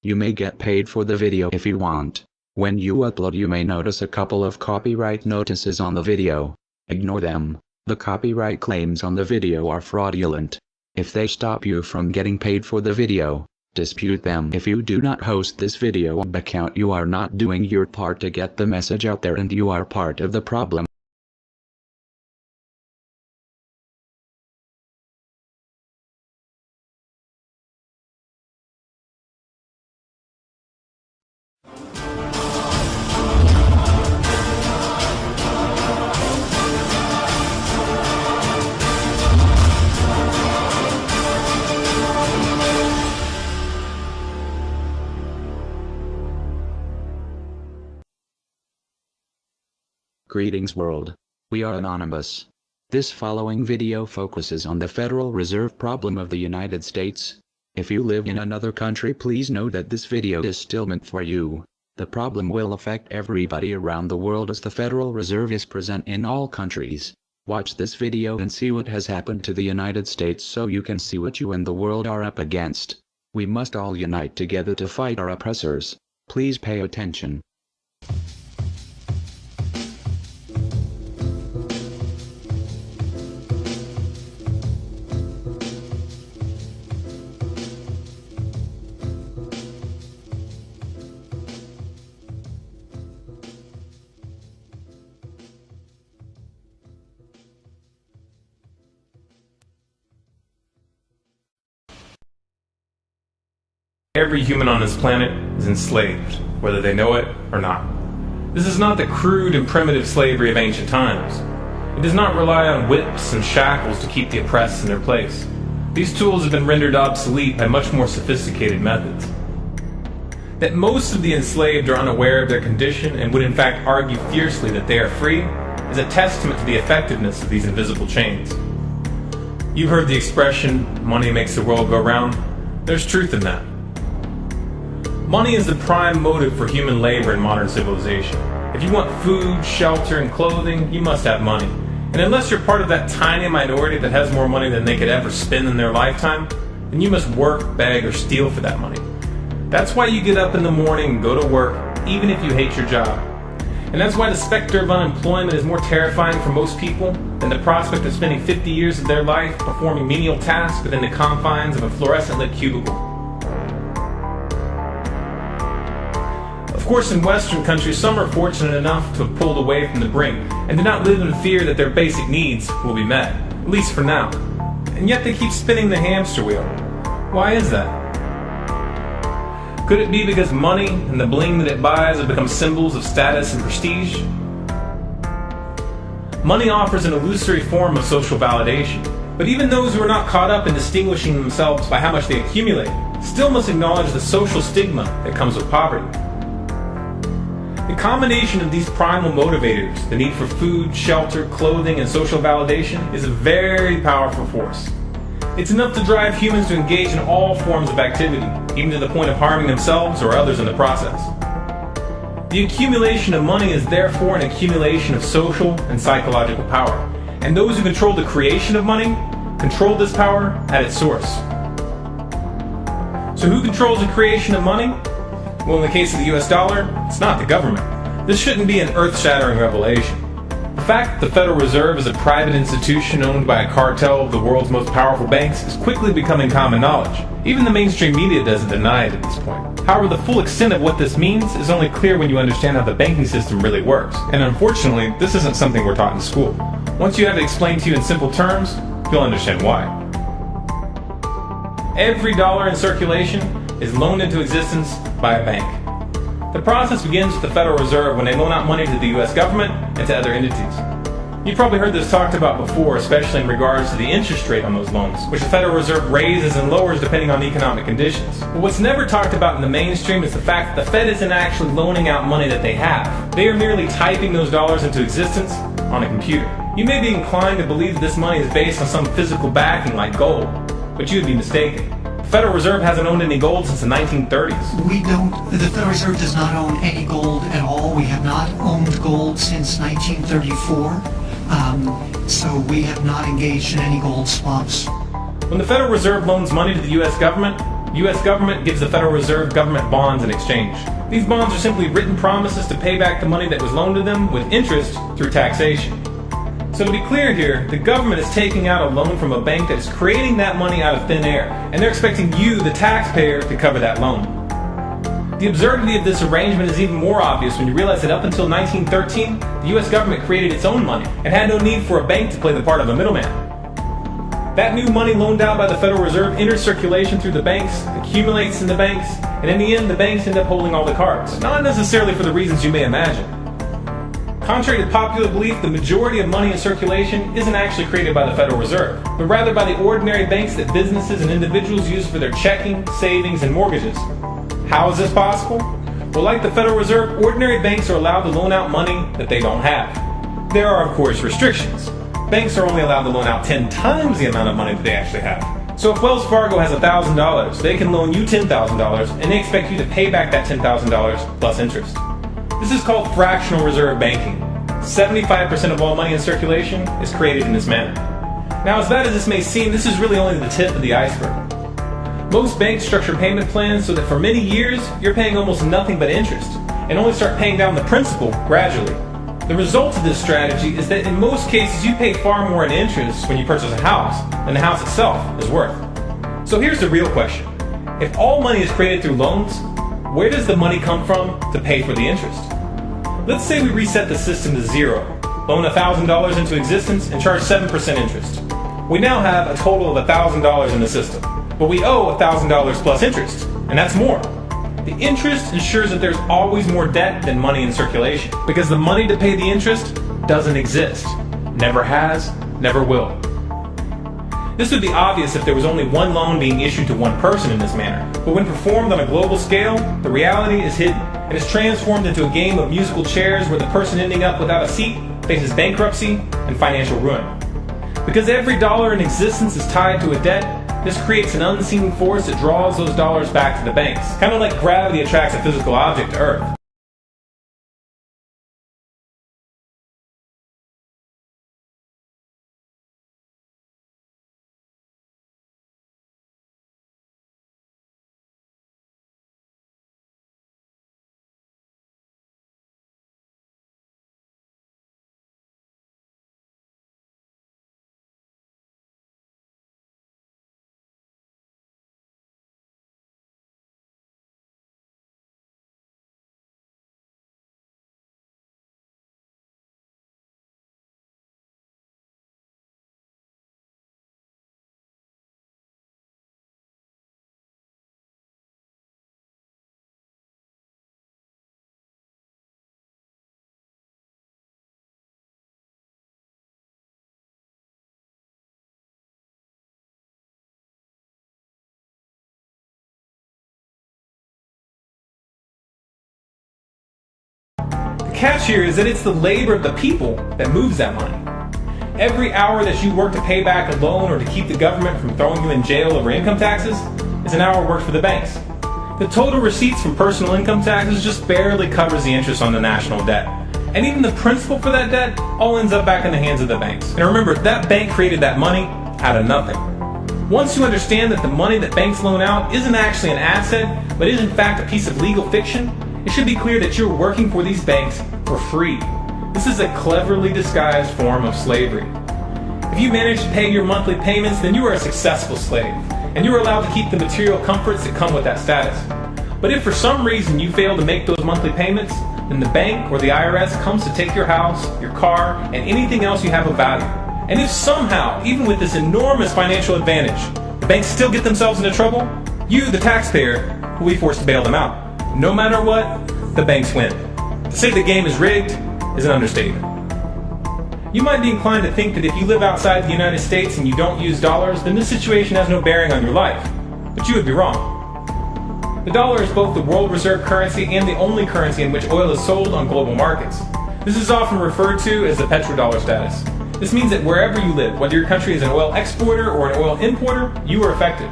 You may get paid for the video if you want. When you upload, you may notice a couple of copyright notices on the video. Ignore them. The copyright claims on the video are fraudulent. If they stop you from getting paid for the video, dispute them. If you do not host this video account, you are not doing your part to get the message out there, and you are part of the problem. Greetings world. We are Anonymous. This following video focuses on the Federal Reserve problem of the United States. If you live in another country, please know that this video is still meant for you. The problem will affect everybody around the world, as the Federal Reserve is present in all countries. Watch this video and see what has happened to the United States so you can see what you and the world are up against. We must all unite together to fight our oppressors. Please pay attention. Every human on this planet is enslaved, whether they know it or not. This is not the crude and primitive slavery of ancient times. It does not rely on whips and shackles to keep the oppressed in their place. These tools have been rendered obsolete by much more sophisticated methods. That most of the enslaved are unaware of their condition and would in fact argue fiercely that they are free is a testament to the effectiveness of these invisible chains. You've heard the expression, money makes the world go round. There's truth in that. Money is the prime motive for human labor in modern civilization. If you want food, shelter, and clothing, you must have money. And unless you're part of that tiny minority that has more money than they could ever spend in their lifetime, then you must work, beg, or steal for that money. That's why you get up in the morning and go to work, even if you hate your job. And that's why the specter of unemployment is more terrifying for most people than the prospect of spending 50 years of their life performing menial tasks within the confines of a fluorescent-lit cubicle. Of course, in Western countries, some are fortunate enough to have pulled away from the brink and do not live in fear that their basic needs will be met, at least for now. And yet they keep spinning the hamster wheel. Why is that? Could it be because money and the bling that it buys have become symbols of status and prestige? Money offers an illusory form of social validation, but even those who are not caught up in distinguishing themselves by how much they accumulate still must acknowledge the social stigma that comes with poverty. The combination of these primal motivators, the need for food, shelter, clothing, and social validation, is a very powerful force. It's enough to drive humans to engage in all forms of activity, even to the point of harming themselves or others in the process. The accumulation of money is therefore an accumulation of social and psychological power, and those who control the creation of money control this power at its source. So who controls the creation of money? Well, in the case of the US dollar, it's not the government. This shouldn't be an earth-shattering revelation. The fact that the Federal Reserve is a private institution owned by a cartel of the world's most powerful banks is quickly becoming common knowledge. Even the mainstream media doesn't deny it at this point. However, the full extent of what this means is only clear when you understand how the banking system really works. And unfortunately, this isn't something we're taught in school. Once you have it explained to you in simple terms, you'll understand why. Every dollar in circulation is loaned into existence by a bank. The process begins with the Federal Reserve when they loan out money to the US government and to other entities. You've probably heard this talked about before, especially in regards to the interest rate on those loans, which the Federal Reserve raises and lowers depending on economic conditions. But what's never talked about in the mainstream is the fact that the Fed isn't actually loaning out money that they have. They are merely typing those dollars into existence on a computer. You may be inclined to believe that this money is based on some physical backing like gold, but you would be mistaken. The Federal Reserve hasn't owned any gold since the 1930s. The Federal Reserve does not own any gold at all. We have not owned gold since 1934. So we have not engaged in any gold swaps. When the Federal Reserve loans money to the US government, The U.S. government gives the Federal Reserve government bonds in exchange. These bonds are simply written promises to pay back the money that was loaned to them with interest through taxation. So to be clear here, the government is taking out a loan from a bank that is creating that money out of thin air, and they're expecting you, the taxpayer, to cover that loan. The absurdity of this arrangement is even more obvious when you realize that up until 1913, the U.S. government created its own money and had no need for a bank to play the part of a middleman. That new money loaned out by the Federal Reserve enters circulation through the banks, accumulates in the banks, and in the end the banks end up holding all the cards, not necessarily for the reasons you may imagine. Contrary to popular belief, the majority of money in circulation isn't actually created by the Federal Reserve, but rather by the ordinary banks that businesses and individuals use for their checking, savings, and mortgages. How is this possible? Well, like the Federal Reserve, ordinary banks are allowed to loan out money that they don't have. There are, of course, restrictions. Banks are only allowed to loan out 10 times the amount of money that they actually have. So if Wells Fargo has $1,000, they can loan you $10,000, and they expect you to pay back that $10,000 plus interest. This is called fractional reserve banking. 75% of all money in circulation is created in this manner. Now, as bad as this may seem, this is really only the tip of the iceberg. Most banks structure payment plans so that for many years, you're paying almost nothing but interest, and only start paying down the principal gradually. The result of this strategy is that in most cases you pay far more in interest when you purchase a house than the house itself is worth. So here's the real question. If all money is created through loans, where does the money come from to pay for the interest? Let's say we reset the system to zero, loan $1,000 into existence and charge 7% interest. We now have a total of $1,000 in the system, but we owe $1,000 plus interest, and that's more. The interest ensures that there's always more debt than money in circulation, because the money to pay the interest doesn't exist. Never has, never will. This would be obvious if there was only one loan being issued to one person in this manner, but when performed on a global scale, the reality is hidden, and is transformed into a game of musical chairs where the person ending up without a seat faces bankruptcy and financial ruin. Because every dollar in existence is tied to a debt, this creates an unseen force that draws those dollars back to the banks, kind of like gravity attracts a physical object to Earth. The catch here is that it's the labor of the people that moves that money. Every hour that you work to pay back a loan or to keep the government from throwing you in jail over income taxes is an hour worked for the banks. The total receipts from personal income taxes just barely covers the interest on the national debt. And even the principal for that debt all ends up back in the hands of the banks. And remember, that bank created that money out of nothing. Once you understand that the money that banks loan out isn't actually an asset, but is in fact a piece of legal fiction, it should be clear that you're working for these banks for free. This is a cleverly disguised form of slavery. If you manage to pay your monthly payments, then you are a successful slave, and you are allowed to keep the material comforts that come with that status. But if for some reason you fail to make those monthly payments, then the bank or the IRS comes to take your house, your car, and anything else you have of value. And if somehow, even with this enormous financial advantage, the banks still get themselves into trouble, you, the taxpayer, will be forced to bail them out. No matter what, the banks win. To say the game is rigged is an understatement. You might be inclined to think that if you live outside the United States and you don't use dollars, then this situation has no bearing on your life. But you would be wrong. The dollar is both the world reserve currency and the only currency in which oil is sold on global markets. This is often referred to as the petrodollar status. This means that wherever you live, whether your country is an oil exporter or an oil importer, you are affected.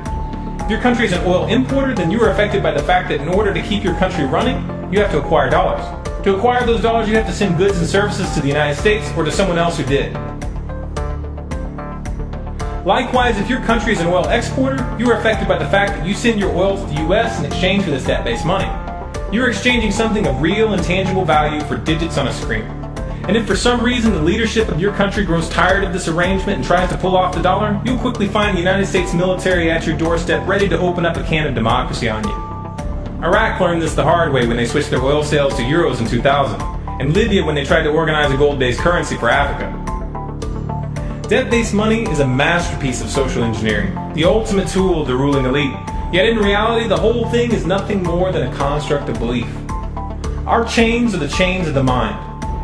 If your country is an oil importer, then you are affected by the fact that in order to keep your country running, you have to acquire dollars. To acquire those dollars, you have to send goods and services to the United States or to someone else who did. Likewise, if your country is an oil exporter, you are affected by the fact that you send your oil to the U.S. in exchange for this debt-based money. You are exchanging something of real and tangible value for digits on a screen. And if for some reason the leadership of your country grows tired of this arrangement and tries to pull off the dollar, you'll quickly find the United States military at your doorstep ready to open up a can of democracy on you. Iraq learned this the hard way when they switched their oil sales to euros in 2000, and Libya when they tried to organize a gold-based currency for Africa. Debt-based money is a masterpiece of social engineering, the ultimate tool of the ruling elite. Yet in reality, the whole thing is nothing more than a construct of belief. Our chains are the chains of the mind,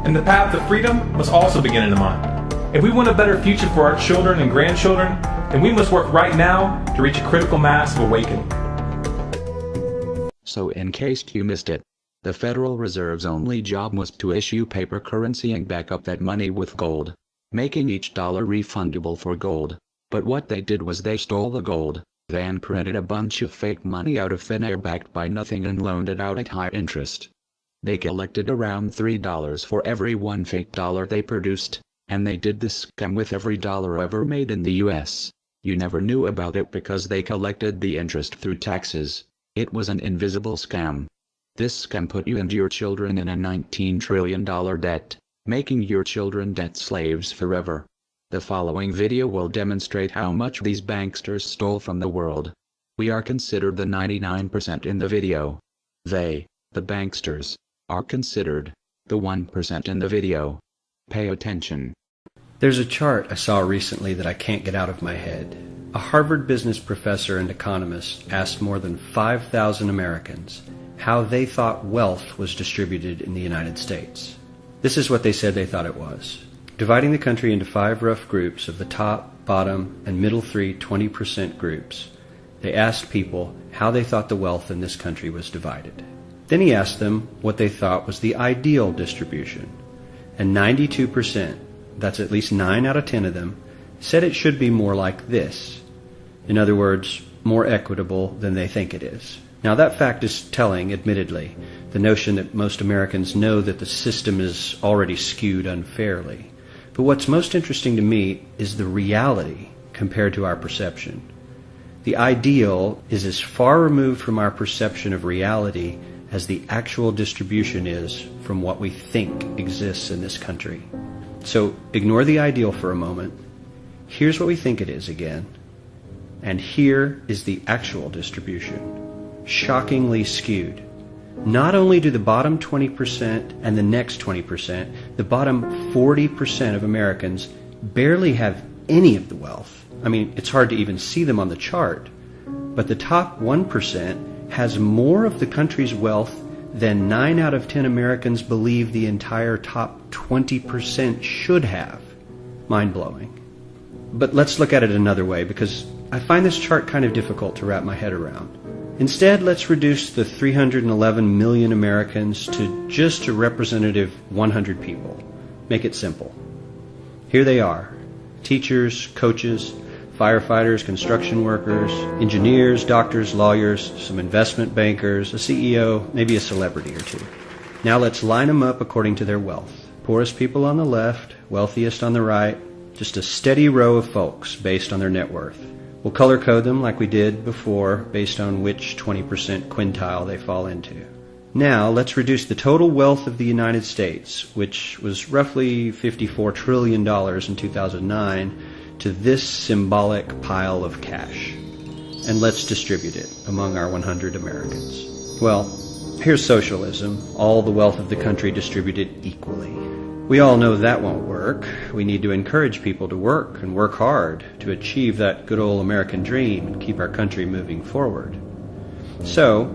and the path to freedom must also begin in the mind. If we want a better future for our children and grandchildren, then we must work right now to reach a critical mass of awakening. So in case you missed it, the Federal Reserve's only job was to issue paper currency and back up that money with gold, making each dollar refundable for gold. But what they did was they stole the gold, then printed a bunch of fake money out of thin air backed by nothing and loaned it out at high interest. They collected around $3 for every one fake dollar they produced, and they did this scam with every dollar ever made in the US. You never knew about it because they collected the interest through taxes. It was an invisible scam. This scam put you and your children in a $19 trillion debt, making your children debt slaves forever. The following video will demonstrate how much these banksters stole from the world. We are considered the 99% in the video. They, the banksters, are considered the 1% in the video. Pay attention. There's a chart I saw recently that I can't get out of my head. A Harvard business professor and economist asked more than 5,000 Americans how they thought wealth was distributed in the United States. This is what they said they thought it was. Dividing the country into 5 rough groups of the top, bottom, and middle 3 20% groups, they asked people how they thought the wealth in this country was divided. Then he asked them what they thought was the ideal distribution. And 92%, that's at least 9 out of 10 of them, said it should be more like this. In other words, more equitable than they think it is. Now that fact is telling, admittedly, the notion that most Americans know that the system is already skewed unfairly. But what's most interesting to me is the reality compared to our perception. The ideal is as far removed from our perception of reality as the actual distribution is from what we think exists in this country. So ignore the ideal for a moment. Here's what we think it is again. And here is the actual distribution. Shockingly skewed. Not only do the bottom 20% and the next 20%, the bottom 40% of Americans barely have any of the wealth. I mean, it's hard to even see them on the chart. But the top 1% has more of the country's wealth than 9 out of 10 Americans believe the entire top 20% should have. Mind-blowing. But let's look at it another way, because I find this chart kind of difficult to wrap my head around. Instead, let's reduce the 311 million Americans to just a representative 100 people. Make it simple. Here they are. Teachers, coaches, firefighters, construction workers, engineers, doctors, lawyers, some investment bankers, a CEO, maybe a celebrity or two. Now let's line them up according to their wealth. Poorest people on the left, wealthiest on the right, just a steady row of folks based on their net worth. We'll color code them like we did before based on which 20% quintile they fall into. Now let's reduce the total wealth of the United States, which was roughly $54 trillion in 2009, to this symbolic pile of cash. And let's distribute it among our 100 Americans. Well, here's socialism, all the wealth of the country distributed equally. We all know that won't work. We need to encourage people to work and work hard to achieve that good old American dream and keep our country moving forward. So,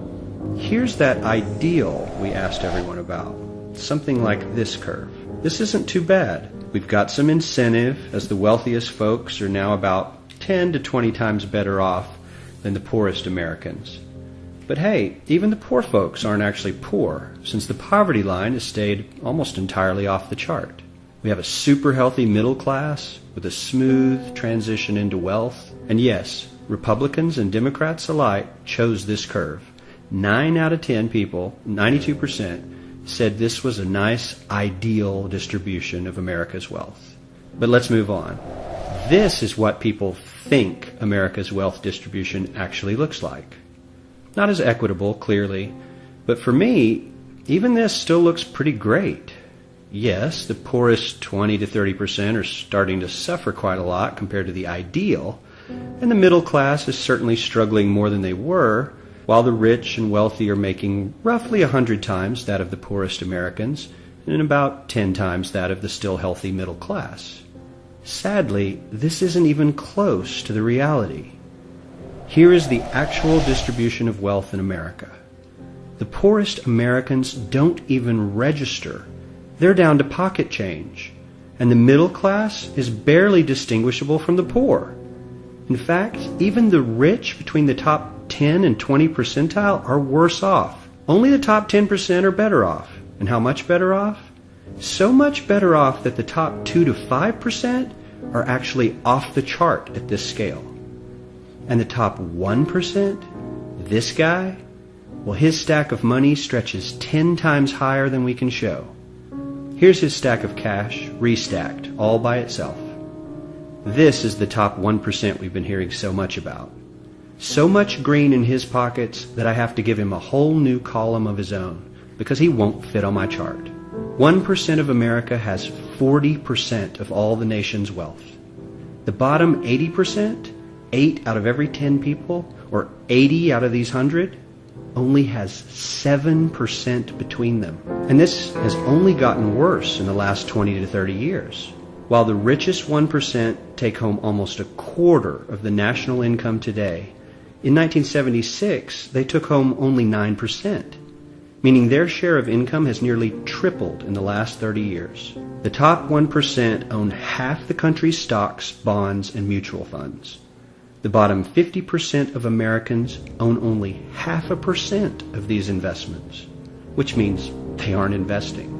here's that ideal we asked everyone about. Something like this curve. This isn't too bad. We've got some incentive, as the wealthiest folks are now about 10 to 20 times better off than the poorest Americans. But hey, even the poor folks aren't actually poor, since the poverty line has stayed almost entirely off the chart. We have a super healthy middle class with a smooth transition into wealth. And yes, Republicans and Democrats alike chose this curve. 9 out of 10 people, 92%, said this was a nice, ideal distribution of America's wealth. But let's move on. This is what people think America's wealth distribution actually looks like. Not as equitable, clearly, but for me, even this still looks pretty great. Yes, the poorest 20 to 30% are starting to suffer quite a lot compared to the ideal, and the middle class is certainly struggling more than they were, while the rich and wealthy are making roughly 100 times that of the poorest Americans and about 10 times that of the still healthy middle class. Sadly, this isn't even close to the reality. Here is the actual distribution of wealth in America. The poorest Americans don't even register. They're down to pocket change, and the middle class is barely distinguishable from the poor. In fact, even the rich between the top 10 and 20 percentile are worse off. Only the top 10% are better off. And how much better off? So much better off that the top 2 to 5% are actually off the chart at this scale. And the top 1%, this guy, well, his stack of money stretches 10 times higher than we can show. Here's his stack of cash, restacked, all by itself. This is the top 1% we've been hearing so much about. So much green in his pockets that I have to give him a whole new column of his own, because he won't fit on my chart. 1% of America has 40% of all the nation's wealth. The bottom 80%, 8 out of every 10 people, or 80 out of these 100, only has 7% between them. And this has only gotten worse in the last 20 to 30 years. While the richest 1% take home almost a quarter of the national income today, in 1976 they took home only 9%, meaning their share of income has nearly tripled in the last 30 years. The top 1% own half the country's stocks, bonds, and mutual funds. The bottom 50% of Americans own only 0.5% of these investments, which means they aren't investing.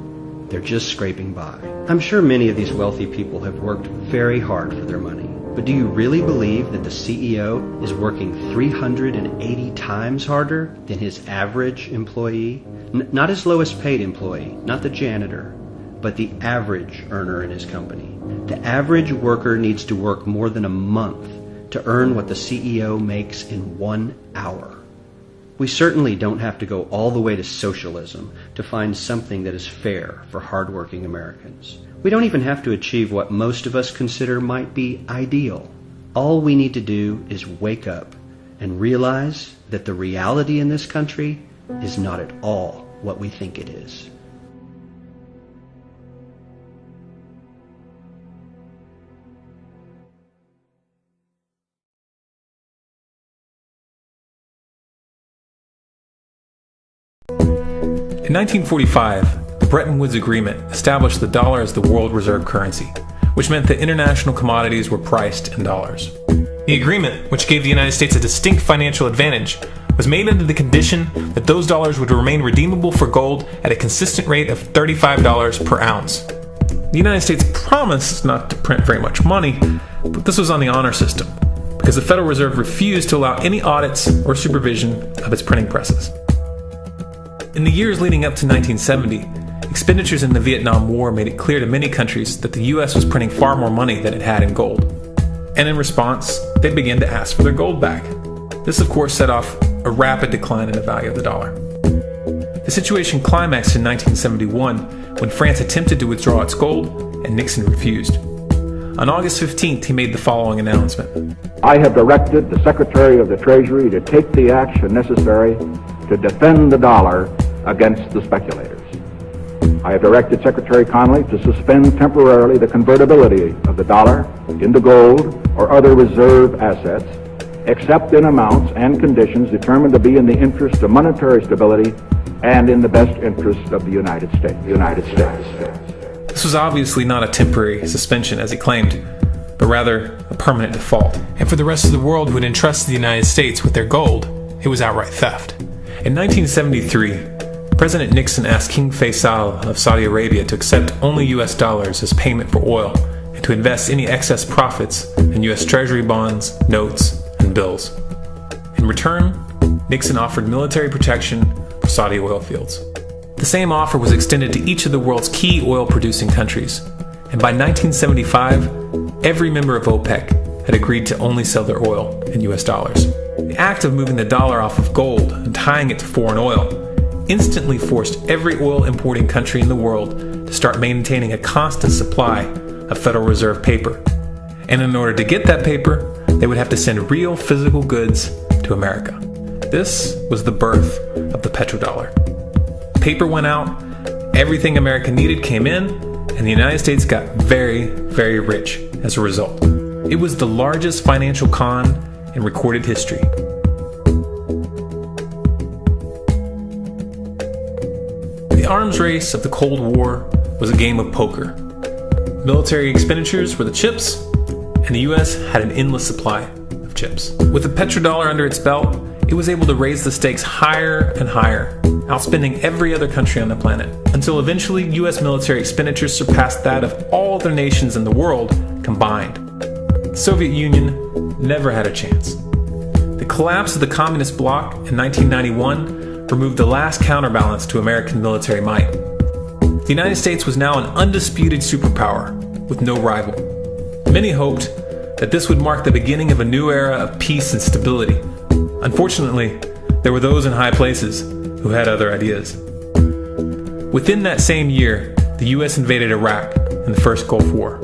They're just scraping by. I'm sure many of these wealthy people have worked very hard for their money, but do you really believe that the CEO is working 380 times harder than his average employee? Not his lowest paid employee, not the janitor, but the average earner in his company. The average worker needs to work more than a month to earn what the CEO makes in 1 hour. We certainly don't have to go all the way to socialism to find something that is fair for hardworking Americans. We don't even have to achieve what most of us consider might be ideal. All we need to do is wake up and realize that the reality in this country is not at all what we think it is. In 1945, the Bretton Woods Agreement established the dollar as the world reserve currency, which meant that international commodities were priced in dollars. The agreement, which gave the United States a distinct financial advantage, was made under the condition that those dollars would remain redeemable for gold at a consistent rate of $35 per ounce. The United States promised not to print very much money, but this was on the honor system, because the Federal Reserve refused to allow any audits or supervision of its printing presses. In the years leading up to 1970, expenditures in the Vietnam War made it clear to many countries that the U.S. was printing far more money than it had in gold. And in response, they began to ask for their gold back. This, of course, set off a rapid decline in the value of the dollar. The situation climaxed in 1971 when France attempted to withdraw its gold and Nixon refused. On August 15th, he made the following announcement. I have directed the Secretary of the Treasury to take the action necessary to defend the dollar against the speculators. I have directed Secretary Connally to suspend temporarily the convertibility of the dollar into gold or other reserve assets, except in amounts and conditions determined to be in the interest of monetary stability and in the best interest of the United States. This was obviously not a temporary suspension, as he claimed, but rather a permanent default. And for the rest of the world who had entrusted the United States with their gold, it was outright theft. In 1973, President Nixon asked King Faisal of Saudi Arabia to accept only U.S. dollars as payment for oil and to invest any excess profits in U.S. Treasury bonds, notes, and bills. In return, Nixon offered military protection for Saudi oil fields. The same offer was extended to each of the world's key oil-producing countries, and by 1975, every member of OPEC had agreed to only sell their oil in US dollars. The act of moving the dollar off of gold and tying it to foreign oil instantly forced every oil importing country in the world to start maintaining a constant supply of Federal Reserve paper. And in order to get that paper, they would have to send real physical goods to America. This was the birth of the petrodollar. Paper went out, everything America needed came in, and the United States got very, very rich as a result. It was the largest financial con in recorded history. The arms race of the Cold War was a game of poker. Military expenditures were the chips, and the US had an endless supply of chips. With the petrodollar under its belt, it was able to raise the stakes higher and higher, outspending every other country on the planet, until eventually US military expenditures surpassed that of all other nations in the world combined. The Soviet Union never had a chance. The collapse of the communist bloc in 1991 removed the last counterbalance to American military might. The United States was now an undisputed superpower with no rival. Many hoped that this would mark the beginning of a new era of peace and stability. Unfortunately, there were those in high places who had other ideas. Within that same year, the US invaded Iraq in the first Gulf War.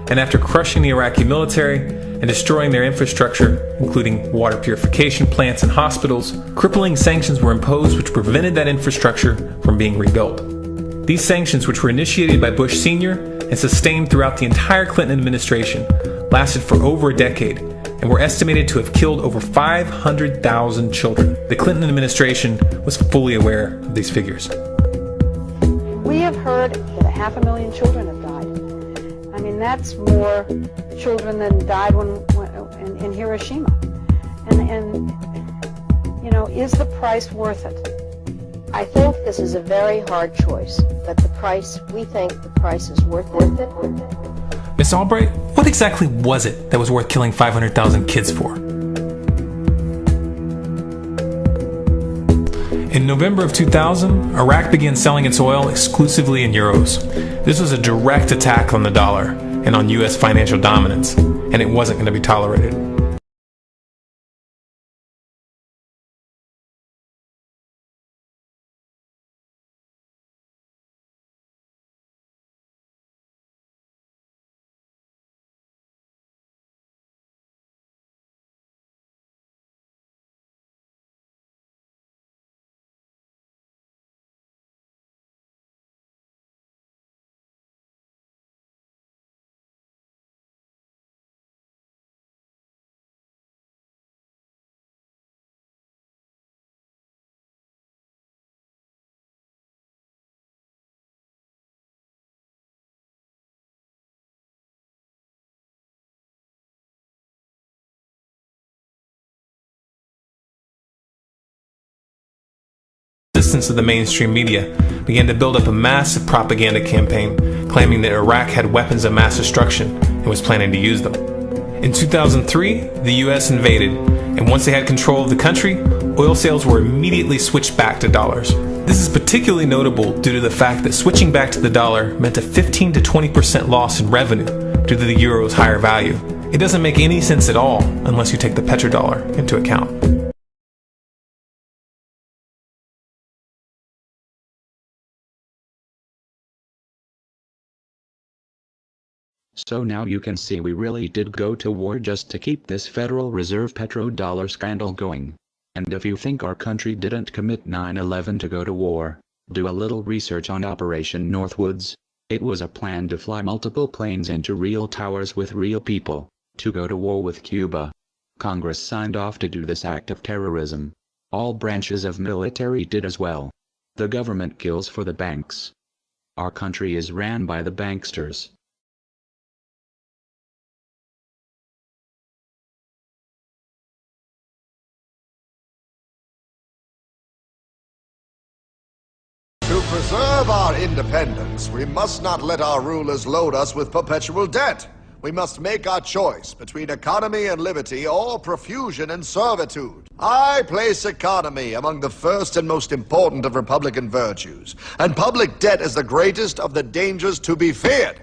And after crushing the Iraqi military and destroying their infrastructure, including water purification plants and hospitals, crippling sanctions were imposed which prevented that infrastructure from being rebuilt. These sanctions, which were initiated by Bush Sr. and sustained throughout the entire Clinton administration, lasted for over a decade and were estimated to have killed over 500,000 children. The Clinton administration was fully aware of these figures. We have heard that 500,000 children have died. I mean, that's more children than died in Hiroshima. And you know, is the price worth it? I think this is a very hard choice, but we think the price is worth it. Miss Albright, what exactly was it that was worth killing 500,000 kids for? In November of 2000, Iraq began selling its oil exclusively in euros. This was a direct attack on the dollar and on US financial dominance, and it wasn't going to be tolerated. Resistance of the mainstream media began to build up a massive propaganda campaign claiming that Iraq had weapons of mass destruction and was planning to use them. In 2003, the US invaded, and once they had control of the country, oil sales were immediately switched back to dollars. This is particularly notable due to the fact that switching back to the dollar meant a 15 to 20% loss in revenue due to the euro's higher value. It doesn't make any sense at all unless you take the petrodollar into account. So now you can see we really did go to war just to keep this Federal Reserve petrodollar scandal going. And if you think our country didn't commit 9/11 to go to war, do a little research on Operation Northwoods. It was a plan to fly multiple planes into real towers with real people, to go to war with Cuba. Congress signed off to do this act of terrorism. All branches of military did as well. The government kills for the banks. Our country is ran by the banksters. To preserve our independence, we must not let our rulers load us with perpetual debt. We must make our choice between economy and liberty or profusion and servitude. I place economy among the first and most important of republican virtues, and public debt is the greatest of the dangers to be feared.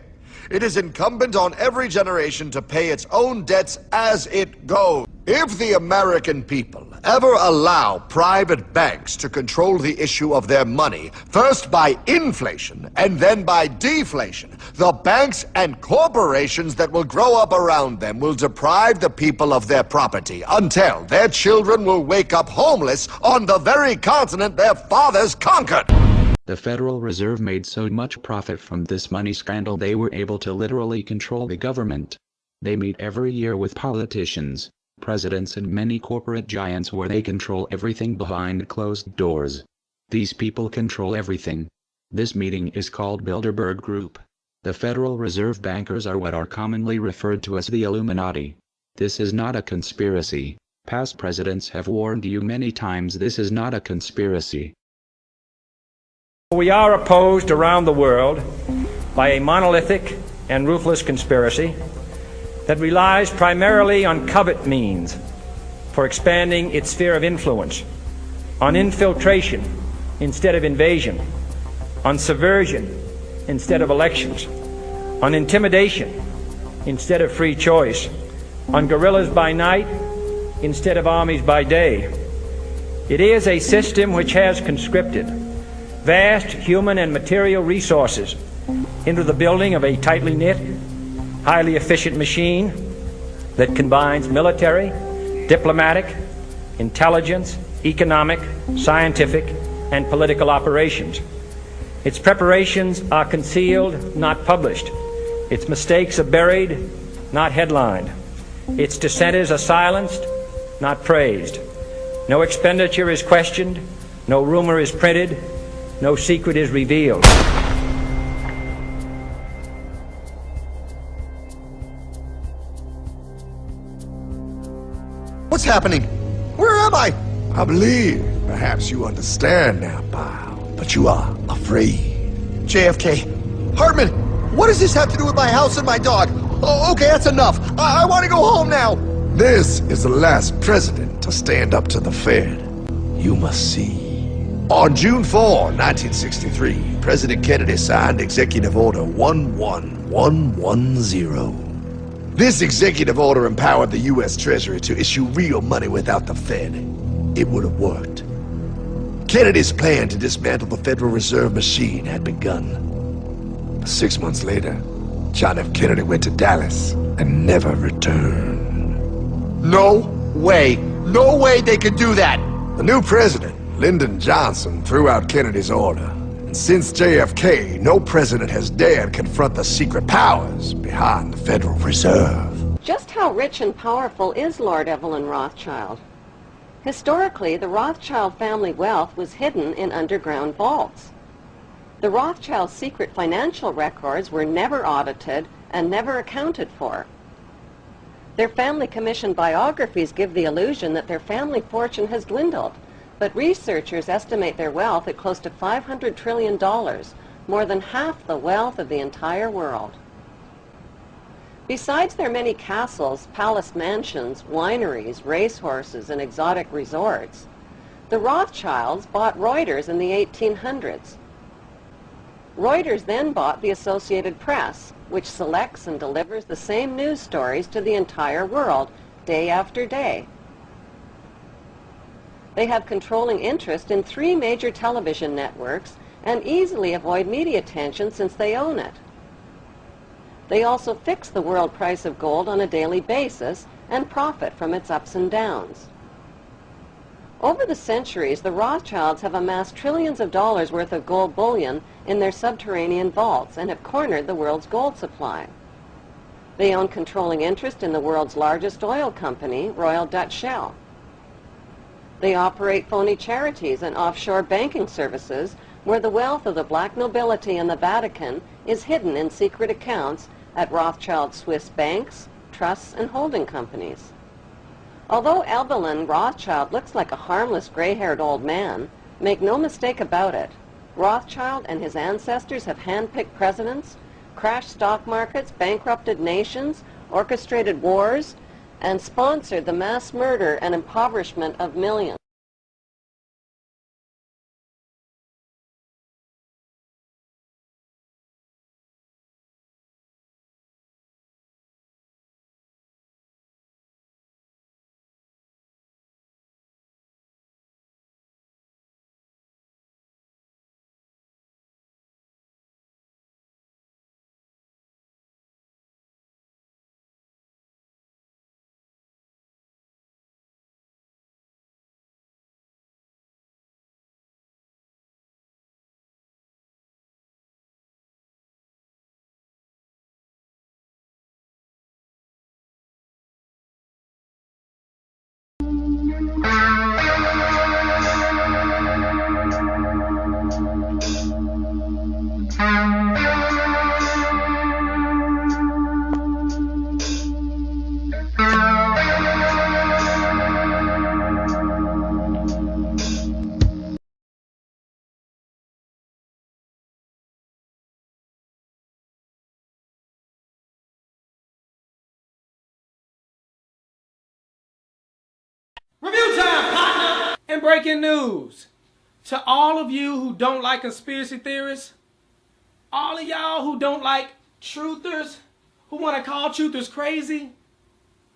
It is incumbent on every generation to pay its own debts as it goes. If the American people ever allow private banks to control the issue of their money, first by inflation and then by deflation, the banks and corporations that will grow up around them will deprive the people of their property until their children will wake up homeless on the very continent their fathers conquered. The Federal Reserve made so much profit from this money scandal they were able to literally control the government. They meet every year with politicians, presidents and many corporate giants where they control everything behind closed doors. These people control everything. This meeting is called Bilderberg Group. The Federal Reserve bankers are what are commonly referred to as the Illuminati. This is not a conspiracy. Past presidents have warned you many times this is not a conspiracy. We are opposed around the world by a monolithic and ruthless conspiracy that relies primarily on covert means for expanding its sphere of influence, on infiltration instead of invasion, on subversion instead of elections, on intimidation instead of free choice, on guerrillas by night instead of armies by day. It is a system which has conscripted vast human and material resources into the building of a tightly knit, highly efficient machine that combines military, diplomatic, intelligence, economic, scientific, and political operations. Its preparations are concealed, not published. Its mistakes are buried, not headlined. Its dissenters are silenced, not praised. No expenditure is questioned, no rumor is printed, no secret is revealed. What's happening? Where am I? I believe perhaps you understand now, pal, but you are afraid. JFK. Hartman, what does this have to do with my house and my dog? Oh, okay, that's enough. I want to go home now. This is the last president to stand up to the Fed. You must see. On June 4, 1963, President Kennedy signed Executive Order 11110. This executive order empowered the U.S. Treasury to issue real money without the Fed. It would have worked. Kennedy's plan to dismantle the Federal Reserve machine had begun. But 6 months later, John F. Kennedy went to Dallas and never returned. No way. No way they could do that. The new president, Lyndon Johnson, threw out Kennedy's order. And since JFK, no president has dared confront the secret powers behind the Federal Reserve. Just how rich and powerful is Lord Evelyn Rothschild? Historically, the Rothschild family wealth was hidden in underground vaults. The Rothschild secret financial records were never audited and never accounted for. Their family commissioned biographies give the illusion that their family fortune has dwindled. But researchers estimate their wealth at close to $500 trillion, more than half the wealth of the entire world. Besides their many castles, palace mansions, wineries, racehorses, and exotic resorts, the Rothschilds bought Reuters in the 1800s. Reuters then bought the Associated Press, which selects and delivers the same news stories to the entire world, day after day. They have controlling interest in 3 major television networks and easily avoid media attention since they own it. They also fix the world price of gold on a daily basis and profit from its ups and downs. Over the centuries, the Rothschilds have amassed trillions of dollars worth of gold bullion in their subterranean vaults and have cornered the world's gold supply. They own controlling interest in the world's largest oil company, Royal Dutch Shell. They operate phony charities and offshore banking services where the wealth of the black nobility and the Vatican is hidden in secret accounts at Rothschild Swiss banks, trusts, and holding companies. Although Evelyn Rothschild looks like a harmless gray-haired old man, make no mistake about it, Rothschild and his ancestors have handpicked presidents, crashed stock markets, bankrupted nations, orchestrated wars, and sponsored the mass murder and impoverishment of millions. Review time, partner! And breaking news. To all of you who don't like conspiracy theorists, all of y'all who don't like truthers, who want to call truthers crazy,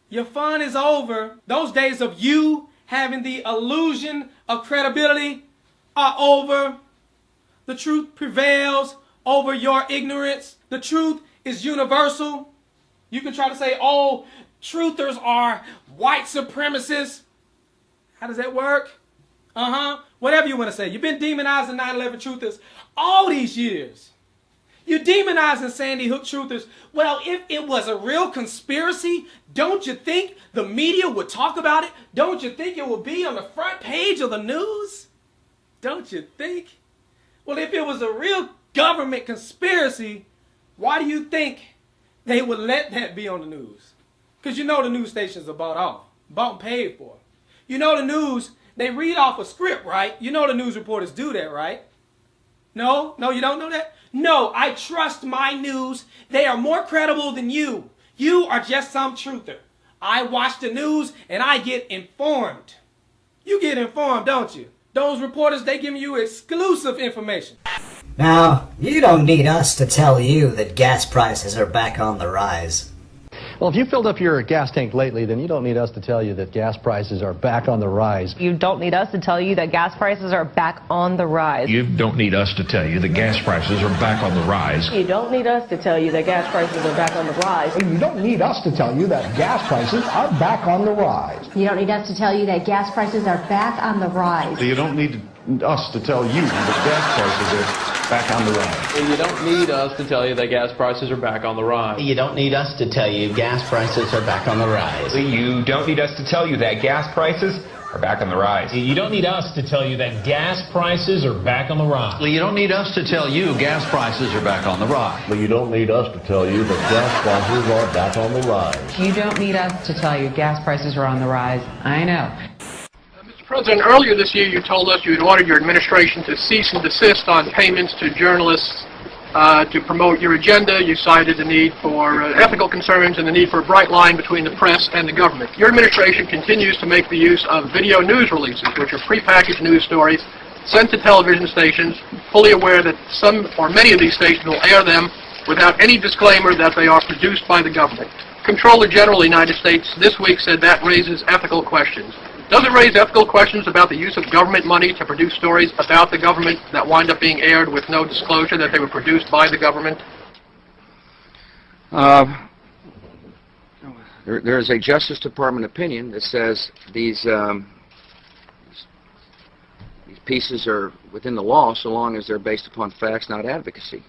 your fun is over. Those days of you having the illusion of credibility are over. The truth prevails over your ignorance. The truth is universal. You can try to say, oh, truthers are white supremacists. How does that work? Whatever you want to say. You've been demonizing 9/11 truthers all these years. You're demonizing Sandy Hook truthers. Well, if it was a real conspiracy, don't you think the media would talk about it? Don't you think it would be on the front page of the news? Don't you think? Well, if it was a real government conspiracy, why do you think they would let that be on the news? Because you know the news stations are bought and paid for. You know the news, they read off a script, right? You know the news reporters do that, right? No, you don't know that? No, I trust my news. They are more credible than you. You are just some truther. I watch the news and I get informed. You get informed, don't you? Those reporters, they give you exclusive information. Now, you don't need us to tell you that gas prices are back on the rise. Well, if you filled up your gas tank lately, then you don't need us to tell you that gas prices are back on the rise. You don't need us to tell you that gas prices are back on the rise. You don't need us to tell you that gas prices are back on the rise. You don't need us to tell you that gas prices are back on the rise. You don't need us to tell you that gas prices are back on the rise. You don't need us to tell you that gas prices are back on the rise. You don't need us to tell you that gas prices are back on the rise. You don't need us to tell you that gas prices are back on the rise. You don't need us to tell you gas prices are back on the rise. You don't need us to tell you that gas prices are back on the rise. You don't need us to tell you that gas prices are back on the rise. You don't need us to tell you gas prices are back on the rise. You don't need us to tell you that gas prices are back on the rise. You don't need us to tell you gas prices are on the rise. I know. President, earlier this year you told us you had ordered your administration to cease and desist on payments to journalists to promote your agenda. You cited the need for ethical concerns and the need for a bright line between the press and the government. Your administration continues to make the use of video news releases, which are prepackaged news stories sent to television stations, fully aware that some or many of these stations will air them without any disclaimer that they are produced by the government. Comptroller General of the United States this week said that raises ethical questions. Does it raise ethical questions about the use of government money to produce stories about the government that wind up being aired with no disclosure that they were produced by the government? There is a Justice Department opinion that says these pieces are within the law so long as they're based upon facts, not advocacy.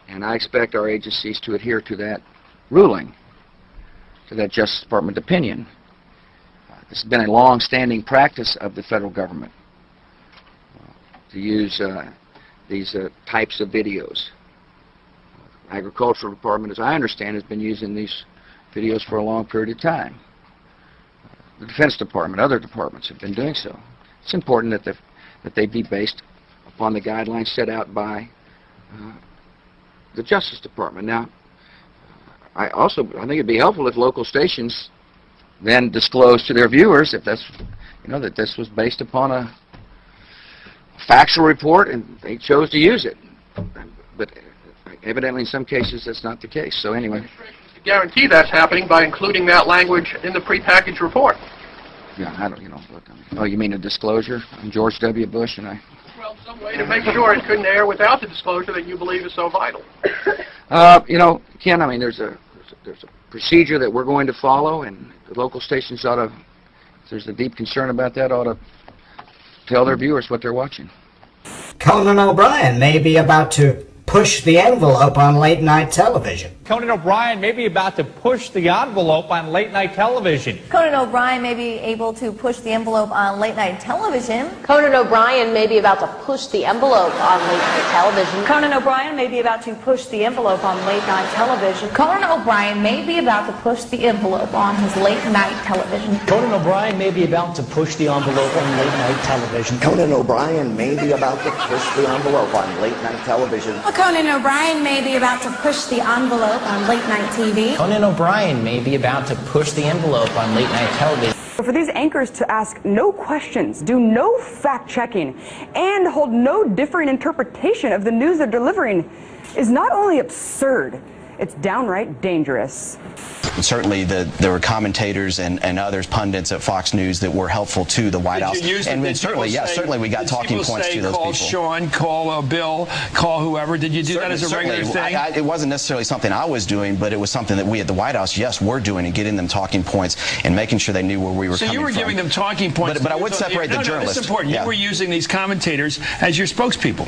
And I expect our agencies to adhere to that ruling, to that Justice Department opinion. This has been a long-standing practice of the federal government to use these types of videos. Agricultural Department, as I understand, has been using these videos for a long period of time. The Defense Department, other departments have been doing so. It's important that they be based upon the guidelines set out by the Justice Department. Now, I think it'd be helpful if local stations then disclose to their viewers if that's, that this was based upon a factual report and they chose to use it. But evidently in some cases that's not the case. So anyway. To guarantee that's happening by including that language in the prepackaged report. Yeah, I don't, look, oh, you mean a disclosure on George W. Bush and I? Well, some way to make sure it couldn't air without the disclosure that you believe is so vital. Ken, I mean, there's a procedure that we're going to follow, and the local stations ought to, if there's a deep concern about that, ought to tell their viewers what they're watching. Conan O'Brien may be about to push the envelope on late-night television. Conan O'Brien may be about to push the envelope on late-night television. Conan O'Brien may be able to push the envelope on late-night television. Conan O'Brien may be about to push the envelope on late-night television. Conan O'Brien may be about to push the envelope on late-night television. Conan O'Brien may be about to push the envelope on his late-night television. Conan O'Brien may be about to push the envelope on late-night television. Conan O'Brien may be about to push the envelope on late-night television. Conan O'Brien may be about to push the envelope on late-night TV. Conan O'Brien may be about to push the envelope on late-night television. For these anchors to ask no questions, do no fact-checking, and hold no differing interpretation of the news they're delivering is not only absurd, it's downright dangerous. Certainly there were commentators and others, pundits at Fox News that were helpful to the White House. And certainly, yes, certainly we got talking points to those people. Call Sean, call Bill, call whoever. Did you do that as a regular thing? It wasn't necessarily something I was doing, but it was something that we at the White House, yes, were doing, and getting them talking points and making sure they knew where we were coming from. So you were giving them talking points. But I would separate the journalists. That's important. You were using these commentators as your spokespeople.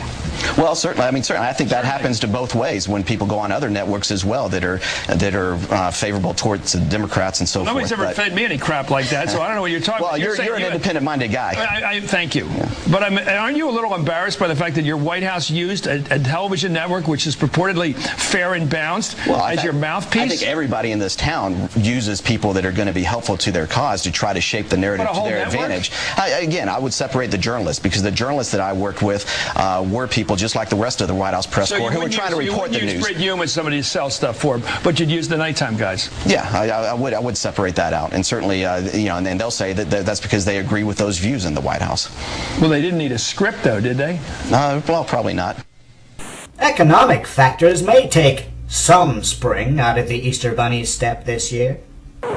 Well, certainly. I mean, certainly. I think that happens to both ways when people go on other networks as well that are favorable towards the Democrats and so forth. Nobody's ever fed me any crap like that, so I don't know what you're talking about. Well, you're an independent-minded guy. Thank you. Yeah. But aren't you a little embarrassed by the fact that your White House used a television network which is purportedly fair and balanced as your mouthpiece? I think everybody in this town uses people that are going to be helpful to their cause to try to shape the narrative to their advantage. Again, I would separate the journalists, because the journalists that I worked with were people just like the rest of the White House press corps who were trying to report the news. You wouldn't use Brit Hume as somebody to sell stuff for, but you'd use the nighttime guys. Yeah, I would separate that out, and certainly, you know, and then they'll say that that's because they agree with those views in the White House. Well, they didn't need a script, though, did they? Well, probably not. Economic factors may take some spring out of the Easter Bunny's step this year.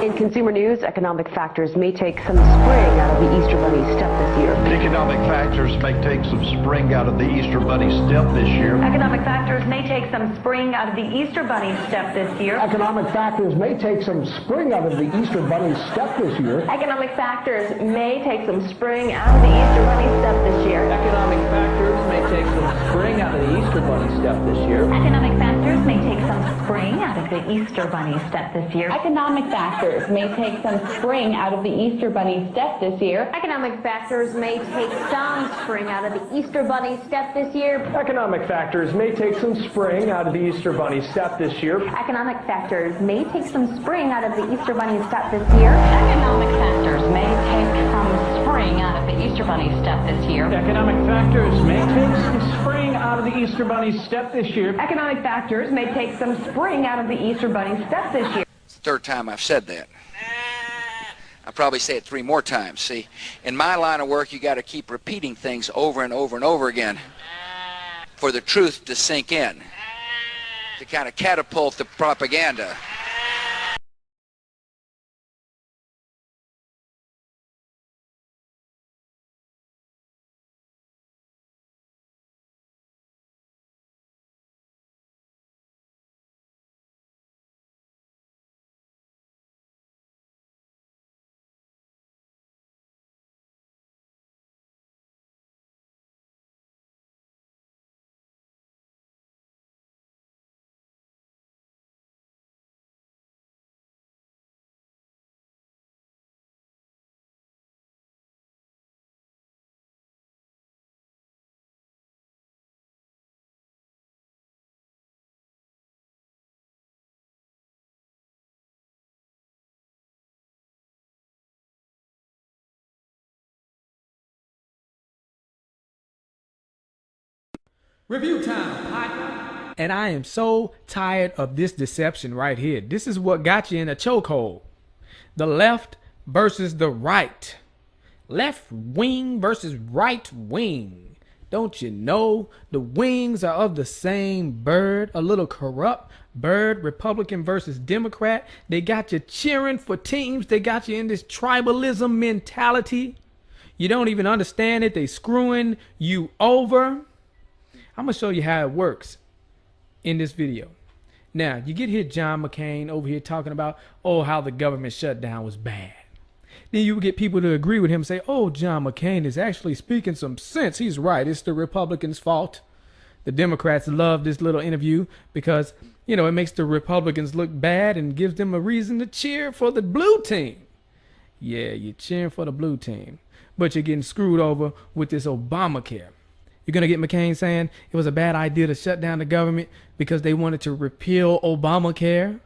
In consumer news, economic factors may take some spring out of the Easter Bunny step this year. Economic factors may take some spring out of the Easter Bunny step this year. Economic factors may take some spring out of the Easter Bunny step this year. Economic factors may take some spring out of the Easter Bunny step this year. Economic factors may take some spring out of the Easter Bunny step this year. Economic factors may take some spring out of the Easter Bunny step this year. Economic factors may take some spring out of the Easter Bunny step this year. Economic factors may take some spring out of the Easter Bunny step this year. Economic factors may take some spring out of the Easter Bunny step this year. Economic factors may take some spring out of the Easter Bunny step this year. Economic factors may take some spring out of the Easter Bunny step this year. Economic factors may take some spring out of the Easter Bunny step this year. Economic factors may take some spring out of the Easter Bunny step this year. Economic factors may take some spring out of the Easter Bunny step this year. It's the third time I've said that. I'll probably say it 3 more times. See, in my line of work, you got to keep repeating things over and over and over again for the truth to sink in, to kind of catapult the propaganda. Review time, partner. And I am so tired of this deception right here. This is what got you in a chokehold. The left versus the right. Left wing versus right wing. Don't you know the wings are of the same bird? A little corrupt bird, Republican versus Democrat. They got you cheering for teams. They got you in this tribalism mentality. You don't even understand it. They screwing you over. I'm going to show you how it works in this video. Now, you get here John McCain over here talking about, oh, how the government shutdown was bad. Then you get people to agree with him and say, oh, John McCain is actually speaking some sense. He's right. It's the Republicans' fault. The Democrats love this little interview because, you know, it makes the Republicans look bad and gives them a reason to cheer for the blue team. Yeah, you're cheering for the blue team, but you're getting screwed over with this Obamacare. You're going to get McCain saying it was a bad idea to shut down the government because they wanted to repeal Obamacare.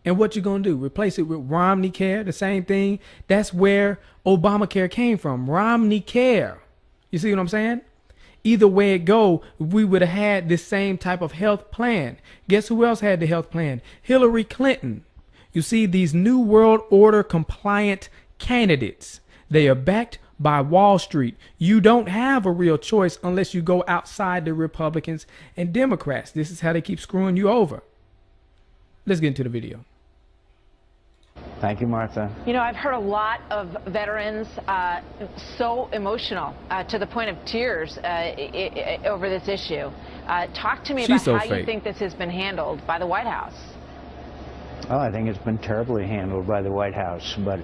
And what you going to do? Replace it with Romney Care, the same thing? That's where Obamacare came from, Romney Care. You see what I'm saying? Either way it go, we would have had this same type of health plan. Guess who else had the health plan? Hillary Clinton. You see, these New World Order compliant candidates. They are backed by Wall Street. You don't have a real choice unless you go outside the Republicans and Democrats. This is how they keep screwing you over. Let's get into the video. Thank you, Martha. You know, I've heard a lot of veterans so emotional to the point of tears over this issue. Talk to me about how you think this has been handled by the White House. Oh, I think it's been terribly handled by the White House, but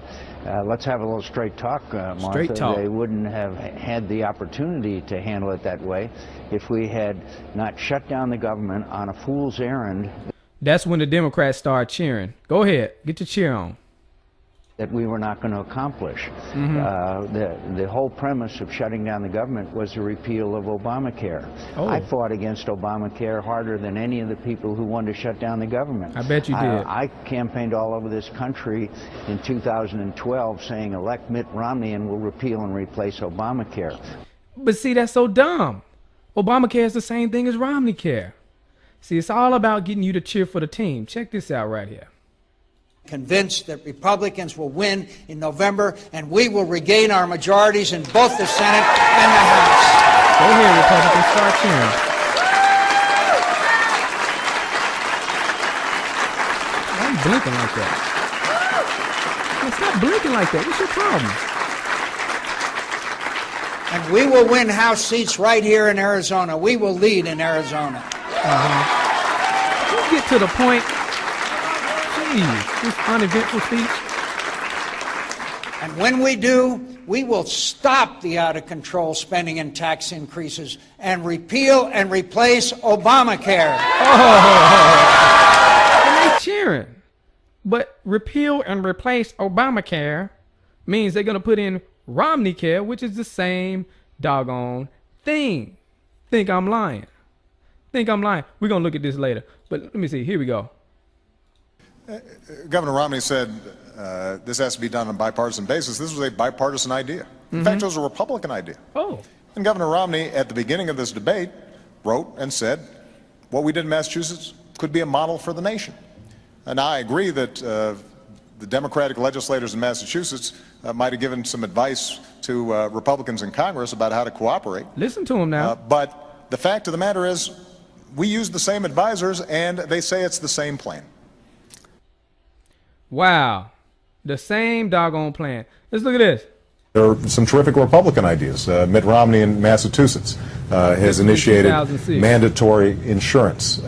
let's have a little straight talk, Martha. Straight talk. They wouldn't have had the opportunity to handle it that way if we had not shut down the government on a fool's errand. That's when the Democrats start cheering. Go ahead, get your cheer on. That we were not going to accomplish. The whole premise of shutting down the government was the repeal of Obamacare. I fought against Obamacare harder than any of the people who wanted to shut down the government. I bet you did. I campaigned all over this country in 2012 saying elect Mitt Romney and we'll repeal and replace Obamacare. But see, that's so dumb. Obamacare is the same thing as Romneycare. See, it's all about getting you to cheer for the team. Check this out right here. Convinced that Republicans will win in November and we will regain our majorities in both the Senate and the House. Go ahead, Republicans, start cheering. Why are you blinking like that? Man, stop blinking like that. What's your problem? And we will win House seats right here in Arizona. We will lead in Arizona. Can you get to the point? Jeez, this uneventful speech. And when we do, we will stop the out-of-control spending and tax increases and repeal and replace Obamacare. And they cheering. But repeal and replace Obamacare means they're going to put in Romneycare, which is the same doggone thing. Think I'm lying. Think I'm lying. We're going to look at this later. But let me see. Here we go. Governor Romney said this has to be done on a bipartisan basis. This was a bipartisan idea. In fact, it was a Republican idea. And Governor Romney, at the beginning of this debate, wrote and said, what we did in Massachusetts could be a model for the nation. And I agree that the Democratic legislators in Massachusetts might have given some advice to Republicans in Congress about how to cooperate. Listen to them now. But the fact of the matter is, we use the same advisors, and they say it's the same plan. Wow. The same doggone plan. Let's look at this. There are some terrific Republican ideas. Mitt Romney in Massachusetts has initiated mandatory insurance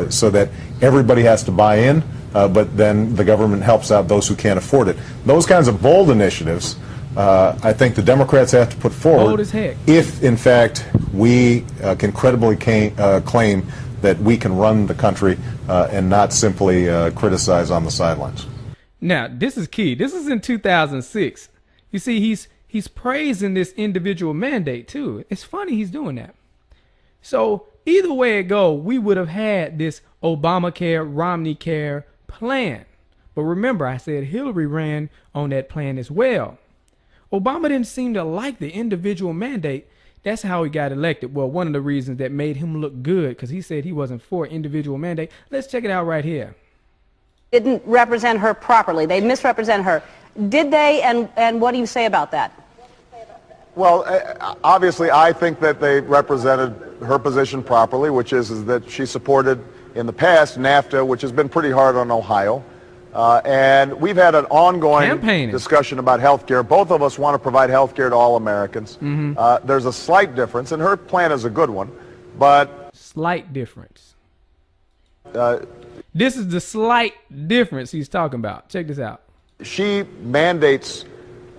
so that everybody has to buy in, but then the government helps out those who can't afford it. Those kinds of bold initiatives, I think the Democrats have to put forward bold as heck. If, in fact, we can credibly claim that we can run the country and not simply criticize on the sidelines. Now, this is key. This is in 2006. You see, he's praising this individual mandate, too. It's funny he's doing that. So either way it go, we would have had this Obamacare, Romneycare plan. But remember, I said Hillary ran on that plan as well. Obama didn't seem to like the individual mandate. That's how he got elected. Well, one of the reasons that made him look good, because he said he wasn't for individual mandate. Let's check it out right here. Didn't represent her properly. They misrepresent her. Did they, and what do you say about that? Well, obviously, I think that they represented her position properly, which is that she supported, in the past, NAFTA, which has been pretty hard on Ohio. And we've had an ongoing discussion about health care. Both of us want to provide health care to all Americans. There's a slight difference, and her plan is a good one, but... Slight difference. This is the slight difference he's talking about. Check this out. She mandates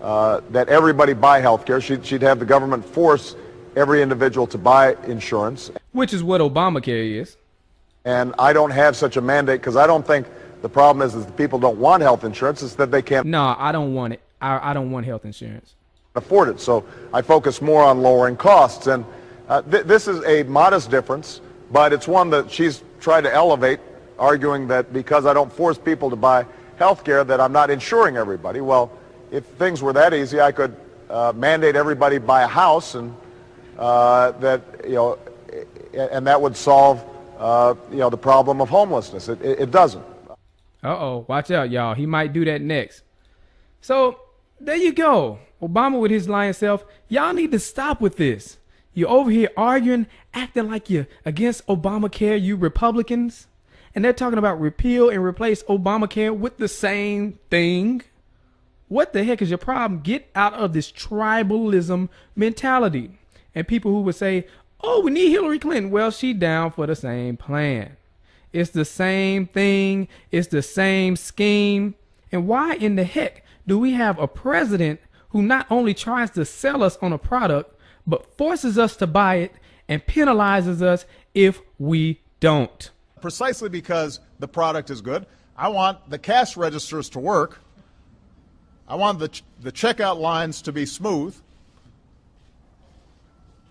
that everybody buy health care. She'd have the government force every individual to buy insurance. Which is what Obamacare is. And I don't have such a mandate because I don't think the problem is the people don't want health insurance. It's that they can't. No, I don't want it. I don't want health insurance. Afford it. So I focus more on lowering costs. And this is a modest difference, but it's one that she's tried to elevate, arguing that because I don't force people to buy health care that I'm not insuring everybody. Well, if things were that easy, I could mandate everybody buy a house, and that that would solve the problem of homelessness. It doesn't. Uh-oh, watch out, y'all. He might do that next. So There you go. Obama with his lying self. Y'all need to stop with this. You're over here arguing, acting like you're against Obamacare, you Republicans. And they're talking about repeal and replace Obamacare with the same thing. What the heck is your problem? Get out of this tribalism mentality. And people who would say, oh, we need Hillary Clinton. Well, she down for the same plan. It's the same thing. It's the same scheme. And why in the heck do we have a president who not only tries to sell us on a product, but forces us to buy it and penalizes us if we don't? Precisely because the product is good. I want the cash registers to work. I want the checkout lines to be smooth.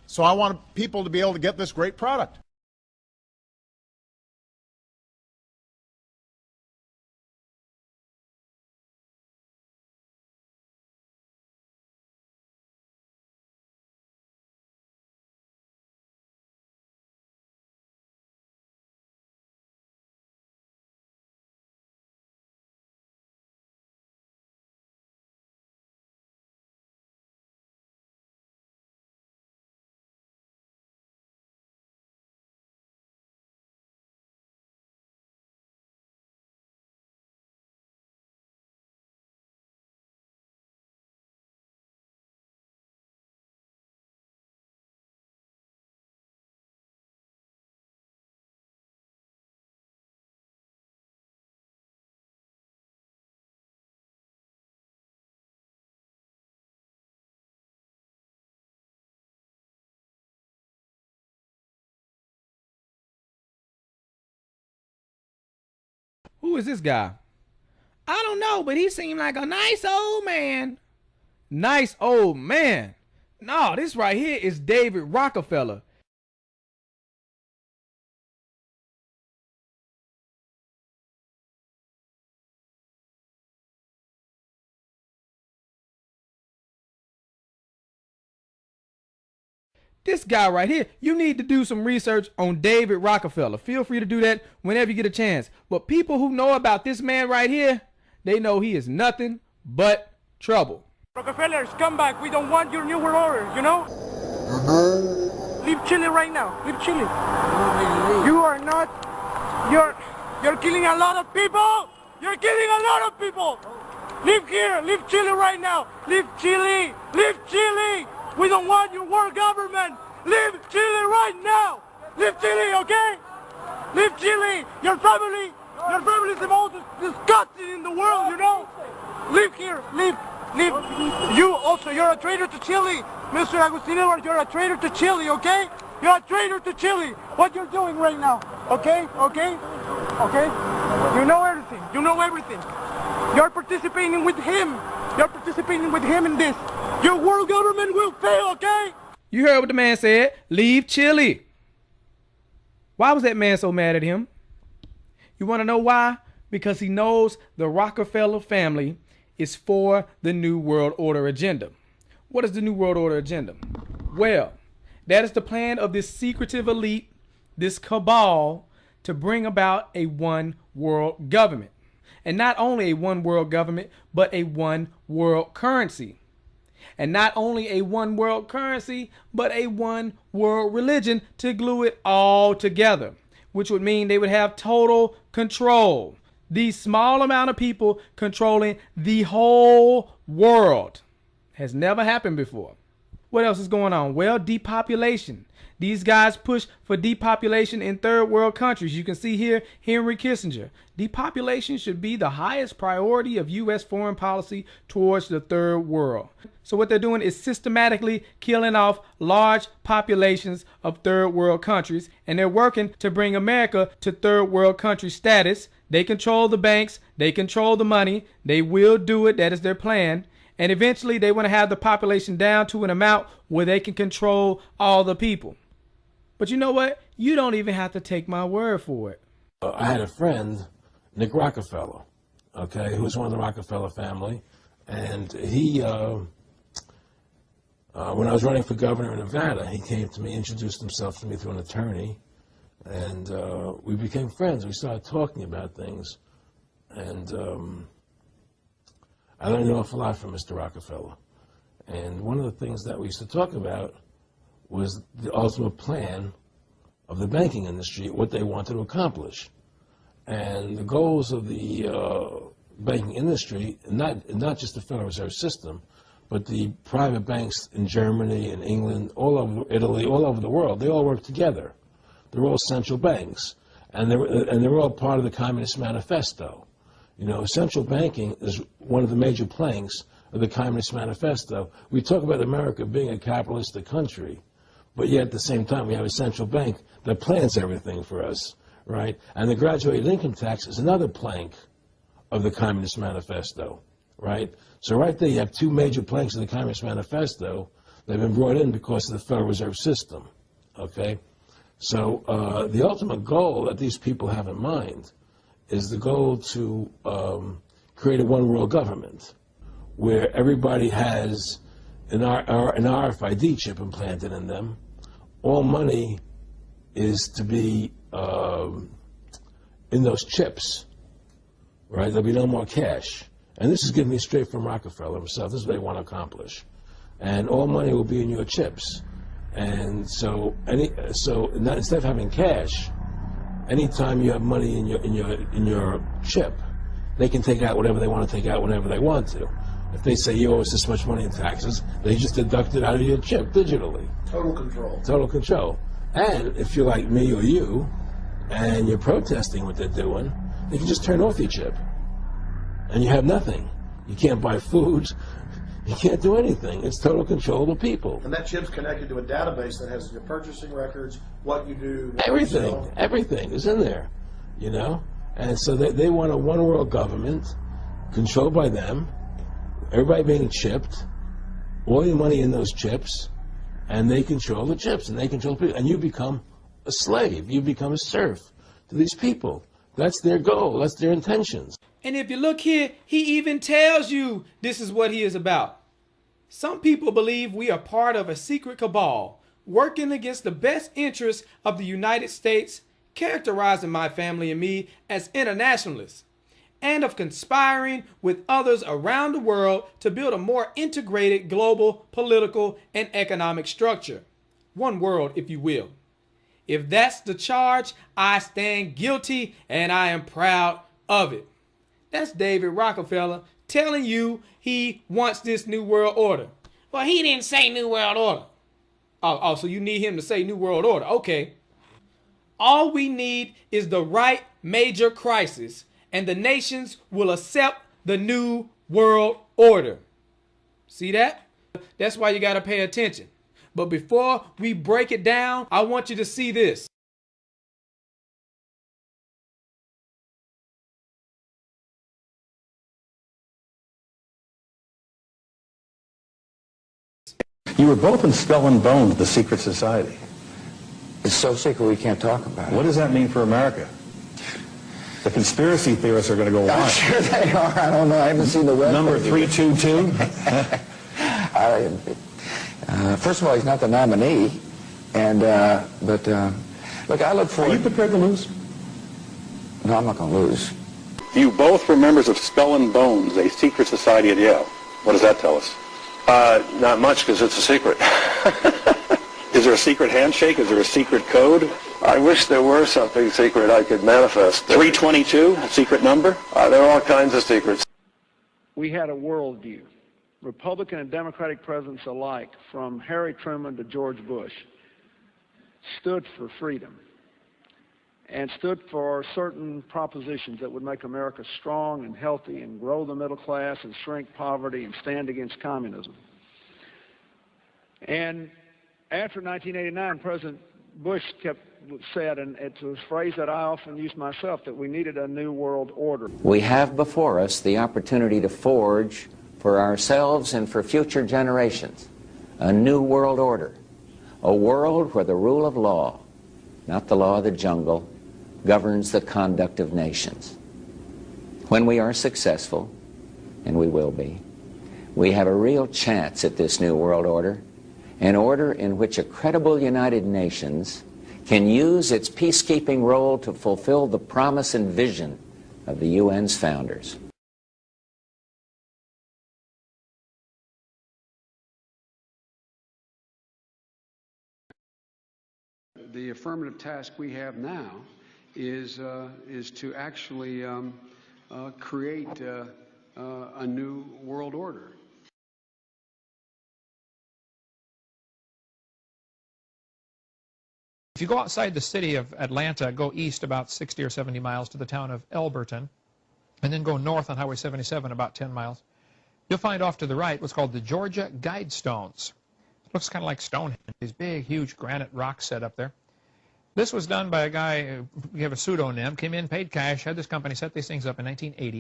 So I want people to be able to get this great product. Who is this guy? I don't know, but he seemed like a nice old man. Nice old man. No, this right here is David Rockefeller. This guy right here, you need to do some research on David Rockefeller. Feel free to do that whenever you get a chance. But people who know about this man right here, they know he is nothing but trouble. Rockefellers, come back. We don't want your new world order, you know? Leave Chile right now. Leave Chile. You are not... You're killing a lot of people. You're killing a lot of people. Leave here. Leave Chile right now. Leave Chile. Leave Chile. We don't want your world government. Leave Chile right now. Leave Chile, okay? Leave Chile. Your family is the most disgusting in the world, you know? Leave here. Leave. You also, you're a traitor to Chile. Mr. Agustin Edwards, you're a traitor to Chile, okay? You're a traitor to Chile. What you're doing right now, okay? Okay? Okay? You know everything. You know everything. You're participating with him. You're participating with him in this. Your world government will fail, okay? You heard what the man said. Leave Chile. Why was that man so mad at him? You want to know why? Because he knows the Rockefeller family is for the New World Order agenda. What is the New World Order agenda? Well, that is the plan of this secretive elite, this cabal, to bring about a one world government. And not only a one world government, but a one world currency. And not only a one world currency, but a one world religion to glue it all together, which would mean they would have total control. These small amount of people controlling the whole world has never happened before. What else is going on? Well, depopulation. These guys push for depopulation in third world countries. You can see here Henry Kissinger. Depopulation should be the highest priority of U.S. foreign policy towards the third world. So what they're doing is systematically killing off large populations of third world countries, and they're working to bring America to third world country status. They control the banks, they control the money, they will do it, that is their plan. And eventually they want to have the population down to an amount where they can control all the people. But you know what? You don't even have to take my word for it. I had a friend, Nick Rockefeller, okay, who was one of the Rockefeller family. And he, when I was running for governor in Nevada, he came to me, introduced himself to me through an attorney. And we became friends. We started talking about things. And I learned an awful lot from Mr. Rockefeller. And one of the things that we used to talk about was the ultimate plan of the banking industry, what they wanted to accomplish. And the goals of the banking industry, not just the Federal Reserve System, but the private banks in Germany and England, all over Italy, all over the world, they all work together. They're all central banks, and they're all part of the Communist Manifesto. You know, central banking is one of the major planks of the Communist Manifesto. We talk about America being a capitalistic country, but yet at the same time we have a central bank that plans everything for us, right? And the graduated income tax is another plank of the Communist Manifesto, right? So right there you have two major planks of the Communist Manifesto that have been brought in because of the Federal Reserve System, okay? So the ultimate goal that these people have in mind is the goal to create a one-world government where everybody has an RFID chip implanted in them. All money is to be in those chips, right? There'll be no more cash. And this is giving me straight from Rockefeller himself. This is what they want to accomplish. And all money will be in your chips. And so instead of having cash, anytime you have money in your chip, they can take out whatever they want to take out whenever they want to. If they say you owe us this much money in taxes, they just deduct it out of your chip digitally. Total control. Total control. And if you're like me or you, and you're protesting what they're doing, they can just turn off your chip. And you have nothing. You can't buy food. You can't do anything. It's total control of the people. And that chip's connected to a database that has your purchasing records, what you do. Everything. Everything is in there, you know? And so they want a one-world government controlled by them, everybody being chipped, all your money in those chips, and they control the chips, and they control people. And you become a slave. You become a serf to these people. That's their goal. That's their intentions. And if you look here, he even tells you this is what he is about. Some people believe we are part of a secret cabal working against the best interests of the United States, characterizing my family and me as internationalists, and of conspiring with others around the world to build a more integrated global political and economic structure. One world, if you will. If that's the charge, I stand guilty and I am proud of it. That's David Rockefeller telling you he wants this new world order. Well, he didn't say new world order. Oh, so you need him to say new world order. Okay. All we need is the right major crisis, and the nations will accept the new world order. See that? That's why you got to pay attention. But before we break it down, I want you to see this. You were both in Skull and Bones, the secret society. It's so secret we can't talk about it. What does that mean for America? The conspiracy theorists are going to go I'm wild. sure they are. I don't know. I haven't seen the web. Number 322? First of all, he's not the nominee. And, look, I look forward... Are you prepared to lose? No, I'm not going to lose. You both were members of Skull and Bones, a secret society at Yale. What does that tell us? Not much, because it's a secret. Is there a secret handshake? Is there a secret code? I wish there were something secret I could manifest. 322, a secret number? There are all kinds of secrets. We had a worldview, Republican and Democratic presidents alike, from Harry Truman to George Bush, stood for freedom and stood for certain propositions that would make America strong and healthy and grow the middle class and shrink poverty and stand against communism. And after 1989, President Bush said, and it's a phrase that I often use myself, that we needed a new world order. We have before us the opportunity to forge for ourselves and for future generations a new world order, a world where the rule of law, not the law of the jungle, governs the conduct of nations. When we are successful, and we will be, we have a real chance at this new world order, an order in which a credible United Nations can use its peacekeeping role to fulfill the promise and vision of the UN's founders. the affirmative task we have now is to actually create a new world order. If you go outside the city of Atlanta, go east about 60 or 70 miles to the town of Elberton, and then go north on Highway 77 about 10 miles, you'll find off to the right what's called the Georgia Guidestones. It looks kind of like Stonehenge, these big, huge granite rocks set up there. This was done by a guy who gave a pseudonym, came in, paid cash, had this company set these things up in 1980.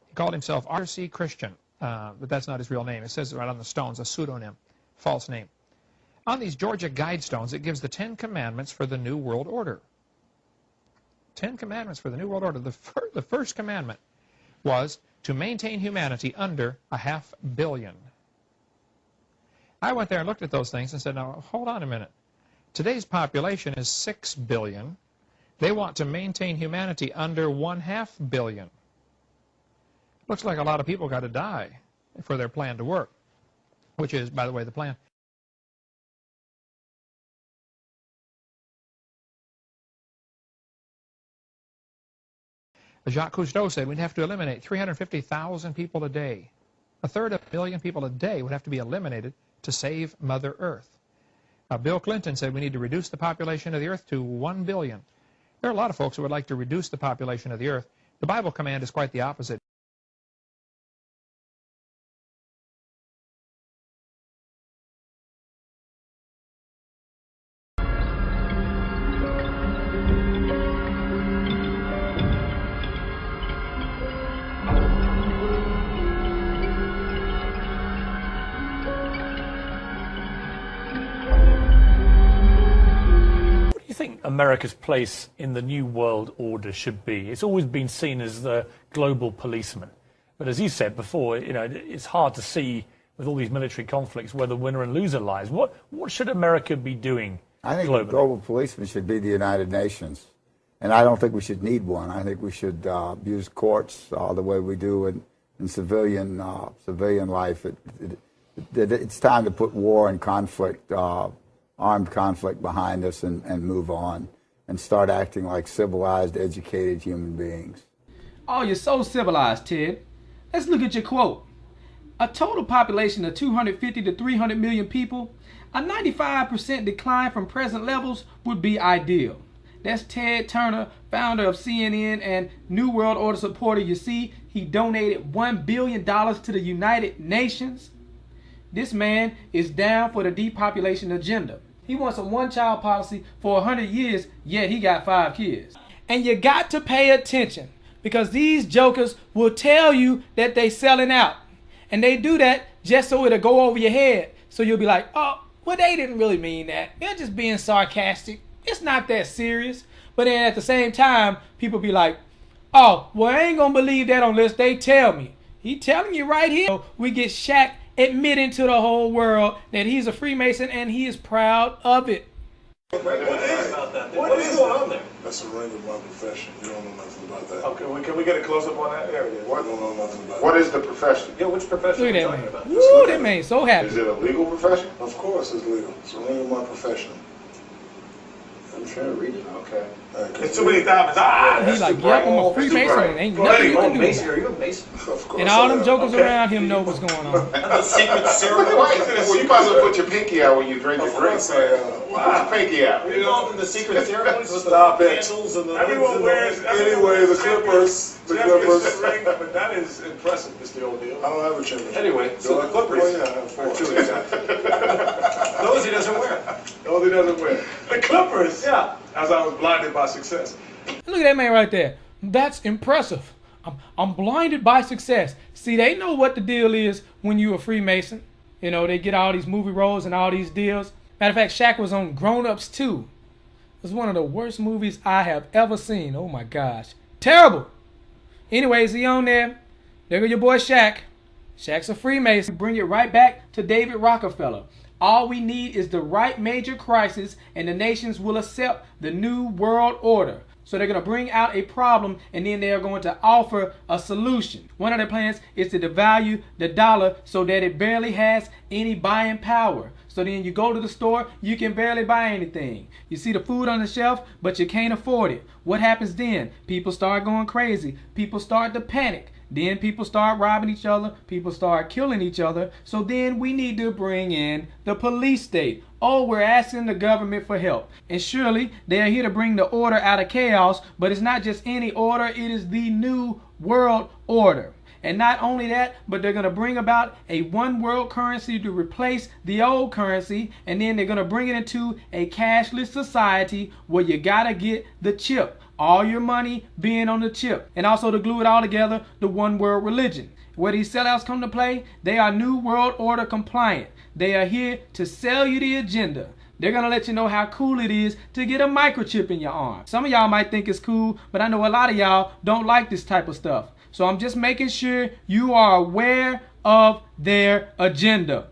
He called himself R.C. Christian, but that's not his real name. It says right on the stones, a pseudonym, false name. On these Georgia Guidestones, it gives the 10 Commandments for the New World Order. 10 Commandments for the New World Order. The first commandment was to maintain humanity under 500 million. I went there and looked at those things and said, now, hold on a minute. Today's population is 6 billion. They want to maintain humanity under 0.5 billion. Looks like a lot of people got to die for their plan to work, which is, by the way, the plan. Jacques Cousteau said we'd have to eliminate 350,000 people a day. 1/3 of a million people a day would have to be eliminated to save Mother Earth. Bill Clinton said we need to reduce the population of the earth to 1 billion. There are a lot of folks who would like to reduce the population of the earth. The Bible command is quite the opposite. America's place in the new world order should be. It's always been seen as the global policeman. But as you said before, you know, it's hard to see with all these military conflicts where the winner and loser lies. What should America be doing I think globally? The global policeman should be the United Nations. And I don't think we should need one. I think we should use courts the way we do in civilian life. It's time to put war and conflict, armed conflict behind us and move on and start acting like civilized, educated human beings. Oh, you're so civilized, Ted. Let's look at your quote. A total population of 250 to 300 million people, a 95% decline from present levels would be ideal. That's Ted Turner, founder of CNN and New World Order supporter. You see, he donated $1 billion to the United Nations. This man is down for the depopulation agenda. He wants a one-child policy for 100 years, yet he got 5 kids. And you got to pay attention, because these jokers will tell you that they selling out. And they do that just so it'll go over your head. So you'll be like, oh, well, they didn't really mean that. They're just being sarcastic. It's not that serious. But then at the same time, people be like, oh, well, I ain't gonna believe that unless they tell me. He telling you right here. We get Shaq admitting to the whole world that he's a Freemason and he is proud of it. What is going on there? That's a ring of my profession. You don't know nothing about that. Okay, well, can we get a close-up on that area? What? I don't know nothing about What is the profession? Yeah, which profession are you talking about? Woo, that man so happy. Is it a legal profession? Of course it's legal. It's a ring of my profession. I'm trying to read it. Okay. It's too many diamonds. He's like, yep, I'm a Freemason and ain't nothing you can do about it. Are you a Mason? Of course. And all them jokers around him know what's going on. The secret ceremony. Well, you might as well put your pinky out when you drink a drink. Put your pinky out. You know, in the secret ceremonies with the candles and the... Everyone wears... Anyway, the Clippers. The Clippers. Ring, but that is impressive, Mr. O'Neal. I don't have a championship. Anyway, so the Clippers... Oh, yeah, I have 4. Those he doesn't wear. Those he doesn't wear. The Clippers. Yeah. As I was blinded by success. Look at that man right there. That's impressive. I'm blinded by success. See, they know what the deal is when you're a Freemason. You know, they get all these movie roles and all these deals. Matter of fact, Shaq was on Grown Ups 2. It was one of the worst movies I have ever seen. Oh my gosh. Terrible. Anyways, he on there. There go your boy Shaq. Shaq's a Freemason. Bring it right back to David Rockefeller. All we need is the right major crisis and the nations will accept the new world order. So they're going to bring out a problem and then they're going to offer a solution. One of their plans is to devalue the dollar so that it barely has any buying power. So then you go to the store, you can barely buy anything. You see the food on the shelf, but you can't afford it. What happens then? People start going crazy. People start to panic. Then people start robbing each other. People start killing each other. So then we need to bring in the police state. Oh, we're asking the government for help. And surely they are here to bring the order out of chaos. But it's not just any order. It is the new world order. And not only that, but they're going to bring about a one world currency to replace the old currency. And then they're going to bring it into a cashless society where you got to get the chip. All your money being on the chip. And also to glue it all together, the one world religion. Where these sellouts come to play, they are new world order compliant. They are here to sell you the agenda. They're going to let you know how cool it is to get a microchip in your arm. Some of y'all might think it's cool, but I know a lot of y'all don't like this type of stuff. So I'm just making sure you are aware of their agenda.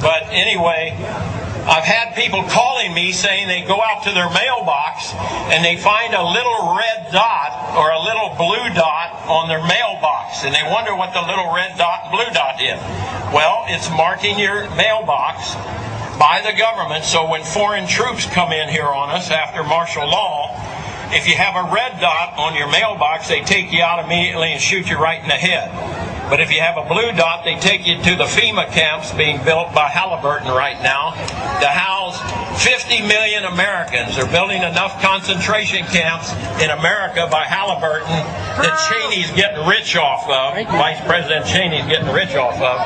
But anyway, I've had people calling me saying they go out to their mailbox and they find a little red dot or a little blue dot on their mailbox, and they wonder what the little red dot and blue dot is. Well, it's marking your mailbox by the government, so when foreign troops come in here on us after martial law, if you have a red dot on your mailbox, they take you out immediately and shoot you right in the head. But if you have a blue dot, they take you to the FEMA camps being built by Halliburton right now to house 50 million Americans. They're building enough concentration camps in America by Halliburton that Cheney's getting rich off of, Vice President Cheney's getting rich off of,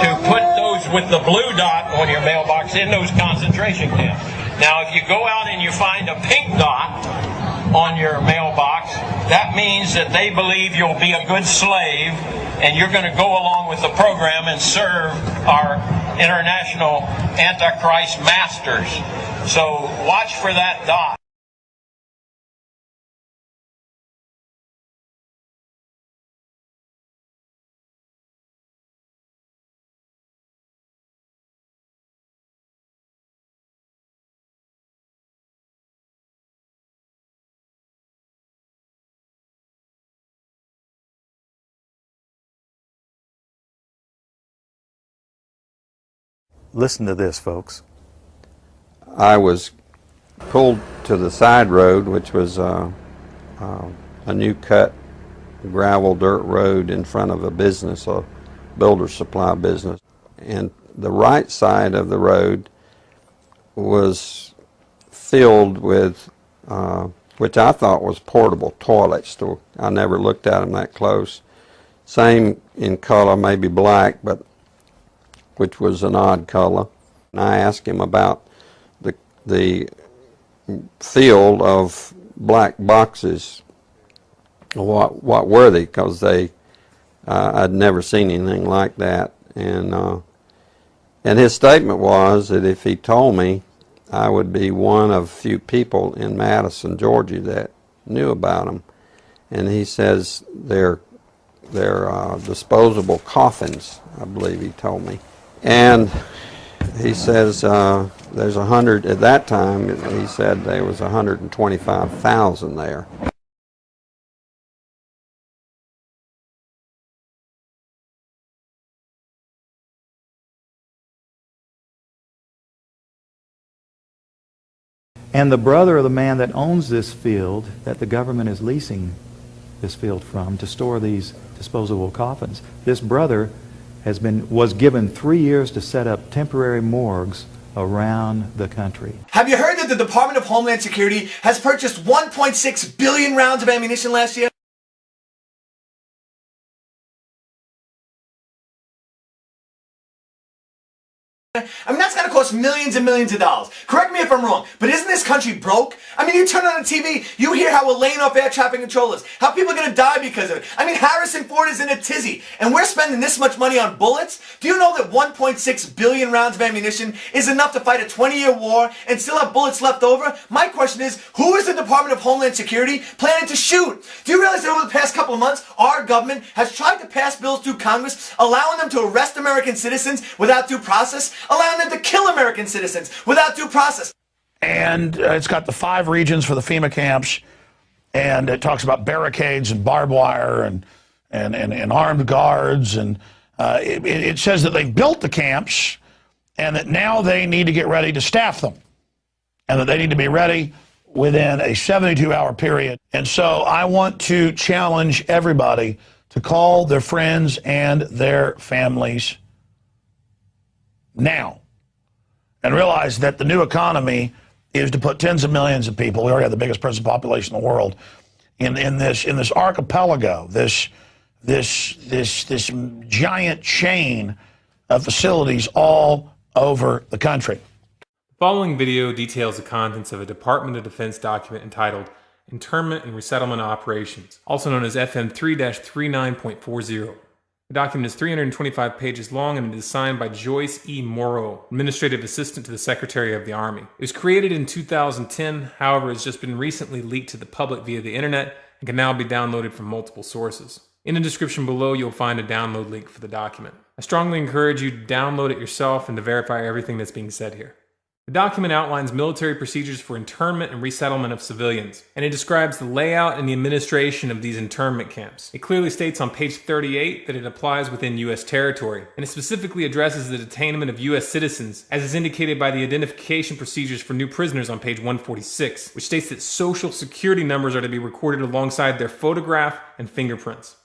to put those with the blue dot on your mailbox in those concentration camps. Now, if you go out and you find a pink dot on your mailbox, that means that they believe you'll be a good slave and you're going to go along with the program and serve our international Antichrist masters. So watch for that dot. Listen to this, folks. I was pulled to the side road, which was a new cut gravel dirt road in front of a business, a builder supply business. And the right side of the road was filled with, which I thought was portable toilets. I never looked at them that close. Same in color, maybe black, but which was an odd color. And I asked him about the field of black boxes. What were they? Because I'd never seen anything like that. And his statement was that if he told me, I would be one of few people in Madison, Georgia that knew about them. And he says they're disposable coffins, I believe he told me. And he says there's 100, at that time he said there was 125,000 there. And the brother of the man that owns this field, that the government is leasing this field from to store these disposable coffins, this brother was given 3 years to set up temporary morgues around the country. Have you heard that the Department of Homeland Security has purchased 1.6 billion rounds of ammunition last year? I mean, that's going to cost millions and millions of dollars. Correct me if I'm wrong, but isn't this country broke? I mean, you turn on the TV, you hear how we're laying off air traffic controllers, how people are going to die because of it. I mean, Harrison Ford is in a tizzy, and we're spending this much money on bullets? Do you know that 1.6 billion rounds of ammunition is enough to fight a 20-year war and still have bullets left over? My question is, who is the Department of Homeland Security planning to shoot? Do you realize that over the past couple of months, our government has tried to pass bills through Congress allowing them to arrest American citizens without due process, allowing them to kill American citizens without due process? And it's got the 5 regions for the FEMA camps, and it talks about barricades and barbed wire and armed guards, and it says that they built the camps and that now they need to get ready to staff them, and that they need to be ready within a 72-hour period. And so I want to challenge everybody to call their friends and their families now, and realize that the new economy is to put tens of millions of people, we already have the biggest prison population in the world, in this archipelago, this giant chain of facilities all over the country. The following video details the contents of a Department of Defense document entitled Internment and Resettlement Operations, also known as FM 3-39.40. The document is 325 pages long and it is signed by Joyce E. Morrow, Administrative Assistant to the Secretary of the Army. It was created in 2010, however, it has just been recently leaked to the public via the internet and can now be downloaded from multiple sources. In the description below, you'll find a download link for the document. I strongly encourage you to download it yourself and to verify everything that's being said here. The document outlines military procedures for internment and resettlement of civilians, and it describes the layout and the administration of these internment camps. It clearly states on page 38 that it applies within U.S. territory, and it specifically addresses the detainment of U.S. citizens, as is indicated by the identification procedures for new prisoners on page 146, which states that social security numbers are to be recorded alongside their photograph and fingerprints.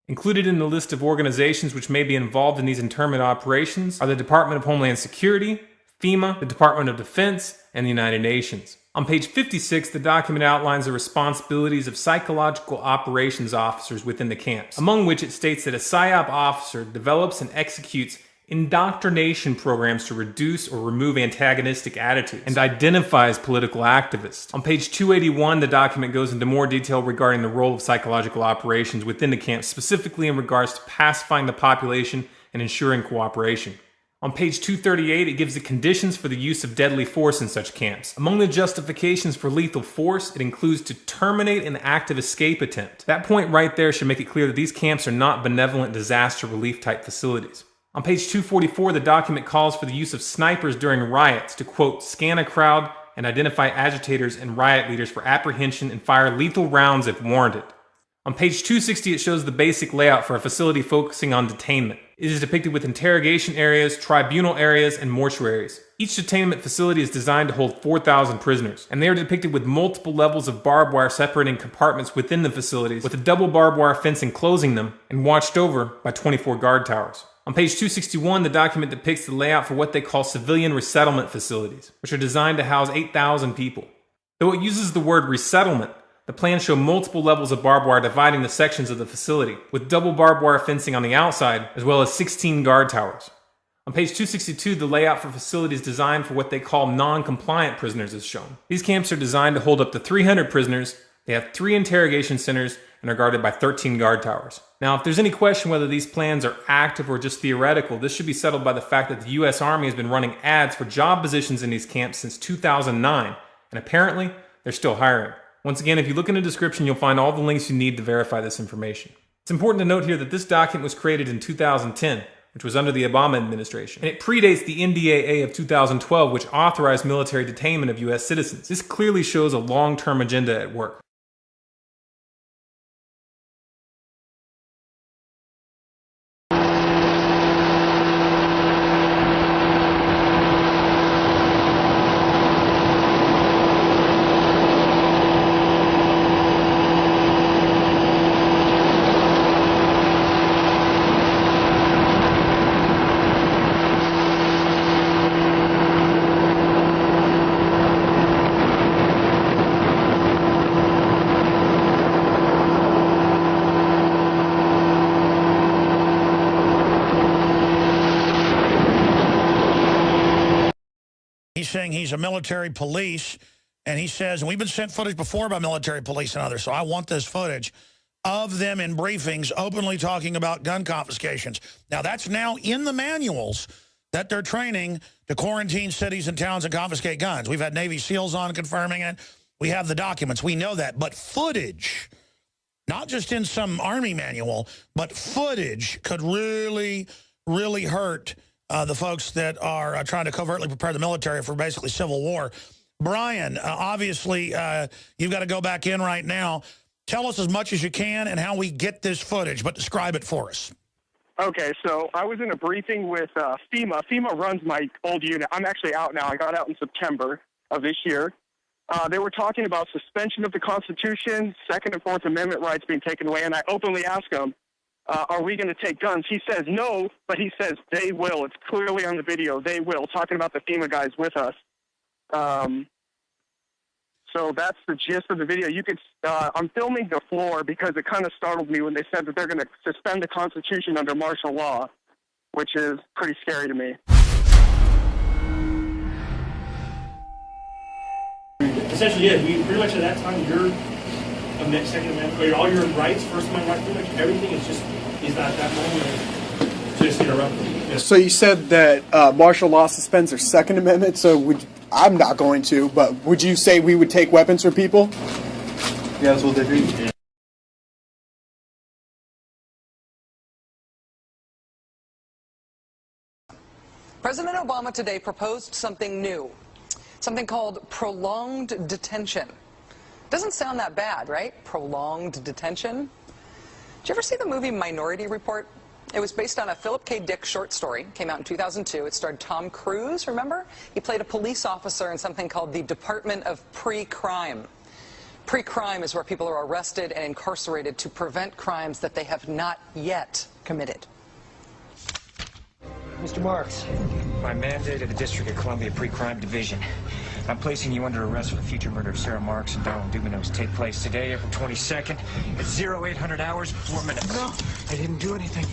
Included in the list of organizations which may be involved in these internment operations are the Department of Homeland Security, FEMA, the Department of Defense, and the United Nations. On page 56, the document outlines the responsibilities of psychological operations officers within the camps, among which it states that a PSYOP officer develops and executes indoctrination programs to reduce or remove antagonistic attitudes, and identifies political activists. On page 281, the document goes into more detail regarding the role of psychological operations within the camp, specifically in regards to pacifying the population and ensuring cooperation. On page 238, it gives the conditions for the use of deadly force in such camps. Among the justifications for lethal force, it includes to terminate an active escape attempt. That point right there should make it clear that these camps are not benevolent disaster relief type facilities. On page 244, the document calls for the use of snipers during riots to, quote, scan a crowd and identify agitators and riot leaders for apprehension and fire lethal rounds if warranted. On page 260, it shows the basic layout for a facility focusing on detainment. It is depicted with interrogation areas, tribunal areas, and mortuaries. Each detainment facility is designed to hold 4,000 prisoners, and they are depicted with multiple levels of barbed wire separating compartments within the facilities, with a double barbed wire fence enclosing them, and watched over by 24 guard towers. On page 261, the document depicts the layout for what they call civilian resettlement facilities, which are designed to house 8,000 people. Though it uses the word resettlement, the plans show multiple levels of barbed wire dividing the sections of the facility, with double barbed wire fencing on the outside, as well as 16 guard towers. On page 262, the layout for facilities designed for what they call non-compliant prisoners is shown. These camps are designed to hold up to 300 prisoners, they have 3 interrogation centers, and are guarded by 13 guard towers. Now, if there's any question whether these plans are active or just theoretical, this should be settled by the fact that the U.S. Army has been running ads for job positions in these camps since 2009, and apparently, they're still hiring. Once again, if you look in the description, you'll find all the links you need to verify this information. It's important to note here that this document was created in 2010, which was under the Obama administration, and it predates the NDAA of 2012, which authorized military detainment of U.S. citizens. This clearly shows a long-term agenda at work. He's saying he's a military police, and he says, and we've been sent footage before by military police and others, so I want this footage of them in briefings openly talking about gun confiscations. Now, that's now in the manuals that they're training to quarantine cities and towns and confiscate guns. We've had Navy SEALs on confirming it. We have the documents. We know that. But footage, not just in some Army manual, but footage could really, really hurt the folks that are trying to covertly prepare the military for basically civil war. Brian, obviously, you've got to go back in right now. Tell us as much as you can and how we get this footage, but describe it for us. Okay, so I was in a briefing with FEMA. FEMA runs my old unit. I'm actually out now. I got out in September of this year. They were talking about suspension of the Constitution, Second and Fourth Amendment rights being taken away, and I openly asked him, are we going to take guns? He says no, but he says they will. It's clearly on the video. They will, talking about the FEMA guys with us. So that's the gist of the video. You could, I'm filming the floor because it kind of startled me when they said that they're going to suspend the Constitution under martial law, which is pretty scary to me. Essentially, yeah, we pretty much at that time, your Second Amendment, or all your rights, First Amendment rights, pretty much everything is at that moment just interrupted. Yeah. So you said that martial law suspends their Second Amendment, so I'm not going to, but would you say we would take weapons from people? Yeah, that's what they do. Yeah. President Obama today proposed something new, something called prolonged detention. Doesn't sound that bad, right? Prolonged detention. Did you ever see the movie Minority Report? It was based on a Philip K. Dick short story. Came out in 2002. It starred Tom Cruise, remember? He played a police officer in something called the Department of Pre-Crime. Pre-crime is where people are arrested and incarcerated to prevent crimes that they have not yet committed. Mr. Marks, by mandate of the District of Columbia Pre-Crime Division, I'm placing you under arrest for the future murder of Sarah Marks and Donald Dubinos. Take place today, April 22nd, at 0800 hours, 4 minutes. No, I didn't do anything.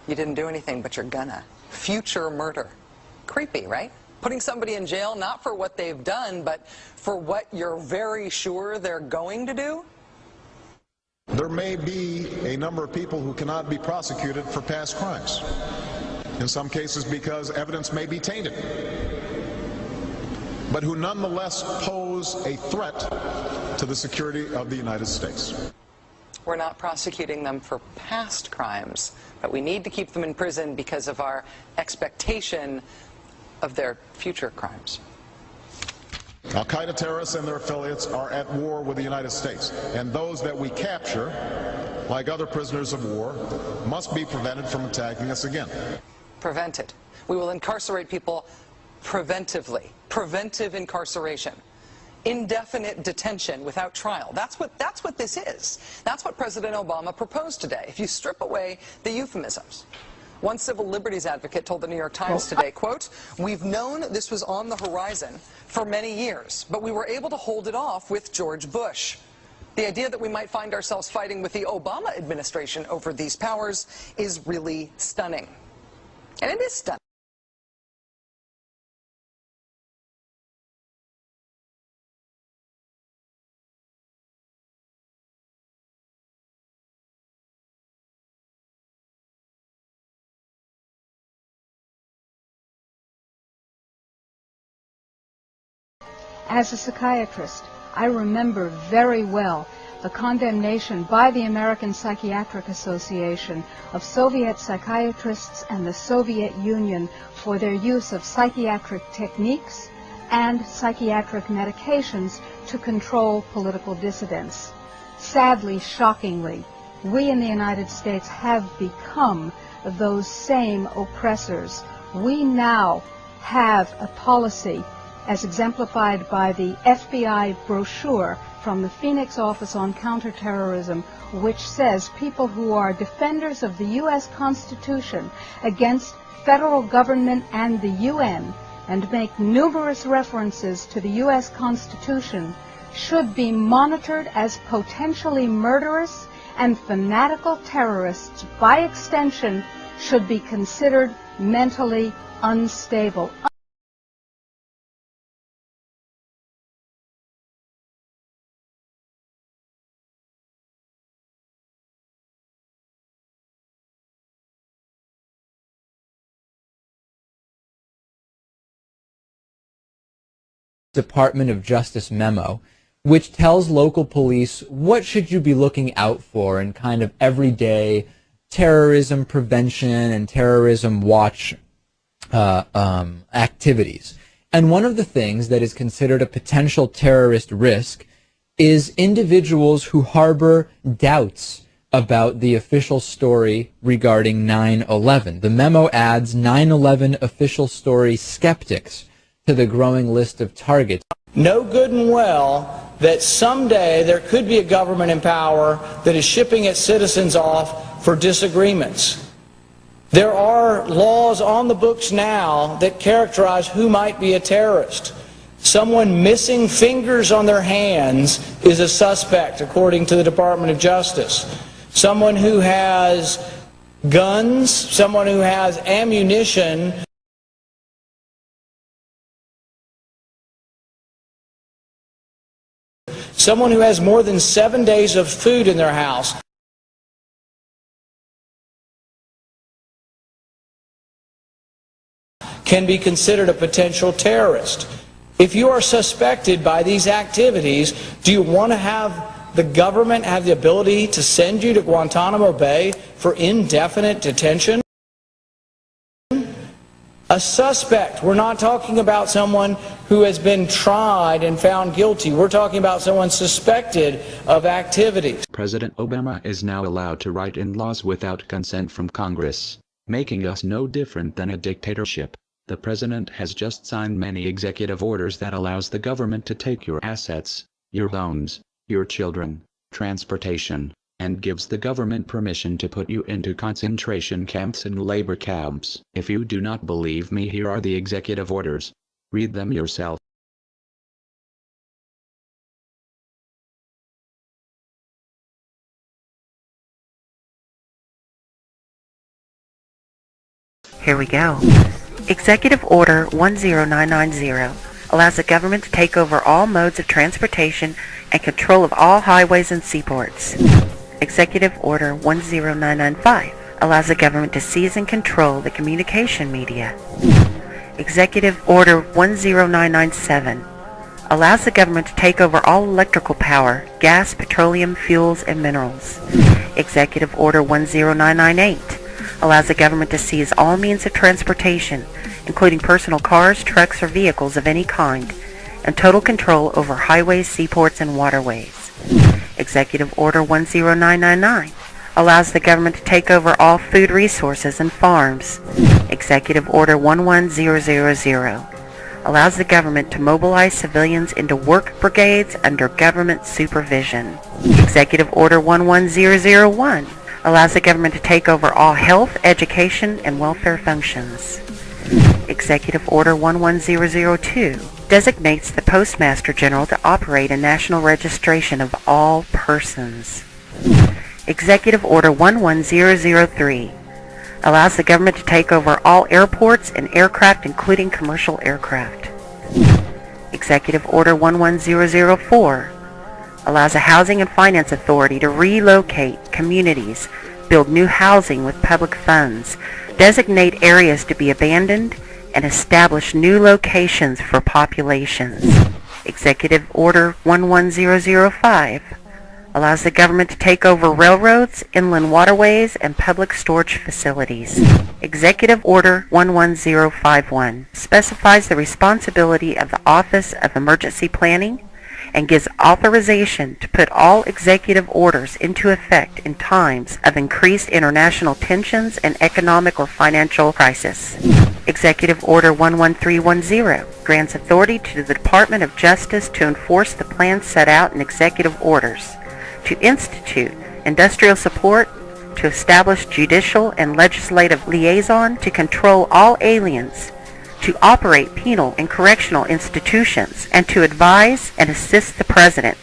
You didn't do anything, but you're gonna. future murder. Creepy, right? Putting somebody in jail not for what they've done, but for what you're very sure they're going to do? There may be a number of people who cannot be prosecuted for past crimes. In some cases because evidence may be tainted, but who nonetheless pose a threat to the security of the United States. We're not prosecuting them for past crimes, but we need to keep them in prison because of our expectation of their future crimes. Al-Qaeda terrorists and their affiliates are at war with the United States, and those that we capture, like other prisoners of war, must be prevented from attacking us again. Prevented. We will incarcerate people preventively. Preventive incarceration. Indefinite detention without trial. That's what this is. That's what President Obama proposed today, if you strip away the euphemisms. One civil liberties advocate told the New York Times today, quote, "We've known this was on the horizon for many years, but we were able to hold it off with George Bush. The idea that we might find ourselves fighting with the Obama administration over these powers is really stunning." And it is stunning. As a psychiatrist, I remember very well the condemnation by the American Psychiatric Association of Soviet psychiatrists and the Soviet Union for their use of psychiatric techniques and psychiatric medications to control political dissidents. Sadly, shockingly, we in the United States have become those same oppressors. We now have a policy as exemplified by the FBI brochure from the Phoenix Office on Counterterrorism, which says people who are defenders of the U.S. Constitution against federal government and the UN, and make numerous references to the U.S. Constitution, should be monitored as potentially murderous and fanatical terrorists. By extension, should be considered mentally unstable. Department of Justice memo, which tells local police what should you be looking out for in kind of everyday terrorism prevention and terrorism watch activities. And one of the things that is considered a potential terrorist risk is individuals who harbor doubts about the official story regarding 9/11. The memo adds 9/11 official story skeptics to the growing list of targets. Know good and well that someday there could be a government in power that is shipping its citizens off for disagreements. There are laws on the books now that characterize who might be a terrorist. Someone missing fingers on their hands is a suspect, according to the Department of Justice. Someone who has guns, someone who has ammunition, someone who has more than 7 days of food in their house, can be considered a potential terrorist. If you are suspected by these activities, do you want to have the government have the ability to send you to Guantanamo Bay for indefinite detention? A suspect. We're not talking about someone who has been tried and found guilty. We're talking about someone suspected of activities. President Obama is now allowed to write in laws without consent from Congress, making us no different than a dictatorship. The president has just signed many executive orders that allows the government to take your assets, your loans, your children, transportation, and gives the government permission to put you into concentration camps and labor camps. If you do not believe me, here are the executive orders. Read them yourself. Here we go. Executive Order 10990 allows the government to take over all modes of transportation and control of all highways and seaports. Executive Order 10995 allows the government to seize and control the communication media. Executive Order 10997 allows the government to take over all electrical power, gas, petroleum, fuels, and minerals. Executive Order 10998 allows the government to seize all means of transportation, including personal cars, trucks, or vehicles of any kind, and total control over highways, seaports, and waterways. Executive Order 10999 allows the government to take over all food resources and farms. Executive Order 11000 allows the government to mobilize civilians into work brigades under government supervision. Executive Order 11001 allows the government to take over all health, education, and welfare functions. Executive Order 11002 designates the Postmaster General to operate a national registration of all persons. Executive Order 11003 allows the government to take over all airports and aircraft, including commercial aircraft. Executive Order 11004 allows a housing and finance authority to relocate communities, build new housing with public funds, designate areas to be abandoned, and establish new locations for populations. Executive Order 11005 allows the government to take over railroads, inland waterways, and public storage facilities. Executive Order 11051 specifies the responsibility of the Office of Emergency Planning and gives authorization to put all executive orders into effect in times of increased international tensions and economic or financial crisis. Executive Order 11310 grants authority to the Department of Justice to enforce the plans set out in executive orders, to institute industrial support, to establish judicial and legislative liaison to control all aliens, to operate penal and correctional institutions, and to advise and assist the President.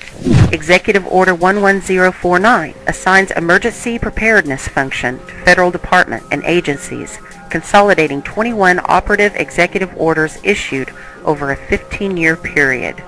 Executive Order 11049 assigns emergency preparedness function to federal departments and agencies, consolidating 21 operative executive orders issued over a 15-year period.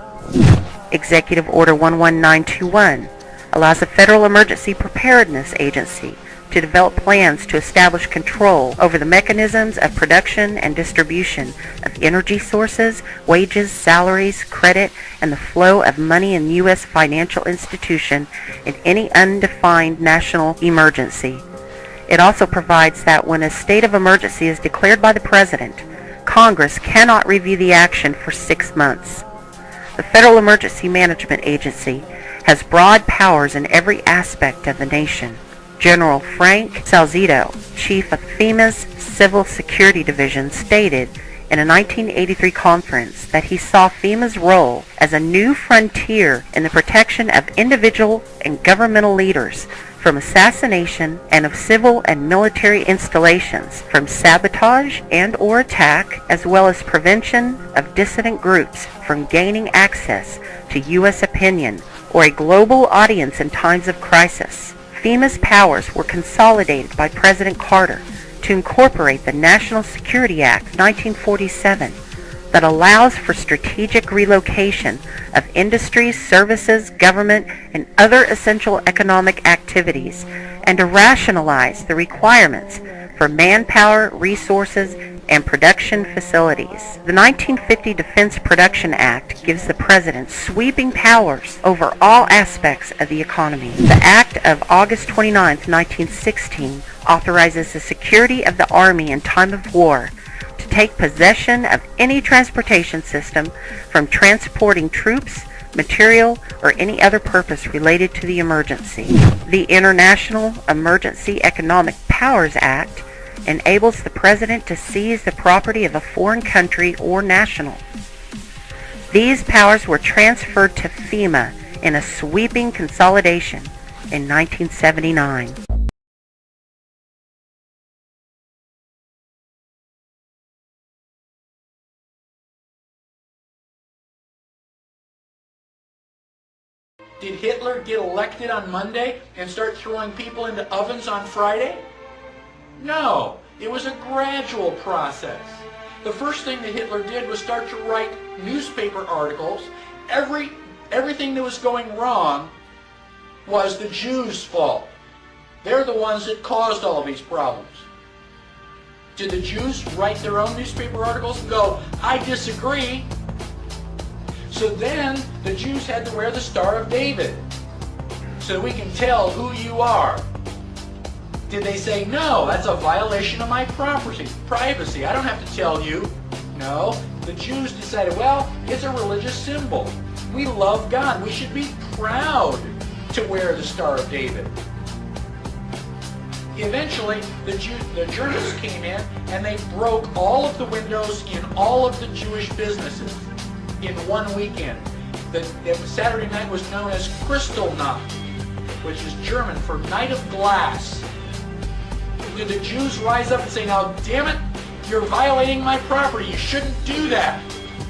Executive Order 11921 allows the Federal Emergency Preparedness Agency to develop plans to establish control over the mechanisms of production and distribution of energy sources, wages, salaries, credit, and the flow of money in U.S. financial institution in any undefined national emergency. It also provides that when a state of emergency is declared by the President, Congress cannot review the action for 6 months. The Federal Emergency Management Agency has broad powers in every aspect of the nation. General Frank Salzito, chief of FEMA's Civil Security Division, stated in a 1983 conference that he saw FEMA's role as a new frontier in the protection of individual and governmental leaders from assassination and of civil and military installations, from sabotage and or attack, as well as prevention of dissident groups from gaining access to U.S. opinion or a global audience in times of crisis. FEMA's powers were consolidated by President Carter to incorporate the National Security Act 1947 that allows for strategic relocation of industries, services, government, and other essential economic activities, and to rationalize the requirements for manpower, resources, and production facilities. The 1950 Defense Production Act gives the President sweeping powers over all aspects of the economy. The Act of August 29, 1916 authorizes the security of the Army in time of war to take possession of any transportation system from transporting troops, material, or any other purpose related to the emergency. The International Emergency Economic Powers Act enables the President to seize the property of a foreign country or national. These powers were transferred to FEMA in a sweeping consolidation in 1979. Did Hitler get elected on Monday and start throwing people into ovens on Friday? No. It was a gradual process. The first thing that Hitler did was start to write newspaper articles. Everything that was going wrong was the Jews' fault. They're the ones that caused all these problems. Did the Jews write their own newspaper articles and go, I disagree? So then the Jews had to wear the Star of David so we can tell who you are. Did they say, no, that's a violation of my privacy. I don't have to tell you. No, the Jews decided, well, it's a religious symbol. We love God. We should be proud to wear the Star of David. Eventually, the Germans came in and they broke all of the windows in all of the Jewish businesses in one weekend. The Saturday night was known as Kristallnacht, which is German for Night of Glass. Did the Jews rise up and say, now damn it, you're violating my property, you shouldn't do that?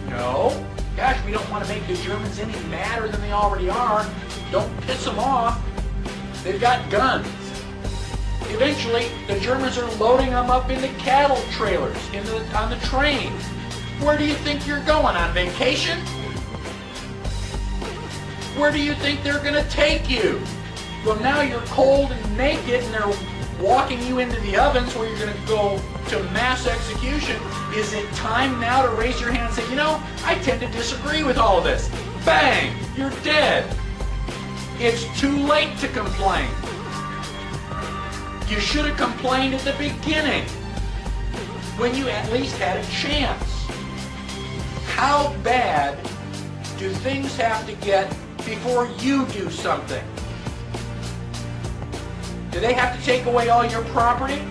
No. Gosh, we don't want to make the Germans any madder than they already are. Don't piss them off. They've got guns. Eventually, the Germans are loading them up into cattle trailers on the train. Where do you think you're going, on vacation? Where do you think they're going to take you? Well, now you're cold and naked and they're walking you into the ovens where you're going to go to mass execution. Is it time now to raise your hand and say, you know, I tend to disagree with all of this? Bang! You're dead. It's too late to complain. You should have complained at the beginning when you at least had a chance. How bad do things have to get before you do something? Do they have to take away all your property?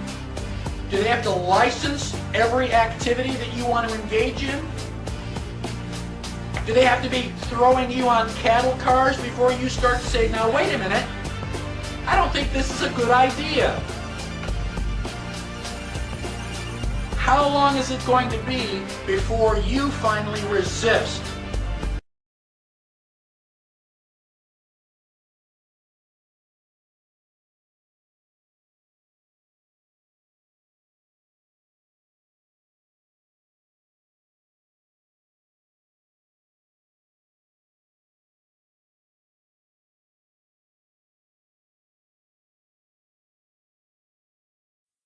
Do they have to license every activity that you want to engage in? Do they have to be throwing you on cattle cars before you start to say, now wait a minute, I don't think this is a good idea? How long is it going to be before you finally resist?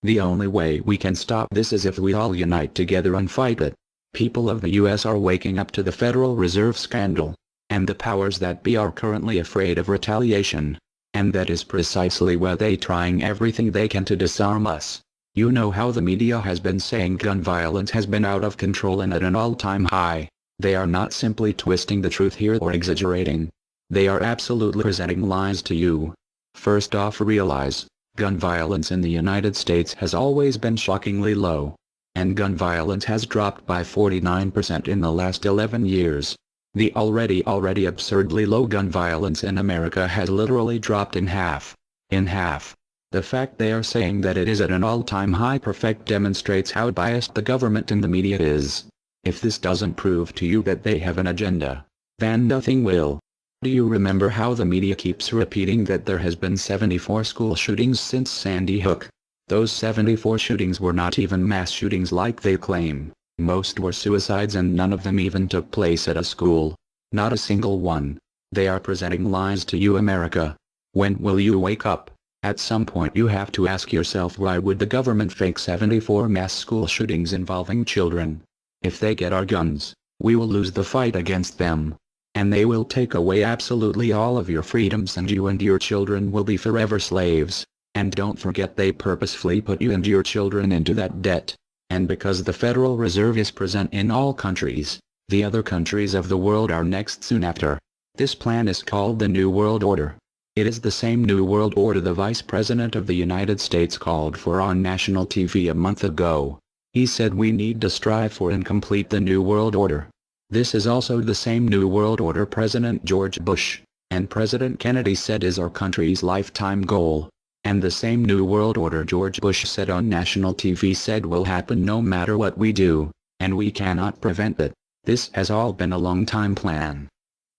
The only way we can stop this is if we all unite together and fight it. People of the U.S. are waking up to the Federal Reserve scandal, and the powers that be are currently afraid of retaliation. And that is precisely why they're trying everything they can to disarm us. You know how the media has been saying gun violence has been out of control and at an all-time high. They are not simply twisting the truth here or exaggerating. They are absolutely presenting lies to you. First off, realize, gun violence in the United States has always been shockingly low. And gun violence has dropped by 49% in the last 11 years. The already absurdly low gun violence in America has literally dropped in half. In half. The fact they are saying that it is at an all-time high demonstrates how biased the government and the media is. If this doesn't prove to you that they have an agenda, then nothing will. Do you remember how the media keeps repeating that there has been 74 school shootings since Sandy Hook? Those 74 shootings were not even mass shootings like they claim. Most were suicides and none of them even took place at a school. Not a single one. They are presenting lies to you, America. When will you wake up? At some point you have to ask yourself, why would the government fake 74 mass school shootings involving children? If they get our guns, we will lose the fight against them. And they will take away absolutely all of your freedoms and you and your children will be forever slaves. And don't forget, they purposefully put you and your children into that debt. And because the Federal Reserve is present in all countries, the other countries of the world are next soon after. This plan is called the New World Order. It is the same New World Order the Vice President of the United States called for on national TV a month ago. He said we need to strive for and complete the New World Order. This is also the same New World Order President George Bush and President Kennedy said is our country's lifetime goal. And the same New World Order George Bush said on national TV said will happen no matter what we do, and we cannot prevent it. This has all been a long-time plan.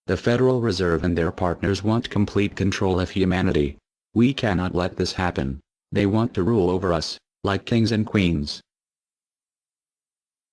The Federal Reserve and their partners want complete control of humanity. We cannot let this happen. They want to rule over us. like kings and queens.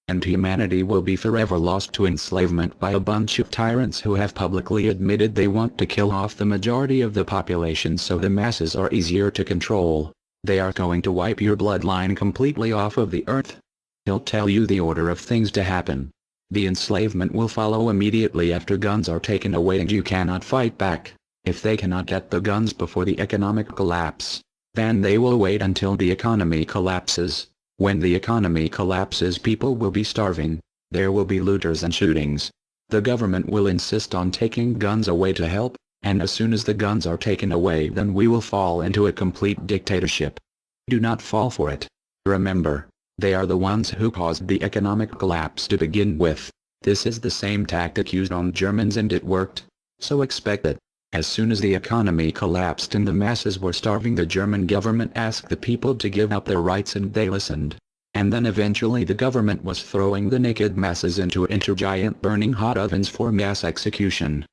And humanity will be forever lost to enslavement by a bunch of tyrants who have publicly admitted they want to kill off the majority of the population so the masses are easier to control. They are going to wipe your bloodline completely off of the earth. He'll tell you the order of things to happen. The enslavement will follow immediately after guns are taken away and you cannot fight back. If they cannot get the guns before the economic collapse, then they will wait until the economy collapses. When the economy collapses, people will be starving. There will be looters and shootings. The government will insist on taking guns away to help, and as soon as the guns are taken away, then we will fall into a complete dictatorship. Do not fall for it. Remember, they are the ones who caused the economic collapse to begin with. This is the same tactic used on Germans and it worked. So expect it. As soon as the economy collapsed and the masses were starving, the German government asked the people to give up their rights and they listened. And then eventually the government was throwing the naked masses into giant burning hot ovens for mass execution.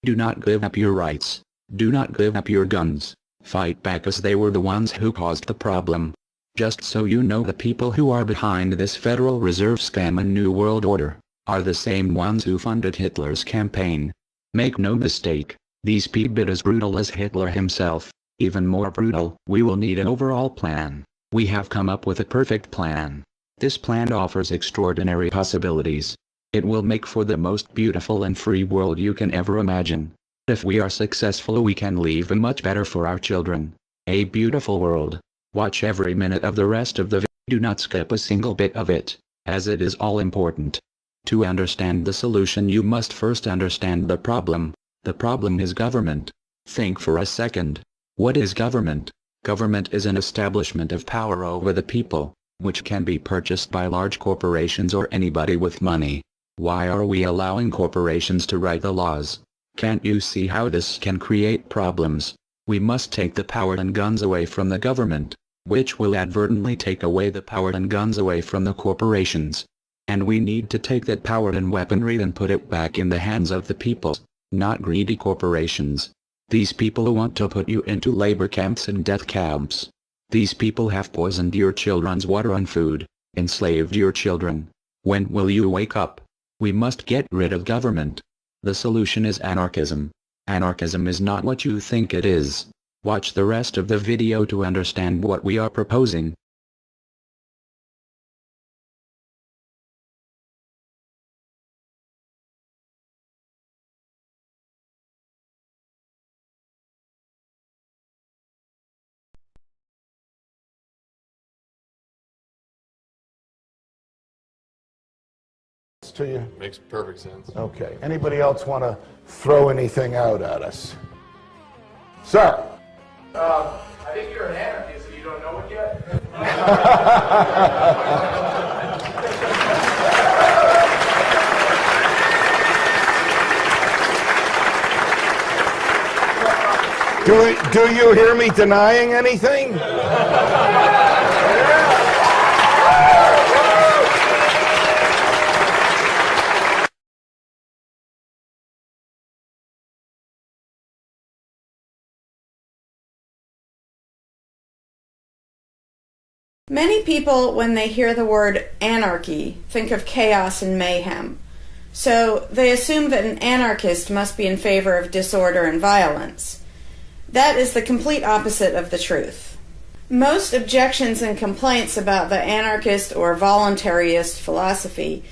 Do not give up your rights. Do not give up your guns. Fight back, as they were the ones who caused the problem. Just so you know, the people who are behind this Federal Reserve scam and New World Order are the same ones who funded Hitler's campaign. Make no mistake, these people are as brutal as Hitler himself, even more brutal. We will need an overall plan. We have come up with a perfect plan. This plan offers extraordinary possibilities. It will make for the most beautiful and free world you can ever imagine. If we are successful, we can leave a much better for our children. A beautiful world. Watch every minute of the rest of the video. Do not skip a single bit of it, as it is all important. To understand the solution, you must first understand the problem. The problem is government. Think for a second. What is government? Government is an establishment of power over the people, which can be purchased by large corporations or anybody with money. Why are we allowing corporations to write the laws? Can't you see how this can create problems? We must take the power and guns away from the government, which will advertently take away the power and guns away from the corporations. And we need to take that power and weaponry and put it back in the hands of the people, not greedy corporations. These people want to put you into labor camps and death camps. These people have poisoned your children's water and food, enslaved your children. When will you wake up? We must get rid of government. The solution is anarchism. Anarchism is not what you think it is. Watch the rest of the video to understand what we are proposing. To you? Makes perfect sense. Okay. Anybody else want to throw anything out at us? Sir? I think you're an anarchist and you don't know it yet. Do you hear me denying anything? Many people, when they hear the word anarchy, think of chaos and mayhem. So they assume that an anarchist must be in favor of disorder and violence. That is the complete opposite of the truth. Most objections and complaints about the anarchist or voluntarist philosophy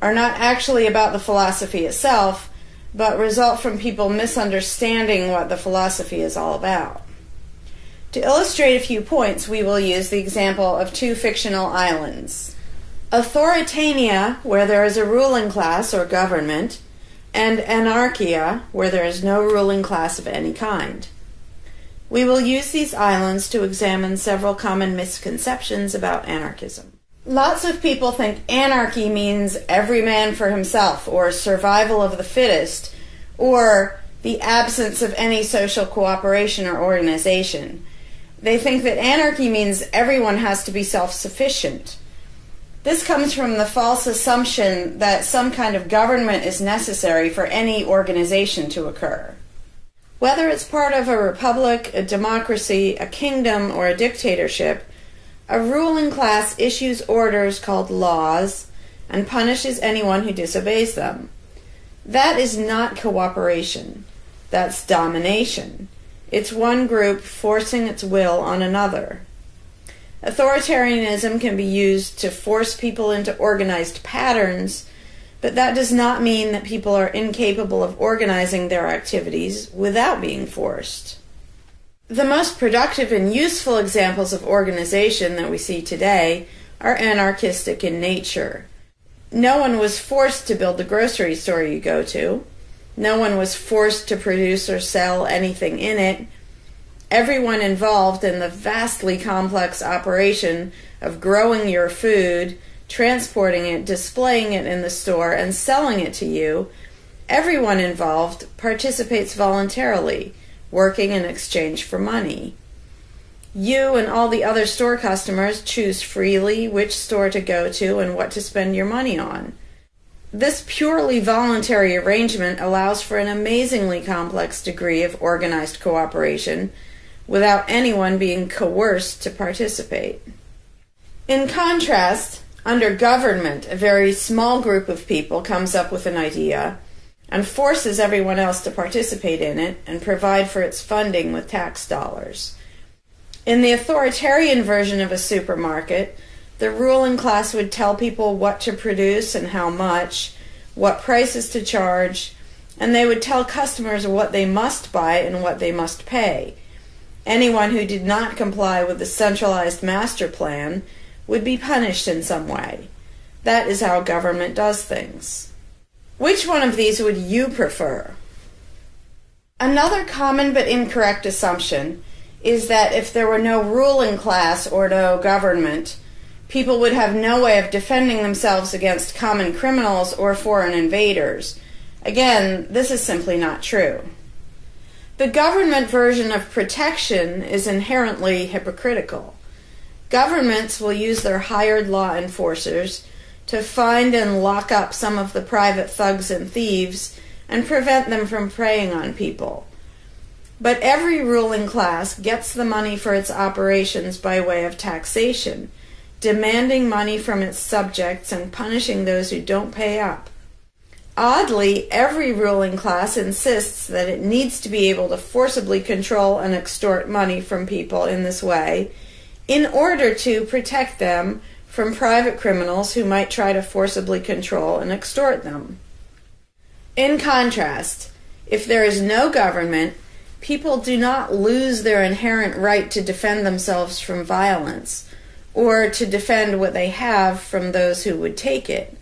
are not actually about the philosophy itself, but result from people misunderstanding what the philosophy is all about. To illustrate a few points, we will use the example of two fictional islands. Authoritania, where there is a ruling class or government, and Anarchia, where there is no ruling class of any kind. We will use these islands to examine several common misconceptions about anarchism. Lots of people think anarchy means every man for himself, or survival of the fittest, or the absence of any social cooperation or organization. They think that anarchy means everyone has to be self-sufficient. This comes from the false assumption that some kind of government is necessary for any organization to occur. Whether it's part of a republic, a democracy, a kingdom, or a dictatorship, a ruling class issues orders called laws and punishes anyone who disobeys them. That is not cooperation. That's domination. It's one group forcing its will on another. Authoritarianism can be used to force people into organized patterns, but that does not mean that people are incapable of organizing their activities without being forced. The most productive and useful examples of organization that we see today are anarchistic in nature. No one was forced to build the grocery store you go to. No one was forced to produce or sell anything in it. Everyone involved in the vastly complex operation of growing your food, transporting it, displaying it in the store, and selling it to you, everyone involved participates voluntarily, working in exchange for money. You and all the other store customers choose freely which store to go to and what to spend your money on. This purely voluntary arrangement allows for an amazingly complex degree of organized cooperation without anyone being coerced to participate. In contrast, under government, a very small group of people comes up with an idea and forces everyone else to participate in it and provide for its funding with tax dollars. In the authoritarian version of a supermarket, the ruling class would tell people what to produce and how much, what prices to charge, and they would tell customers what they must buy and what they must pay. Anyone who did not comply with the centralized master plan would be punished in some way. That is how government does things. Which one of these would you prefer? Another common but incorrect assumption is that if there were no ruling class or no government, people would have no way of defending themselves against common criminals or foreign invaders. Again, this is simply not true. The government version of protection is inherently hypocritical. Governments will use their hired law enforcers to find and lock up some of the private thugs and thieves and prevent them from preying on people. But every ruling class gets the money for its operations by way of taxation, demanding money from its subjects and punishing those who don't pay up. Oddly, every ruling class insists that it needs to be able to forcibly control and extort money from people in this way in order to protect them from private criminals who might try to forcibly control and extort them. In contrast, if there is no government, people do not lose their inherent right to defend themselves from violence, or to defend what they have from those who would take it.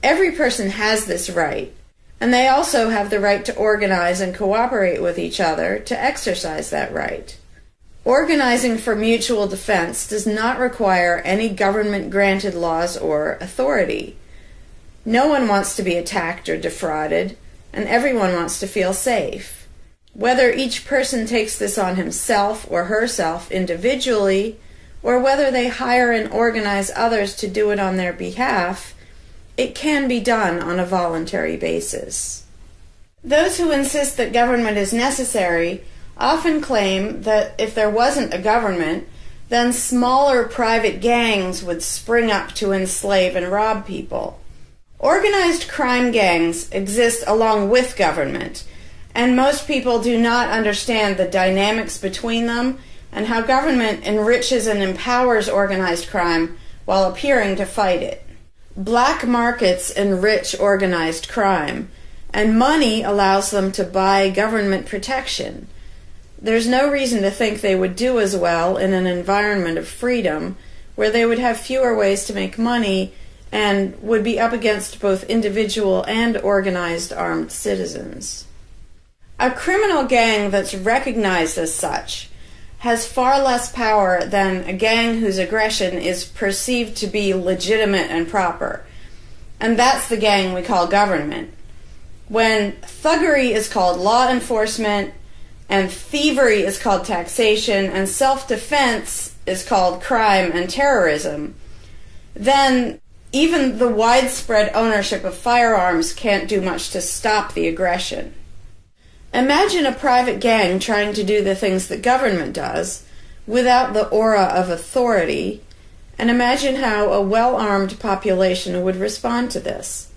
Every person has this right, and they also have the right to organize and cooperate with each other to exercise that right. Organizing for mutual defense does not require any government-granted laws or authority. No one wants to be attacked or defrauded, and everyone wants to feel safe. Whether each person takes this on himself or herself individually, or whether they hire and organize others to do it on their behalf, it can be done on a voluntary basis. Those who insist that government is necessary often claim that if there wasn't a government, then smaller private gangs would spring up to enslave and rob people. Organized crime gangs exist along with government, and most people do not understand the dynamics between them and how government enriches and empowers organized crime while appearing to fight it. Black markets enrich organized crime, and money allows them to buy government protection. There's no reason to think they would do as well in an environment of freedom, where they would have fewer ways to make money and would be up against both individual and organized armed citizens. A criminal gang that's recognized as such has far less power than a gang whose aggression is perceived to be legitimate and proper. And that's the gang we call government. When thuggery is called law enforcement, and thievery is called taxation, and self-defense is called crime and terrorism, then even the widespread ownership of firearms can't do much to stop the aggression. Imagine a private gang trying to do the things that government does without the aura of authority, and imagine how a well-armed population would respond to this.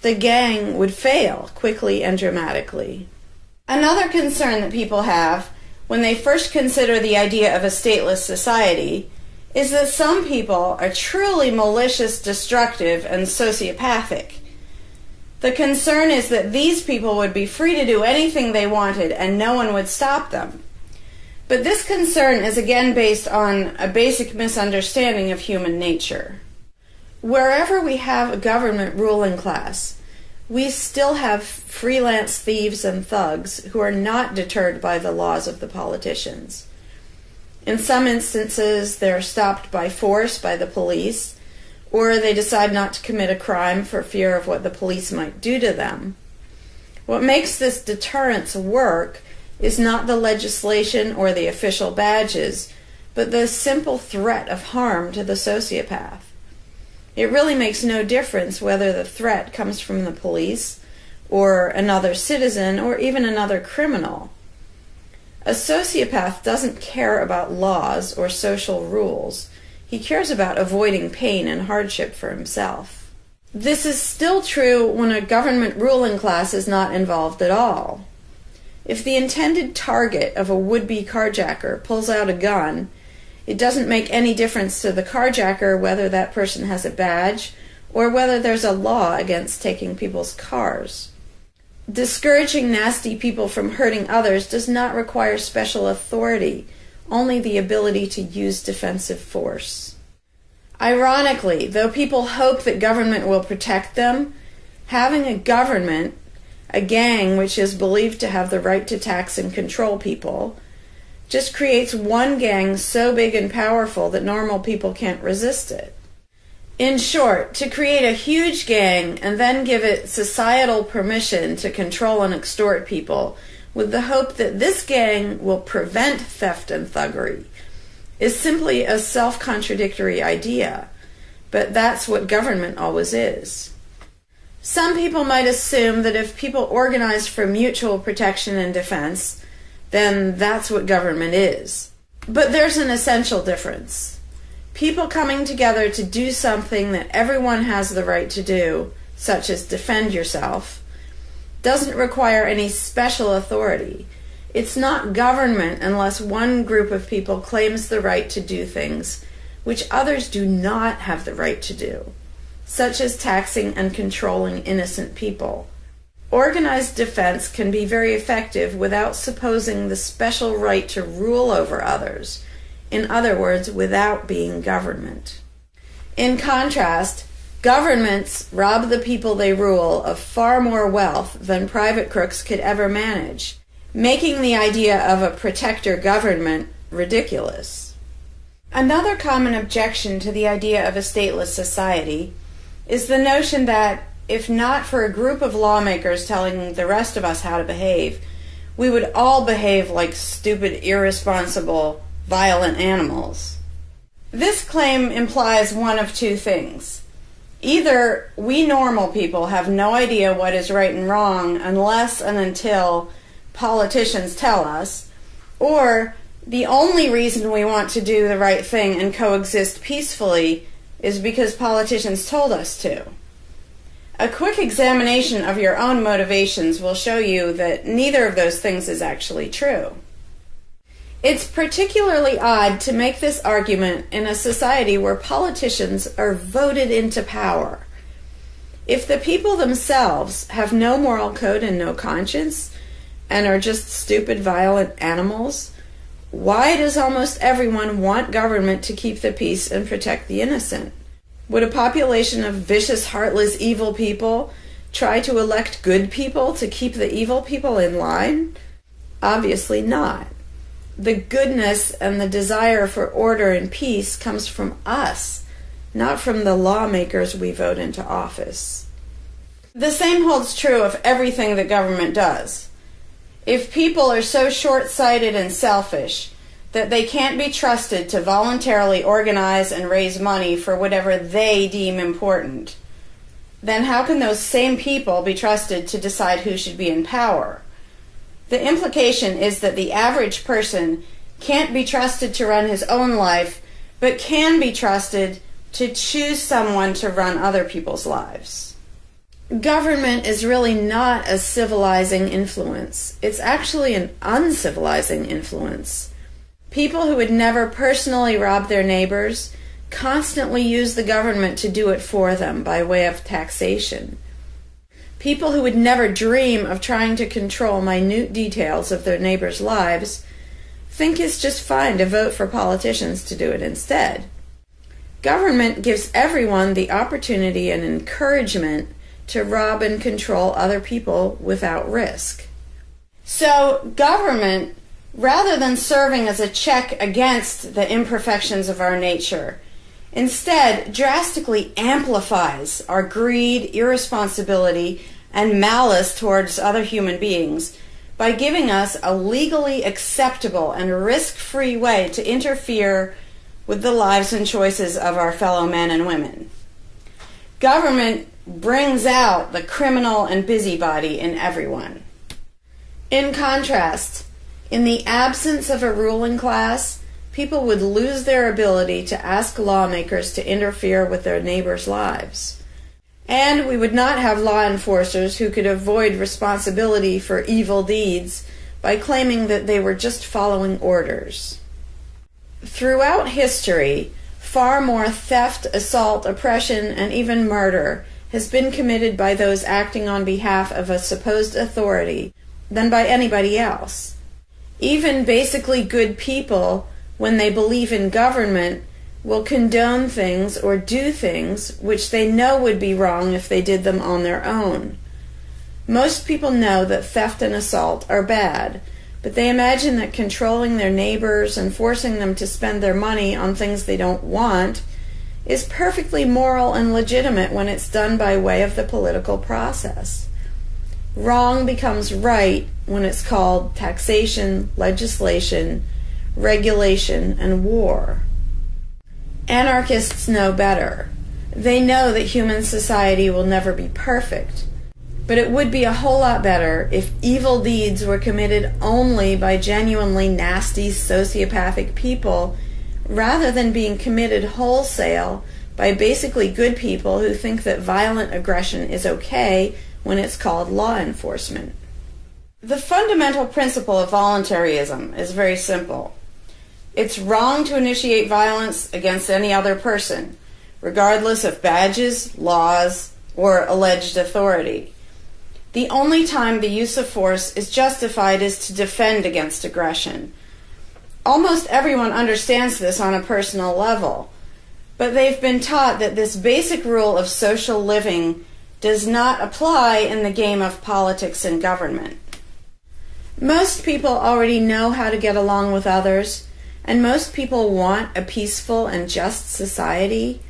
The gang would fail quickly and dramatically. Another concern that people have when they first consider the idea of a stateless society is that some people are truly malicious, destructive, and sociopathic. The concern is that these people would be free to do anything they wanted and no one would stop them. But this concern is again based on a basic misunderstanding of human nature. Wherever we have a government ruling class, we still have freelance thieves and thugs who are not deterred by the laws of the politicians. In some instances, they're stopped by force by the police, or they decide not to commit a crime for fear of what the police might do to them. What makes this deterrence work is not the legislation or the official badges, but the simple threat of harm to the sociopath. It really makes no difference whether the threat comes from the police, or another citizen, or even another criminal. A sociopath doesn't care about laws or social rules. He cares about avoiding pain and hardship for himself. This is still true when a government ruling class is not involved at all. If the intended target of a would-be carjacker pulls out a gun, it doesn't make any difference to the carjacker whether that person has a badge or whether there's a law against taking people's cars. Discouraging nasty people from hurting others does not require special authority, only the ability to use defensive force. Ironically, though people hope that government will protect them, having a government, a gang which is believed to have the right to tax and control people, just creates one gang so big and powerful that normal people can't resist it. In short, to create a huge gang and then give it societal permission to control and extort people with the hope that this gang will prevent theft and thuggery is simply a self-contradictory idea, but that's what government always is. Some people might assume that if people organize for mutual protection and defense, then that's what government is. But there's an essential difference. People coming together to do something that everyone has the right to do, such as defend yourself, doesn't require any special authority. It's not government unless one group of people claims the right to do things which others do not have the right to do, such as taxing and controlling innocent people. Organized defense can be very effective without supposing the special right to rule over others. In other words, without being government. In contrast, governments rob the people they rule of far more wealth than private crooks could ever manage, making the idea of a protector government ridiculous. Another common objection to the idea of a stateless society is the notion that, if not for a group of lawmakers telling the rest of us how to behave, we would all behave like stupid, irresponsible, violent animals. This claim implies one of two things. Either we normal people have no idea what is right and wrong unless and until politicians tell us, or the only reason we want to do the right thing and coexist peacefully is because politicians told us to. A quick examination of your own motivations will show you that neither of those things is actually true. It's particularly odd to make this argument in a society where politicians are voted into power. If the people themselves have no moral code and no conscience, and are just stupid, violent animals, why does almost everyone want government to keep the peace and protect the innocent? Would a population of vicious, heartless, evil people try to elect good people to keep the evil people in line? Obviously not. The goodness and the desire for order and peace comes from us, not from the lawmakers we vote into office. The same holds true of everything that government does. If people are so short-sighted and selfish that they can't be trusted to voluntarily organize and raise money for whatever they deem important, then how can those same people be trusted to decide who should be in power? The implication is that the average person can't be trusted to run his own life, but can be trusted to choose someone to run other people's lives. Government is really not a civilizing influence. It's actually an uncivilizing influence. People who would never personally rob their neighbors constantly use the government to do it for them by way of taxation. People who would never dream of trying to control minute details of their neighbors' lives think it's just fine to vote for politicians to do it instead. Government gives everyone the opportunity and encouragement to rob and control other people without risk. So government, rather than serving as a check against the imperfections of our nature, instead drastically amplifies our greed, irresponsibility, and malice towards other human beings by giving us a legally acceptable and risk-free way to interfere with the lives and choices of our fellow men and women. Government brings out the criminal and busybody in everyone. In contrast, in the absence of a ruling class, people would lose their ability to ask lawmakers to interfere with their neighbors' lives. And we would not have law enforcers who could avoid responsibility for evil deeds by claiming that they were just following orders. Throughout history, far more theft, assault, oppression, and even murder has been committed by those acting on behalf of a supposed authority than by anybody else. Even basically good people, when they believe in government, will condone things or do things which they know would be wrong if they did them on their own. Most people know that theft and assault are bad, but they imagine that controlling their neighbors and forcing them to spend their money on things they don't want is perfectly moral and legitimate when it's done by way of the political process. Wrong becomes right when it's called taxation, legislation, regulation, and war. Anarchists know better. They know that human society will never be perfect, but it would be a whole lot better if evil deeds were committed only by genuinely nasty sociopathic people rather than being committed wholesale by basically good people who think that violent aggression is okay when it's called law enforcement. The fundamental principle of voluntarism is very simple. It's wrong to initiate violence against any other person, regardless of badges, laws, or alleged authority. The only time the use of force is justified is to defend against aggression. Almost everyone understands this on a personal level, but they've been taught that this basic rule of social living does not apply in the game of politics and government. Most people already know how to get along with others, and most people want a peaceful and just society.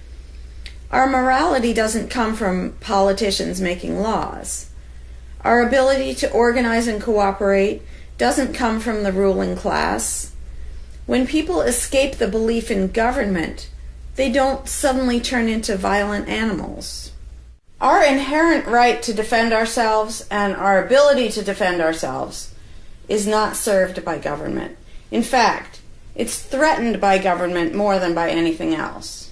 Our morality doesn't come from politicians making laws. Our ability to organize and cooperate doesn't come from the ruling class. When people escape the belief in government, they don't suddenly turn into violent animals. Our inherent right to defend ourselves and our ability to defend ourselves is not served by government. In fact, it's threatened by government more than by anything else.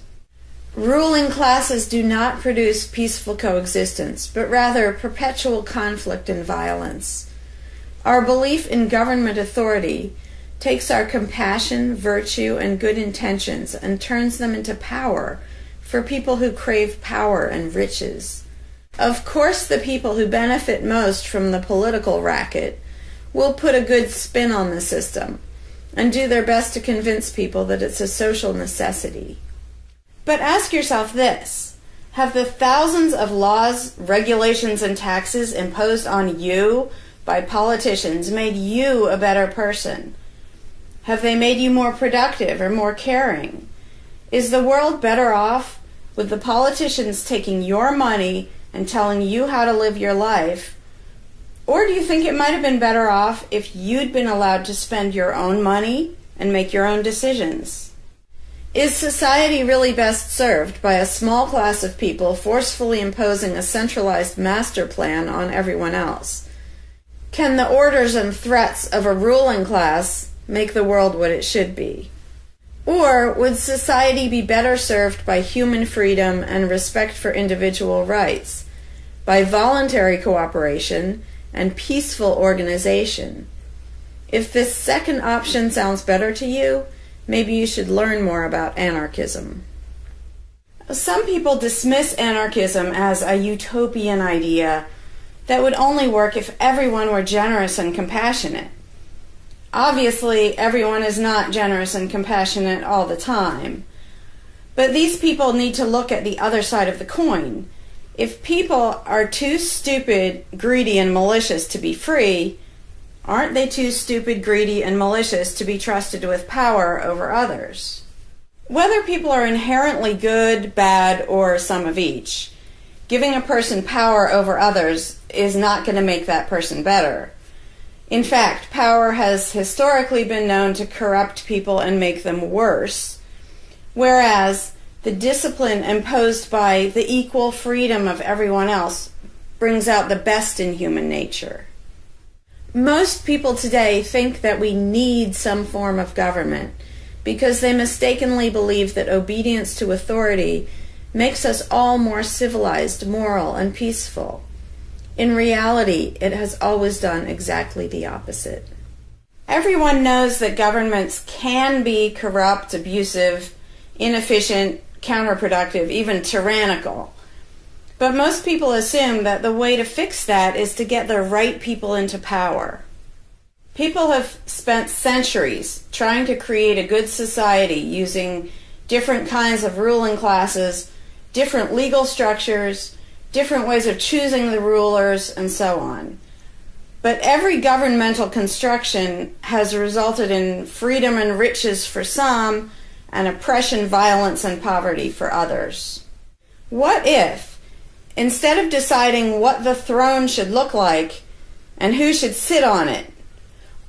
Ruling classes do not produce peaceful coexistence, but rather perpetual conflict and violence. Our belief in government authority takes our compassion, virtue, and good intentions and turns them into power for people who crave power and riches. Of course, the people who benefit most from the political racket will put a good spin on the system and do their best to convince people that it's a social necessity. But ask yourself this: have the thousands of laws, regulations, and taxes imposed on you by politicians made you a better person? Have they made you more productive or more caring? Is the world better off with the politicians taking your money and telling you how to live your life? Or do you think it might have been better off if you'd been allowed to spend your own money and make your own decisions? Is society really best served by a small class of people forcefully imposing a centralized master plan on everyone else? Can the orders and threats of a ruling class make the world what it should be? Or would society be better served by human freedom and respect for individual rights, by voluntary cooperation and peaceful organization? If this second option sounds better to you, maybe you should learn more about anarchism. Some people dismiss anarchism as a utopian idea that would only work if everyone were generous and compassionate. Obviously, everyone is not generous and compassionate all the time. But these people need to look at the other side of the coin. If people are too stupid, greedy, and malicious to be free, aren't they too stupid, greedy, and malicious to be trusted with power over others? Whether people are inherently good, bad, or some of each, giving a person power over others is not going to make that person better. In fact, power has historically been known to corrupt people and make them worse, whereas the discipline imposed by the equal freedom of everyone else brings out the best in human nature. Most people today think that we need some form of government because they mistakenly believe that obedience to authority makes us all more civilized, moral, and peaceful. In reality, it has always done exactly the opposite. Everyone knows that governments can be corrupt, abusive, inefficient, counterproductive, even tyrannical. But most people assume that the way to fix that is to get the right people into power. People have spent centuries trying to create a good society using different kinds of ruling classes, different legal structures, different ways of choosing the rulers, and so on. But every governmental construction has resulted in freedom and riches for some, and oppression, violence, and poverty for others. What if, instead of deciding what the throne should look like and who should sit on it,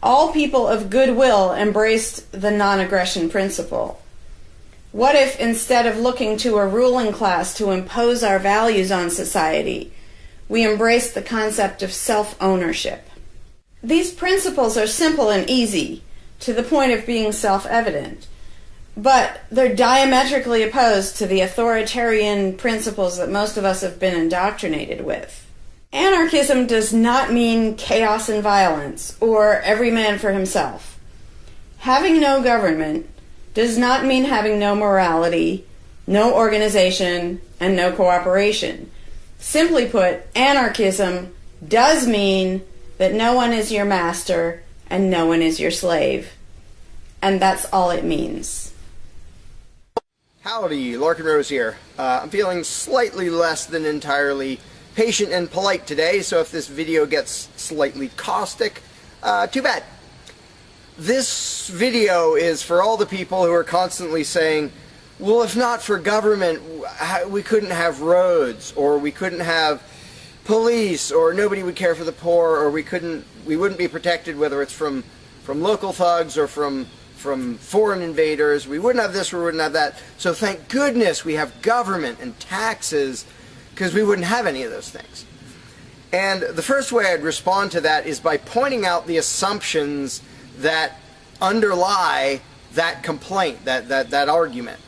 all people of goodwill embraced the non-aggression principle? What if, instead of looking to a ruling class to impose our values on society, we embrace the concept of self-ownership? These principles are simple and easy, to the point of being self-evident, but they're diametrically opposed to the authoritarian principles that most of us have been indoctrinated with. Anarchism does not mean chaos and violence, or every man for himself. Having no government does not mean having no morality, no organization, and no cooperation. Simply put, anarchism does mean that no one is your master and no one is your slave. And that's all it means. Howdy, Larkin Rose here. I'm feeling slightly less than entirely patient and polite today, so if this video gets slightly caustic, too bad. This video is for all the people who are constantly saying, well, if not for government, we couldn't have roads, or we couldn't have police, or nobody would care for the poor, or we wouldn't be protected, whether it's from local thugs or from foreign invaders. We wouldn't have this, we wouldn't have that. So thank goodness we have government and taxes, because we wouldn't have any of those things. And the first way I'd respond to that is by pointing out the assumptions that underlie that complaint, that argument.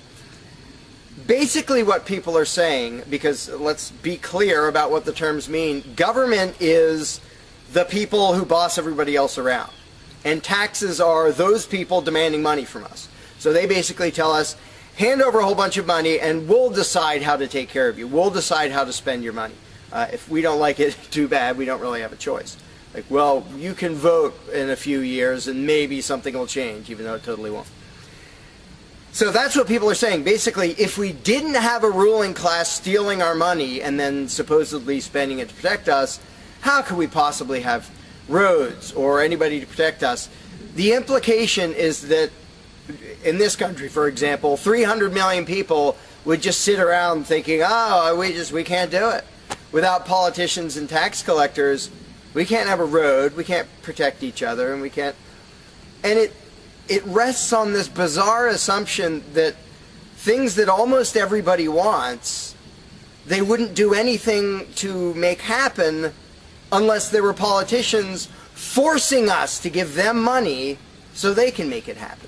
Basically what people are saying, because let's be clear about what the terms mean, government is the people who boss everybody else around. And taxes are those people demanding money from us. So they basically tell us, hand over a whole bunch of money and we'll decide how to take care of you. We'll decide how to spend your money. If we don't like it, too bad, we don't really have a choice. Like, well, you can vote in a few years and maybe something will change, even though it totally won't. So that's what people are saying. Basically, if we didn't have a ruling class stealing our money and then supposedly spending it to protect us, how could we possibly have roads or anybody to protect us? The implication is that in this country, for example, 300 million people would just sit around thinking, oh, we can't do it. Without politicians and tax collectors, we can't have a road, we can't protect each other, and we can't... And it rests on this bizarre assumption that things that almost everybody wants, they wouldn't do anything to make happen unless there were politicians forcing us to give them money so they can make it happen.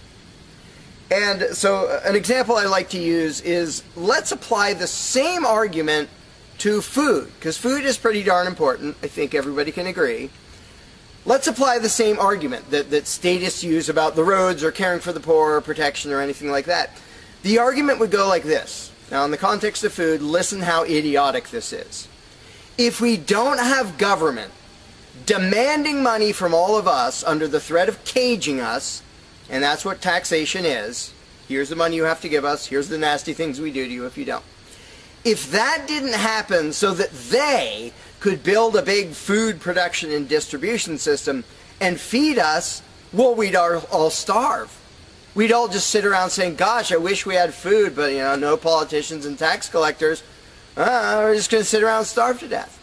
And so an example I like to use is, let's apply the same argument to food, because food is pretty darn important. I think everybody can agree. Let's apply the same argument that statists use about the roads or caring for the poor or protection or anything like that. The argument would go like this. Now, in the context of food, listen how idiotic this is. If we don't have government demanding money from all of us under the threat of caging us, and that's what taxation is, here's the money you have to give us, here's the nasty things we do to you if you don't. If that didn't happen so that they could build a big food production and distribution system and feed us, well, we'd all starve. We'd all just sit around saying, gosh, I wish we had food, but, you know, no politicians and tax collectors. We're just going to sit around and starve to death.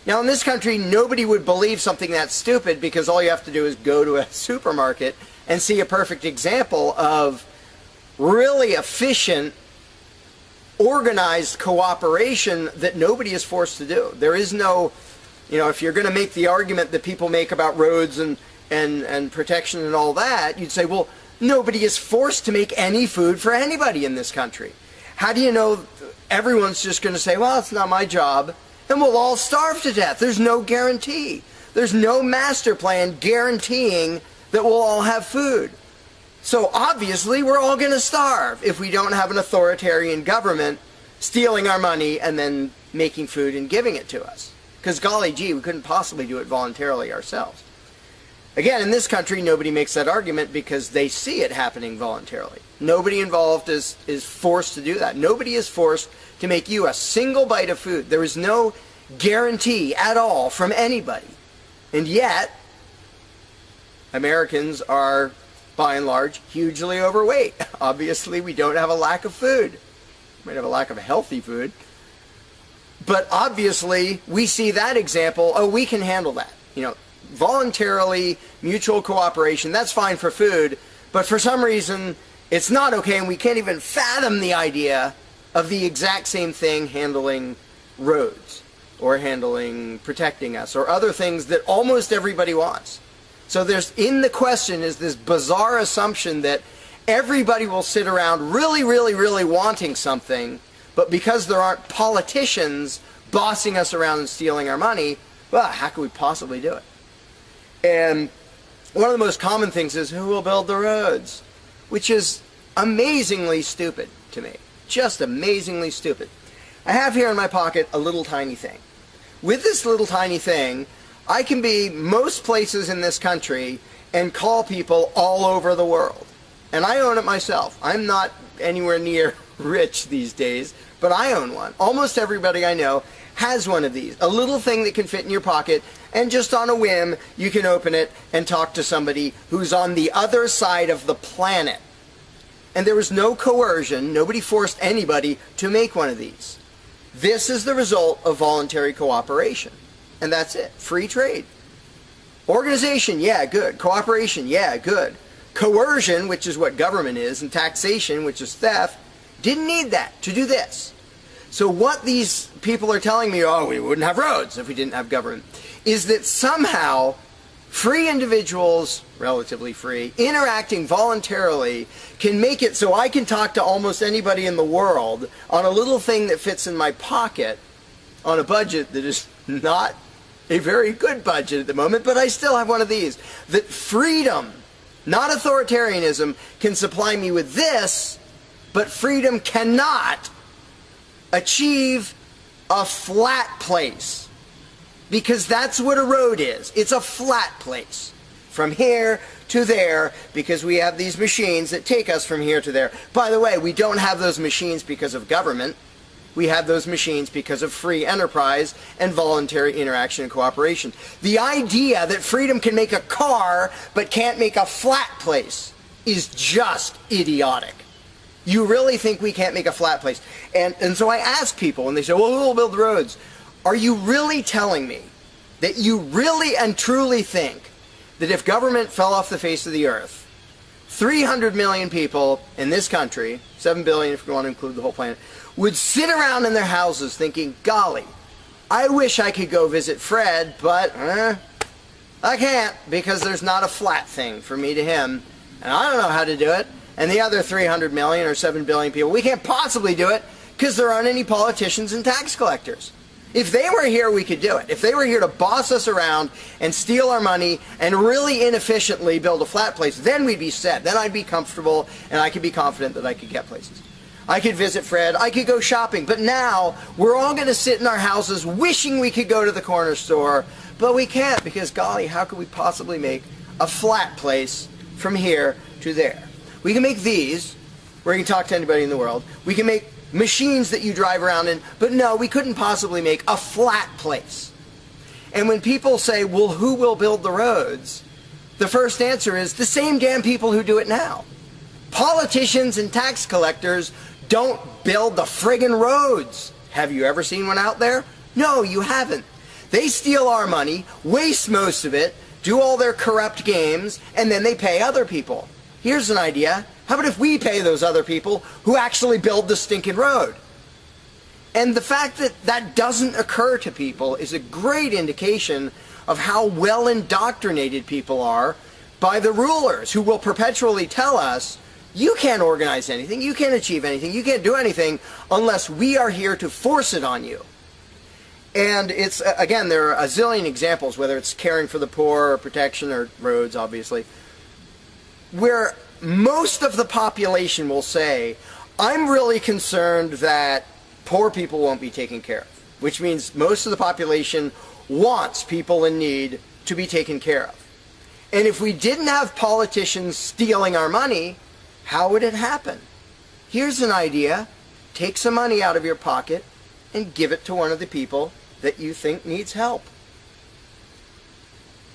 Now, in this country, nobody would believe something that stupid, because all you have to do is go to a supermarket and see a perfect example of really efficient, organized cooperation that nobody is forced to do. There is no, you know, if you're going to make the argument that people make about roads and protection and all that, you'd say, well, nobody is forced to make any food for anybody in this country. How do you know everyone's just going to say, well, it's not my job, and we'll all starve to death? There's no guarantee. There's no master plan guaranteeing that we'll all have food. So obviously we're all going to starve if we don't have an authoritarian government stealing our money and then making food and giving it to us. Because golly gee, we couldn't possibly do it voluntarily ourselves. Again, in this country, nobody makes that argument because they see it happening voluntarily. Nobody involved is forced to do that. Nobody is forced to make you a single bite of food. There is no guarantee at all from anybody. And yet, Americans are, by and large, hugely overweight. Obviously, we don't have a lack of food. We might have a lack of healthy food. But obviously, we see that example, oh, we can handle that. You know, voluntarily, mutual cooperation, that's fine for food, but for some reason, it's not okay, and we can't even fathom the idea of the exact same thing handling roads, or handling protecting us, or other things that almost everybody wants. So there's, in the question is this bizarre assumption that everybody will sit around really, really, really wanting something, but because there aren't politicians bossing us around and stealing our money, well, how could we possibly do it? And one of the most common things is, who will build the roads? Which is amazingly stupid to me. Just amazingly stupid. I have here in my pocket a little tiny thing. With this little tiny thing, I can be most places in this country and call people all over the world. And I own it myself. I'm not anywhere near rich these days, but I own one. Almost everybody I know has one of these. A little thing that can fit in your pocket, and just on a whim, you can open it and talk to somebody who's on the other side of the planet. And there was no coercion. Nobody forced anybody to make one of these. This is the result of voluntary cooperation. And that's it. Free trade. Organization, yeah, good. Cooperation, yeah, good. Coercion, which is what government is, and taxation, which is theft, didn't need that to do this. So what these people are telling me, oh, we wouldn't have roads if we didn't have government, is that somehow free individuals, relatively free, interacting voluntarily can make it so I can talk to almost anybody in the world on a little thing that fits in my pocket on a budget that is not a very good budget at the moment, but I still have one of these. That freedom, not authoritarianism, can supply me with this, but freedom cannot achieve a flat place. Because that's what a road is. It's a flat place. From here to there, because we have these machines that take us from here to there. By the way, we don't have those machines because of government. We have those machines because of free enterprise and voluntary interaction and cooperation. The idea that freedom can make a car but can't make a flat place is just idiotic. You really think we can't make a flat place? And so I ask people, and they say, well, who will build roads? Are you really telling me that you really and truly think that if government fell off the face of the earth, 300 million people in this country, 7 billion if you want to include the whole planet, would sit around in their houses thinking, golly, I wish I could go visit Fred, but I can't, because there's not a flat thing from me to him, and I don't know how to do it. And the other 300 million or 7 billion people, we can't possibly do it because there aren't any politicians and tax collectors. If they were here, we could do it. If they were here to boss us around and steal our money and really inefficiently build a flat place, then we'd be set. Then I'd be comfortable and I could be confident that I could get places. I could visit Fred, I could go shopping, but now we're all going to sit in our houses wishing we could go to the corner store, but we can't because, golly, how could we possibly make a flat place from here to there? We can make these, where you can talk to anybody in the world. We can make machines that you drive around in, but no, we couldn't possibly make a flat place. And when people say, well, who will build the roads? The first answer is the same damn people who do it now. Politicians and tax collectors don't build the friggin' roads. Have you ever seen one out there? No, you haven't. They steal our money, waste most of it, do all their corrupt games, and then they pay other people. Here's an idea. How about if we pay those other people who actually build the stinking road? And the fact that that doesn't occur to people is a great indication of how well indoctrinated people are by the rulers, who will perpetually tell us, you can't organize anything, you can't achieve anything, you can't do anything unless we are here to force it on you. And it's, again, there are a zillion examples, whether it's caring for the poor or protection or roads, obviously, where most of the population will say, I'm really concerned that poor people won't be taken care of, which means most of the population wants people in need to be taken care of. And if we didn't have politicians stealing our money, how would it happen? Here's an idea. Take some money out of your pocket and give it to one of the people that you think needs help.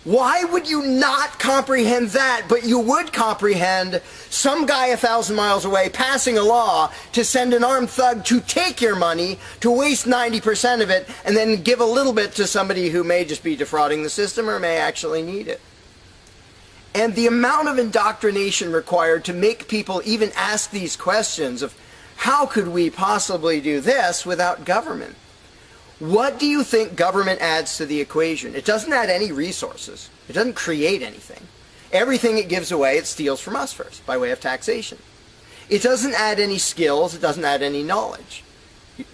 Why would you not comprehend that, but you would comprehend some guy 1,000 miles away passing a law to send an armed thug to take your money, to waste 90% of it, and then give a little bit to somebody who may just be defrauding the system or may actually need it? And the amount of indoctrination required to make people even ask these questions of how could we possibly do this without government? What do you think government adds to the equation? It doesn't add any resources. It doesn't create anything. Everything it gives away, it steals from us first, by way of taxation. It doesn't add any skills. It doesn't add any knowledge.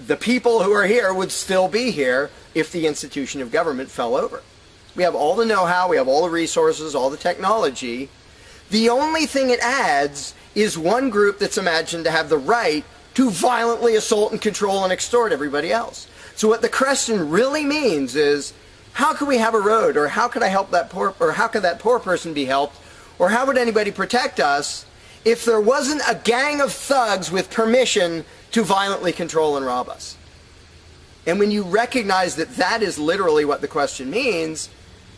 The people who are here would still be here if the institution of government fell over. We have all the know-how, we have all the resources, all the technology. The only thing it adds is one group that's imagined to have the right to violently assault and control and extort everybody else. So what the question really means is, how could we have a road, or how could I help that poor, or how could that poor person be helped, or how would anybody protect us if there wasn't a gang of thugs with permission to violently control and rob us? And when you recognize that that is literally what the question means,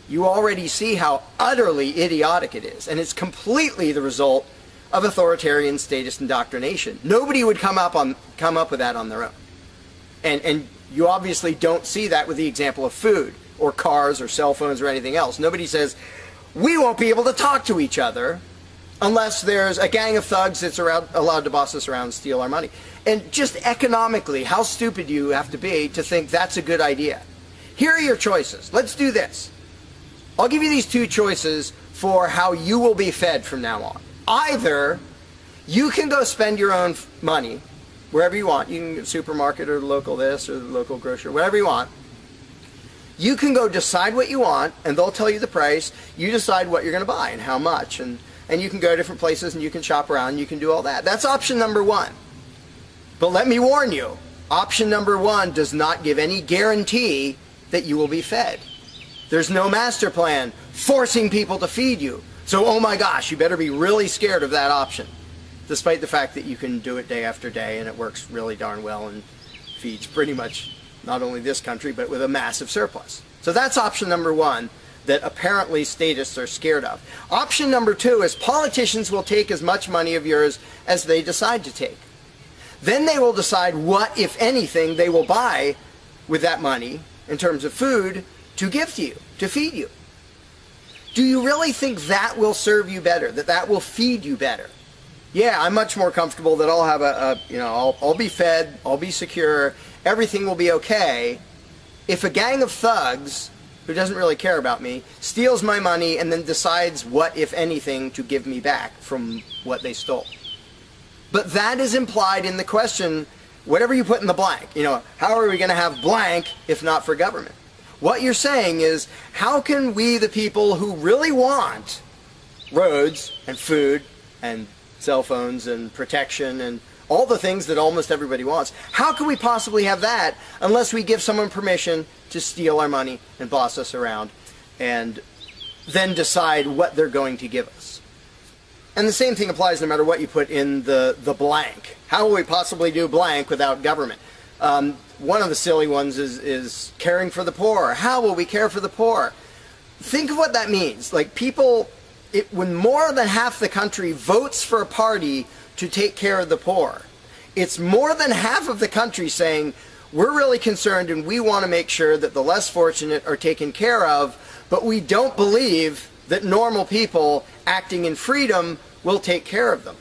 you already see how utterly idiotic it is. And it's completely the result of authoritarian statist indoctrination. Nobody would come up with that on their own. And you obviously don't see that with the example of food or cars or cell phones or anything else. Nobody says, we won't be able to talk to each other unless there's a gang of thugs that's allowed to boss us around and steal our money. And just economically, how stupid do you have to be to think that's a good idea? Here are your choices. Let's do this. I'll give you these two choices for how you will be fed from now on. Either you can go spend your own money wherever you want. You can go to the supermarket or the local this or the local grocery, whatever you want. You can go decide what you want, and they'll tell you the price. You decide what you're going to buy and how much. And you can go to different places and you can shop around and you can do all that. That's option number one. But let me warn you, option number one does not give any guarantee that you will be fed. There's no master plan forcing people to feed you. So, oh my gosh, you better be really scared of that option, despite the fact that you can do it day after day and it works really darn well and feeds pretty much not only this country, but with a massive surplus. So that's option number one that apparently statists are scared of. Option number two is politicians will take as much money of yours as they decide to take. Then they will decide what, if anything, they will buy with that money in terms of food to give to you, to feed you. Do you really think that will serve you better, that that will feed you better? Yeah, I'm much more comfortable that I'll have I'll be fed, I'll be secure, everything will be okay, if a gang of thugs who doesn't really care about me, steals my money, and then decides what, if anything, to give me back from what they stole. But that is implied in the question, whatever you put in the blank. You know, how are we going to have blank if not for government? What you're saying is, how can we, the people who really want roads and food and cell phones and protection and all the things that almost everybody wants, how can we possibly have that unless we give someone permission to steal our money and boss us around and then decide what they're going to give us? And the same thing applies no matter what you put in the blank. How will we possibly do blank without government? One of the silly ones is caring for the poor. How will we care for the poor? Think of what that means. Like, people, when more than half the country votes for a party to take care of the poor, it's more than half of the country saying, we're really concerned and we want to make sure that the less fortunate are taken care of, but we don't believe that normal people acting in freedom will take care of them.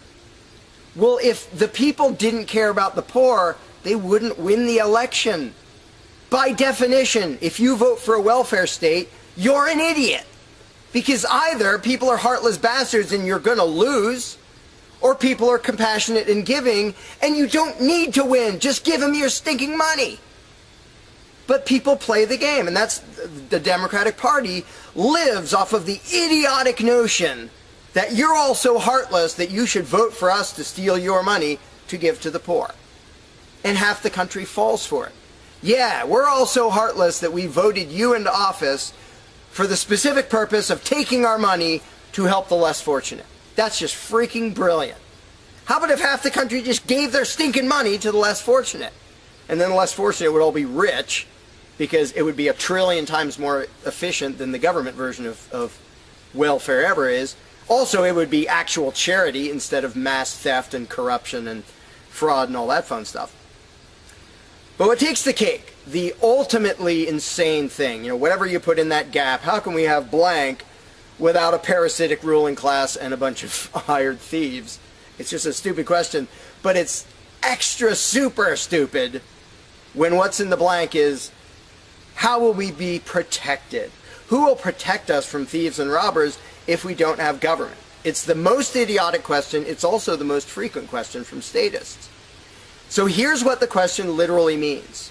Well, if the people didn't care about the poor, they wouldn't win the election. By definition, if you vote for a welfare state, you're an idiot. Because either people are heartless bastards and you're going to lose, or people are compassionate and giving, and you don't need to win. Just give them your stinking money. But people play the game, and that's the Democratic Party lives off of the idiotic notion that you're all so heartless that you should vote for us to steal your money to give to the poor. And half the country falls for it. Yeah, we're all so heartless that we voted you into office for the specific purpose of taking our money to help the less fortunate. That's just freaking brilliant. How about if half the country just gave their stinking money to the less fortunate? And then the less fortunate would all be rich, because it would be 1 trillion times more efficient than the government version of welfare ever is. Also, it would be actual charity instead of mass theft and corruption and fraud and all that fun stuff. But what takes the cake, the ultimately insane thing, you know, whatever you put in that gap, how can we have blank without a parasitic ruling class and a bunch of hired thieves? It's just a stupid question, but it's extra super stupid when what's in the blank is, how will we be protected? Who will protect us from thieves and robbers if we don't have government? It's the most idiotic question. It's also the most frequent question from statists. So here's what the question literally means.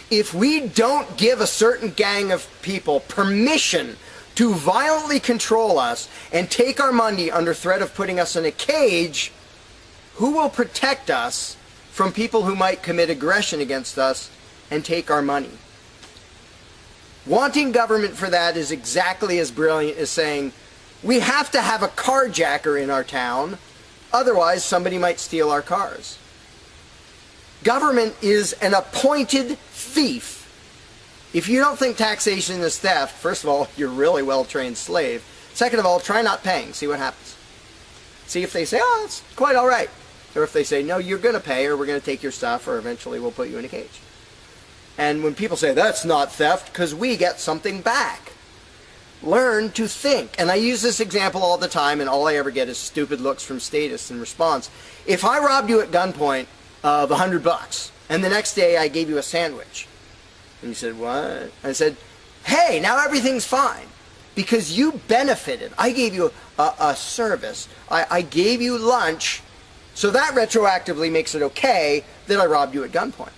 If we don't give a certain gang of people permission to violently control us and take our money under threat of putting us in a cage, who will protect us from people who might commit aggression against us and take our money? Wanting government for that is exactly as brilliant as saying, we have to have a carjacker in our town, otherwise somebody might steal our cars. Government is an appointed thief. If you don't think taxation is theft, first of all, you're a really well-trained slave. Second of all, try not paying. See what happens. See if they say, oh, it's quite all right. Or if they say, no, you're going to pay, or we're going to take your stuff, or eventually we'll put you in a cage. And when people say, that's not theft, because we get something back. Learn to think. And I use this example all the time, and all I ever get is stupid looks from statists in response. If I robbed you at gunpoint of $100, and the next day I gave you a sandwich, and you said, what? I said, hey, now everything's fine, because you benefited. I gave you a service. I gave you lunch, so that retroactively makes it okay that I robbed you at gunpoint.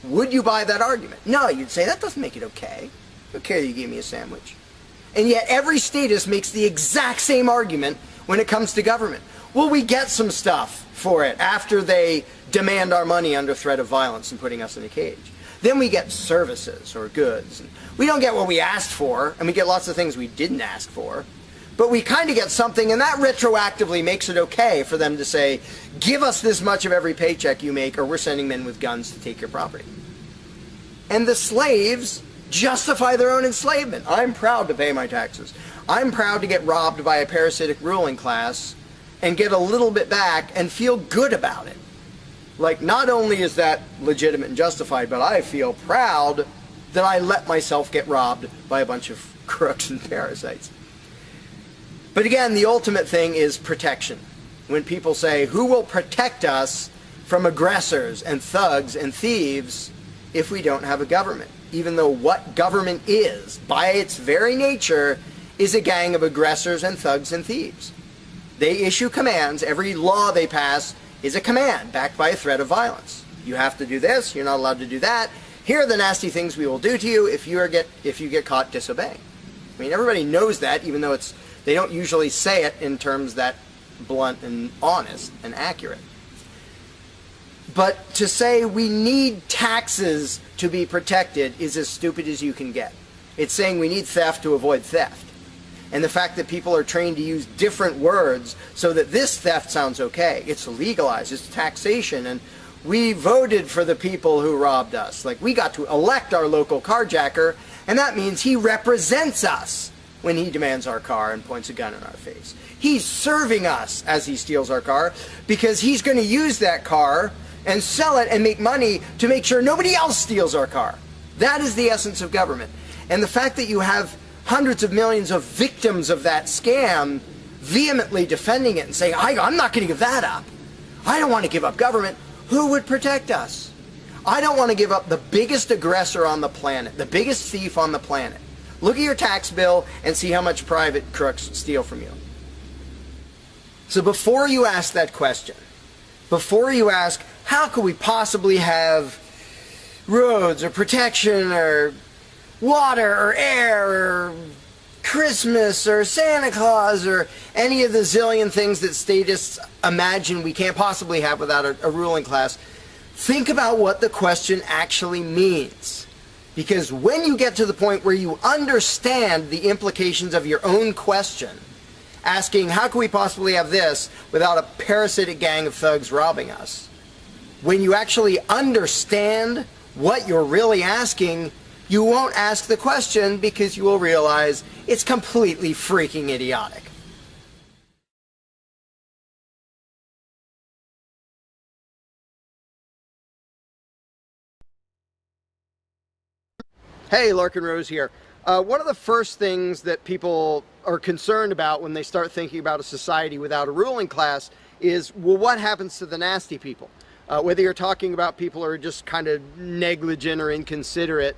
Would you buy that argument? No, you'd say, that doesn't make it okay. Okay, you gave me a sandwich. And yet every statist makes the exact same argument when it comes to government. Well, we get some stuff for it after they demand our money under threat of violence and putting us in a cage. Then we get services or goods. And we don't get what we asked for, and we get lots of things we didn't ask for. But we kind of get something, and that retroactively makes it okay for them to say, give us this much of every paycheck you make, or we're sending men with guns to take your property. And the slaves justify their own enslavement. I'm proud to pay my taxes. I'm proud to get robbed by a parasitic ruling class and get a little bit back and feel good about it. Like, not only is that legitimate and justified, but I feel proud that I let myself get robbed by a bunch of crooks and parasites. But again, the ultimate thing is protection. When people say, who will protect us from aggressors and thugs and thieves, if we don't have a government, even though what government is, by its very nature, is a gang of aggressors and thugs and thieves. They issue commands. Every law they pass is a command backed by a threat of violence. You have to do this. You're not allowed to do that. Here are the nasty things we will do to you if you get caught disobeying. I mean, everybody knows that, even though they don't usually say it in terms that blunt and honest and accurate. But to say we need taxes to be protected is as stupid as you can get. It's saying we need theft to avoid theft. And the fact that people are trained to use different words so that this theft sounds okay. It's legalized, it's taxation, and we voted for the people who robbed us. Like, we got to elect our local carjacker, and that means he represents us when he demands our car and points a gun in our face. He's serving us as he steals our car, because he's going to use that car and sell it and make money to make sure nobody else steals our car. That is the essence of government. And the fact that you have hundreds of millions of victims of that scam vehemently defending it and saying, I'm not going to give that up. I don't want to give up government. Who would protect us? I don't want to give up the biggest aggressor on the planet, the biggest thief on the planet. Look at your tax bill and see how much private crooks steal from you. So before you ask that question, before you ask, how could we possibly have roads or protection or water or air or Christmas or Santa Claus or any of the zillion things that statists imagine we can't possibly have without a ruling class, think about what the question actually means. Because when you get to the point where you understand the implications of your own question, asking how can we possibly have this without a parasitic gang of thugs robbing us, when you actually understand what you're really asking, you won't ask the question because you will realize it's completely freaking idiotic. Hey, Larkin Rose here. One of the first things that people are concerned about when they start thinking about a society without a ruling class is, well, what happens to the nasty people? Whether you're talking about people who are just kind of negligent or inconsiderate,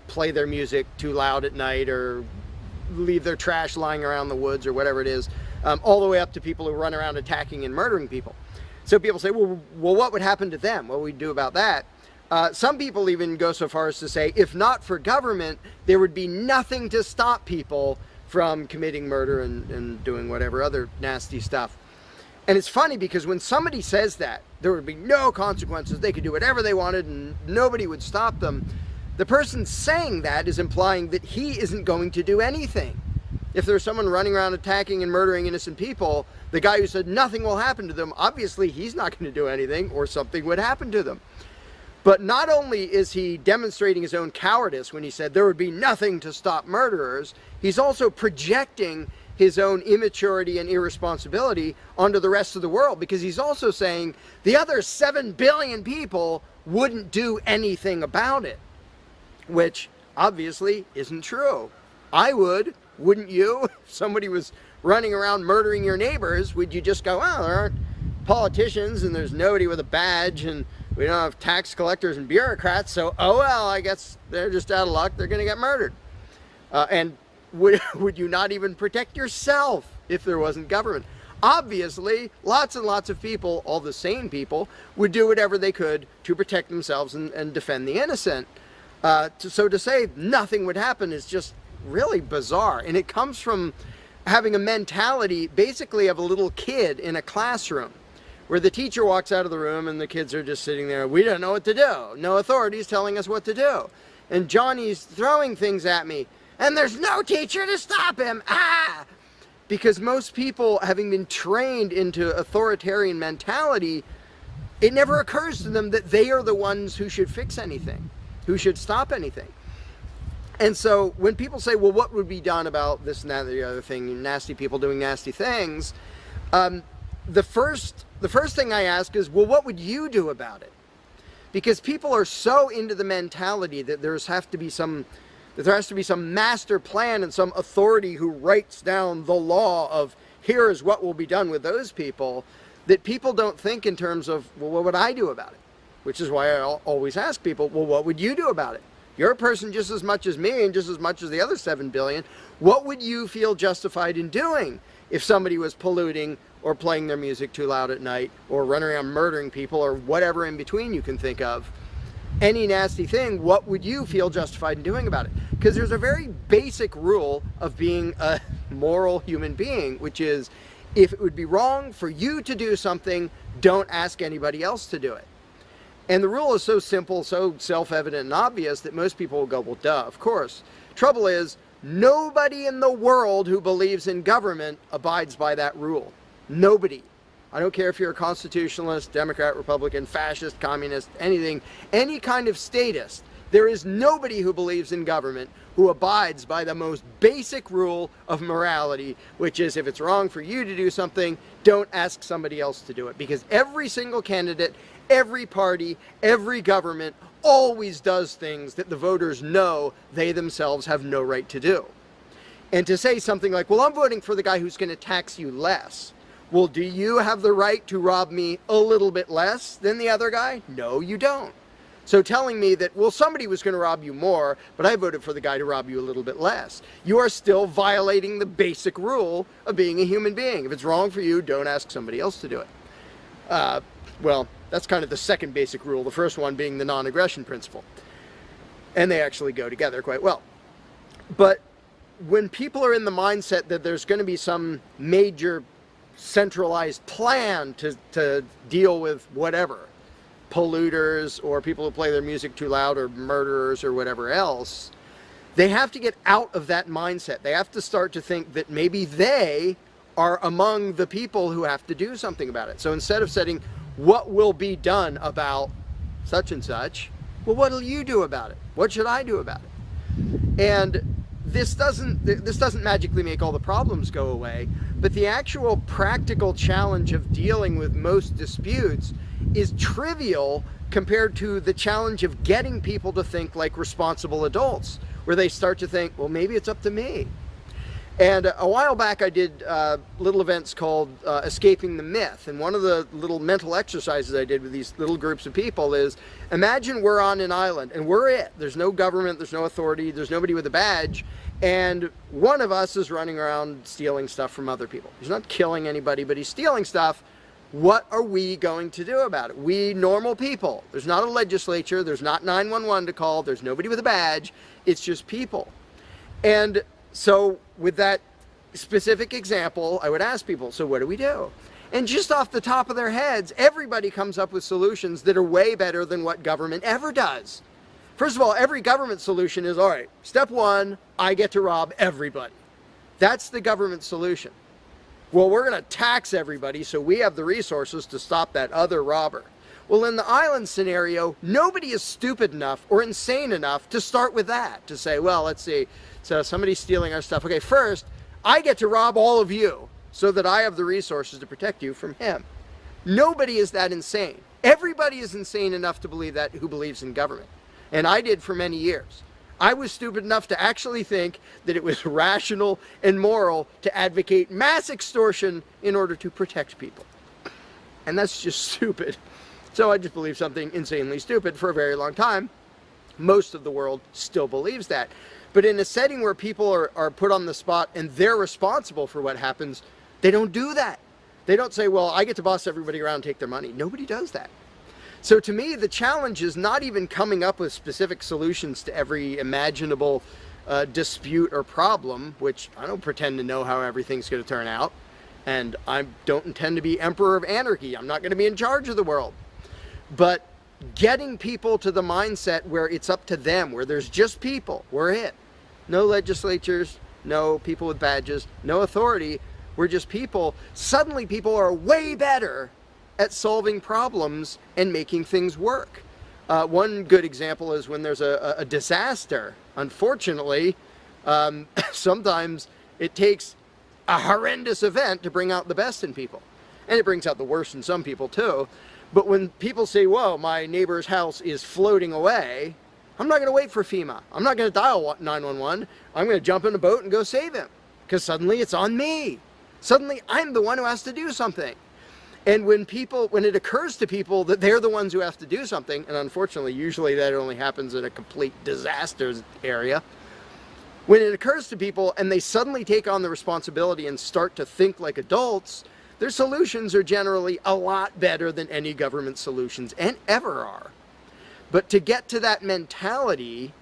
play their music too loud at night or leave their trash lying around the woods or whatever it is, all the way up to people who run around attacking and murdering people. So people say, well, what would happen to them? What would we do about that? Some people even go so far as to say, if not for government, there would be nothing to stop people from committing murder and doing whatever other nasty stuff. And it's funny because when somebody says that, there would be no consequences, they could do whatever they wanted and nobody would stop them, the person saying that is implying that he isn't going to do anything. If there's someone running around attacking and murdering innocent people, the guy who said nothing will happen to them, obviously he's not going to do anything or something would happen to them. But not only is he demonstrating his own cowardice when he said there would be nothing to stop murderers, he's also projecting his own immaturity and irresponsibility onto the rest of the world, because he's also saying the other 7 billion people wouldn't do anything about it, which obviously isn't true. I would, wouldn't you? If somebody was running around murdering your neighbors, would you just go, well, there aren't politicians and there's nobody with a badge and we don't have tax collectors and bureaucrats, so oh well, I guess they're just out of luck, they're going to get murdered. And would you not even protect yourself if there wasn't government? Obviously, lots and lots of people, all the sane people, would do whatever they could to protect themselves and defend the innocent. So to say nothing would happen is just really bizarre. And it comes from having a mentality basically of a little kid in a classroom, where the teacher walks out of the room and the kids are just sitting there. We don't know what to do. No authority's telling us what to do. And Johnny's throwing things at me. And there's no teacher to stop him. Ah! Because most people, having been trained into authoritarian mentality, it never occurs to them that they are the ones who should fix anything, who should stop anything. And so when people say, well, what would be done about this and that and the other thing, nasty people doing nasty things, the first thing I ask is, well, what would you do about it? Because people are so into the mentality that there has to be some master plan and some authority who writes down the law of here is what will be done with those people, that people don't think in terms of, well, what would I do about it? which is why I always ask people, well, what would you do about it? You're a person just as much as me and just as much as the other 7 billion. What would you feel justified in doing if somebody was polluting or playing their music too loud at night or running around murdering people or whatever in between you can think of? Any nasty thing, what would you feel justified in doing about it? Because there's a very basic rule of being a moral human being, which is if it would be wrong for you to do something, don't ask anybody else to do it. And the rule is so simple, so self-evident and obvious that most people will go, well, duh, of course. Trouble is, nobody in the world who believes in government abides by that rule. Nobody. I don't care if you're a constitutionalist, Democrat, Republican, fascist, communist, anything, any kind of statist. There is nobody who believes in government who abides by the most basic rule of morality, which is if it's wrong for you to do something, don't ask somebody else to do it. Because every single candidate, every party, every government always does things that the voters know they themselves have no right to do. And to say something like, well, I'm voting for the guy who's going to tax you less. Well, do you have the right to rob me a little bit less than the other guy? No, you don't. So telling me that, well, somebody was going to rob you more, but I voted for the guy to rob you a little bit less, you are still violating the basic rule of being a human being. If it's wrong for you, don't ask somebody else to do it. Well, that's kind of the second basic rule, the first one being the non-aggression principle. And they actually go together quite well. But when people are in the mindset that there's going to be some major centralized plan to deal with whatever, polluters or people who play their music too loud or murderers or whatever else, they have to get out of that mindset. They have to start to think that maybe they are among the people who have to do something about it. So instead of saying, what will be done about such and such, well, what will you do about it? What should I do about it? And this doesn't magically make all the problems go away, but the actual practical challenge of dealing with most disputes is trivial compared to the challenge of getting people to think like responsible adults, where they start to think, well, maybe it's up to me. And a while back I did little events called Escaping the Myth, and one of the little mental exercises I did with these little groups of people is, imagine we're on an island and we're it. There's no government, there's no authority, there's nobody with a badge, and one of us is running around stealing stuff from other people. He's not killing anybody, but he's stealing stuff. What are we going to do about it? We normal people. There's not a legislature, there's not 911 to call, there's nobody with a badge, it's just people. And so with that specific example, I would ask people, so what do we do? And just off the top of their heads, everybody comes up with solutions that are way better than what government ever does. First of all, every government solution is, all right, step one, I get to rob everybody. That's the government solution. Well, we're going to tax everybody so we have the resources to stop that other robber. Well, in the island scenario, nobody is stupid enough or insane enough to start with that, to say, well, let's see, so somebody's stealing our stuff. Okay, first, I get to rob all of you so that I have the resources to protect you from him. Nobody is that insane. Everybody is insane enough to believe that who believes in government. And I did for many years. I was stupid enough to actually think that it was rational and moral to advocate mass extortion in order to protect people. And that's just stupid. So I just believed something insanely stupid for a very long time. Most of the world still believes that. But in a setting where people are put on the spot and they're responsible for what happens, they don't do that. They don't say, well, I get to boss everybody around and take their money. Nobody does that. So to me, the challenge is not even coming up with specific solutions to every imaginable dispute or problem, which I don't pretend to know how everything's going to turn out. And I don't intend to be emperor of anarchy. I'm not going to be in charge of the world. But getting people to the mindset where it's up to them, where there's just people, we're it. No legislatures, no people with badges, no authority, we're just people. Suddenly people are way better at solving problems and making things work. One good example is when there's a disaster. Unfortunately, sometimes it takes a horrendous event to bring out the best in people. And it brings out the worst in some people too. But when people say, whoa, my neighbor's house is floating away, I'm not going to wait for FEMA. I'm not going to dial 911. I'm going to jump in a boat and go save him. Because suddenly it's on me. Suddenly I'm the one who has to do something. And when it occurs to people that they're the ones who have to do something, and unfortunately, usually that only happens in a complete disaster area, when it occurs to people and they suddenly take on the responsibility and start to think like adults, their solutions are generally a lot better than any government solutions and ever are. But to get to that mentality,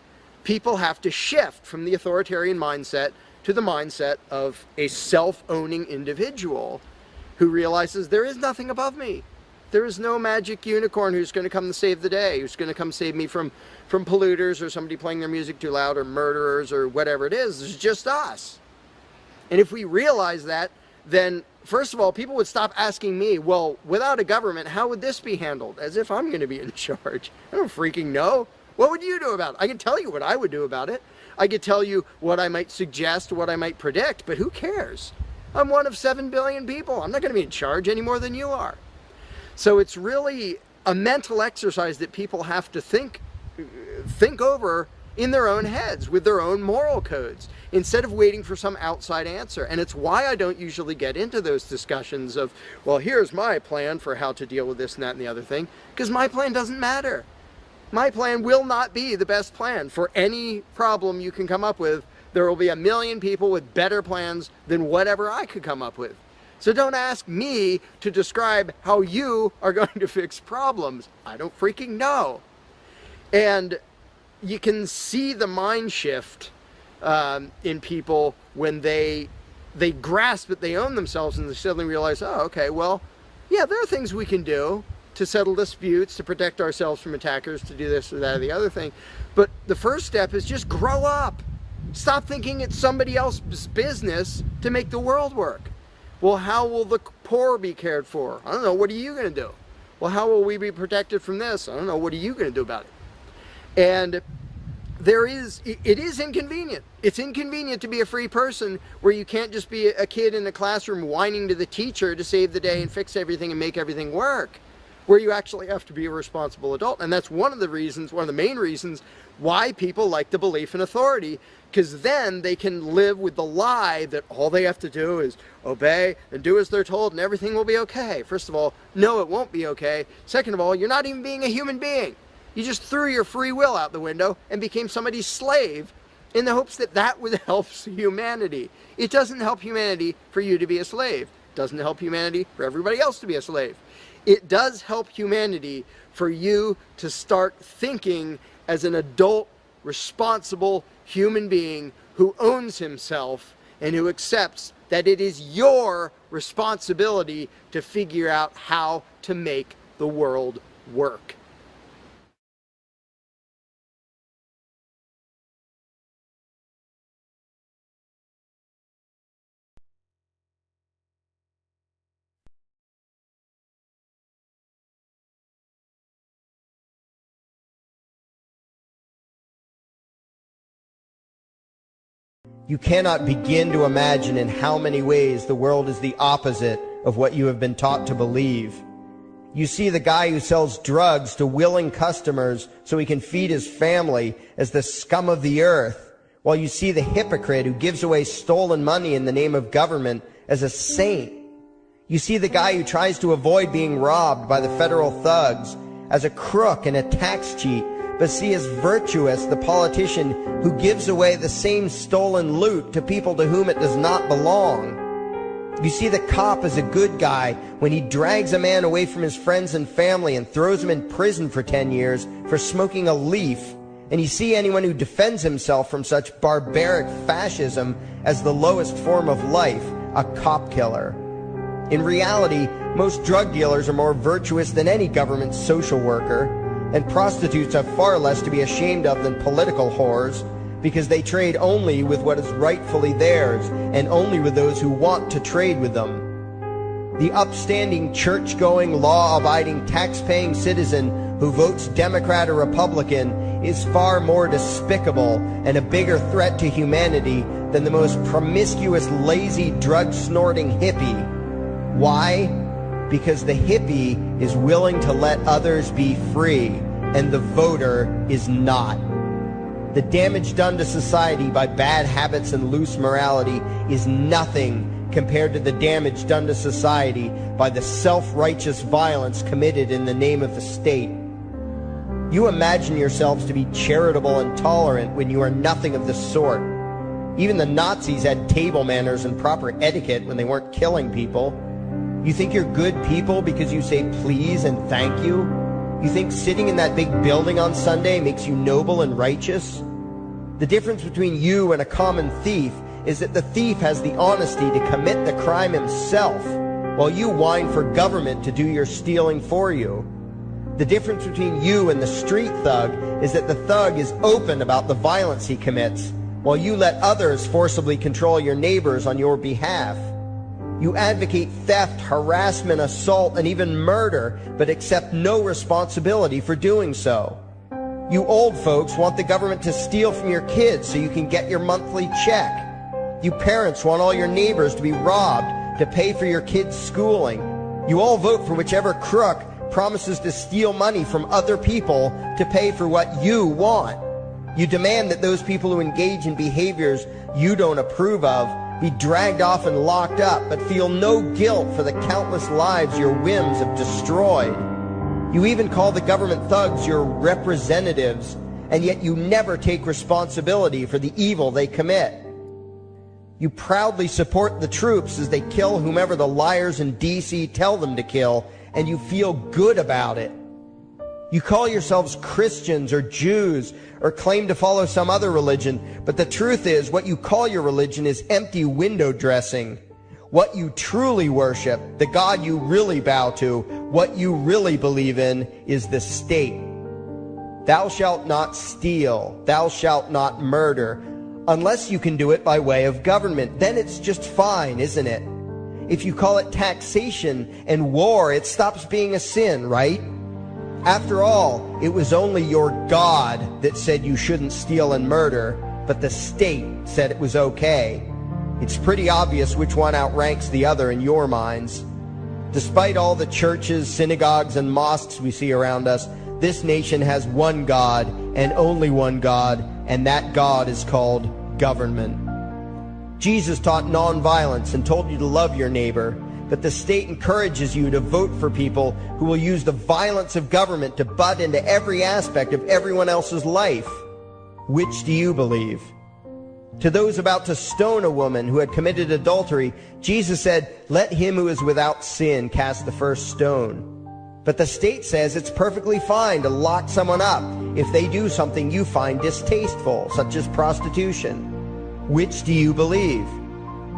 people have to shift from the authoritarian mindset to the mindset of a self-owning individual who realizes there is nothing above me. There is no magic unicorn who's going to come and save the day, who's going to come save me from polluters or somebody playing their music too loud or murderers or whatever it is. It's just us. And if we realize that, then first of all, people would stop asking me, well, without a government, how would this be handled? As if I'm going to be in charge. I don't freaking know. What would you do about it? I can tell you what I would do about it. I could tell you what I might suggest, what I might predict, but who cares? I'm one of 7 billion people. I'm not going to be in charge any more than you are. So it's really a mental exercise that people have to think over in their own heads with their own moral codes instead of waiting for some outside answer. And it's why I don't usually get into those discussions of, well, here's my plan for how to deal with this and that and the other thing, because my plan doesn't matter. My plan will not be the best plan for any problem you can come up with. There will be a million people with better plans than whatever I could come up with. So don't ask me to describe how you are going to fix problems. I don't freaking know. And you can see the mind shift in people when they grasp that they own themselves and they suddenly realize, oh, okay, well, yeah, there are things we can do to settle disputes, to protect ourselves from attackers, to do this or that or the other thing. But the first step is just grow up. Stop thinking it's somebody else's business to make the world work. Well, how will the poor be cared for? I don't know. What are you going to do? Well, how will we be protected from this? I don't know. What are you going to do about it? And it is inconvenient. It's inconvenient to be a free person where you can't just be a kid in the classroom whining to the teacher to save the day and fix everything and make everything work, where you actually have to be a responsible adult. And that's one of the main reasons why people like the belief in authority, because then they can live with the lie that all they have to do is obey and do as they're told and everything will be okay. First of all, no, it won't be okay. Second of all, you're not even being a human being. You just threw your free will out the window and became somebody's slave in the hopes that that would help humanity. It doesn't help humanity for you to be a slave. It doesn't help humanity for everybody else to be a slave. It does help humanity for you to start thinking as an adult, responsible human being who owns himself and who accepts that it is your responsibility to figure out how to make the world work. You cannot begin to imagine in how many ways the world is the opposite of what you have been taught to believe. You see the guy who sells drugs to willing customers so he can feed his family as the scum of the earth, while you see the hypocrite who gives away stolen money in the name of government as a saint. You see the guy who tries to avoid being robbed by the federal thugs as a crook and a tax cheat, but see as virtuous the politician who gives away the same stolen loot to people to whom it does not belong. You see the cop as a good guy when he drags a man away from his friends and family and throws him in prison for 10 years for smoking a leaf. And you see anyone who defends himself from such barbaric fascism as the lowest form of life, a cop killer. In reality, most drug dealers are more virtuous than any government social worker, and prostitutes have far less to be ashamed of than political whores, because they trade only with what is rightfully theirs, and only with those who want to trade with them. The upstanding, church-going, law-abiding, tax-paying citizen who votes Democrat or Republican is far more despicable and a bigger threat to humanity than the most promiscuous, lazy, drug-snorting hippie. Why? Because the hippie is willing to let others be free, and the voter is not. The damage done to society by bad habits and loose morality is nothing compared to the damage done to society by the self-righteous violence committed in the name of the state. You imagine yourselves to be charitable and tolerant when you are nothing of the sort. Even the Nazis had table manners and proper etiquette when they weren't killing people. You think you're good people because you say please and thank you? You think sitting in that big building on Sunday makes you noble and righteous? The difference between you and a common thief is that the thief has the honesty to commit the crime himself, while you whine for government to do your stealing for you. The difference between you and the street thug is that the thug is open about the violence he commits, while you let others forcibly control your neighbors on your behalf. You advocate theft, harassment, assault, and even murder, but accept no responsibility for doing so. You old folks want the government to steal from your kids so you can get your monthly check. You parents want all your neighbors to be robbed to pay for your kids' schooling. You all vote for whichever crook promises to steal money from other people to pay for what you want. You demand that those people who engage in behaviors you don't approve of be dragged off and locked up, but feel no guilt for the countless lives your whims have destroyed. You even call the government thugs your representatives, and yet you never take responsibility for the evil they commit. You proudly support the troops as they kill whomever the liars in D.C. tell them to kill, and you feel good about it. You call yourselves Christians or Jews or claim to follow some other religion, but the truth is what you call your religion is empty window dressing. What you truly worship, the God you really bow to, what you really believe in is the state. Thou shalt not steal, thou shalt not murder, unless you can do it by way of government. Then it's just fine, isn't it? If you call it taxation and war, it stops being a sin, right? After all, it was only your God that said you shouldn't steal and murder, but the state said it was okay. It's pretty obvious which one outranks the other in your minds. Despite all the churches, synagogues, and mosques we see around us, this nation has one God and only one God, and that God is called government. Jesus taught nonviolence and told you to love your neighbor, but the state encourages you to vote for people who will use the violence of government to butt into every aspect of everyone else's life. Which do you believe? To those about to stone a woman who had committed adultery, Jesus said, "Let him who is without sin cast the first stone." But the state says it's perfectly fine to lock someone up if they do something you find distasteful, such as prostitution. Which do you believe?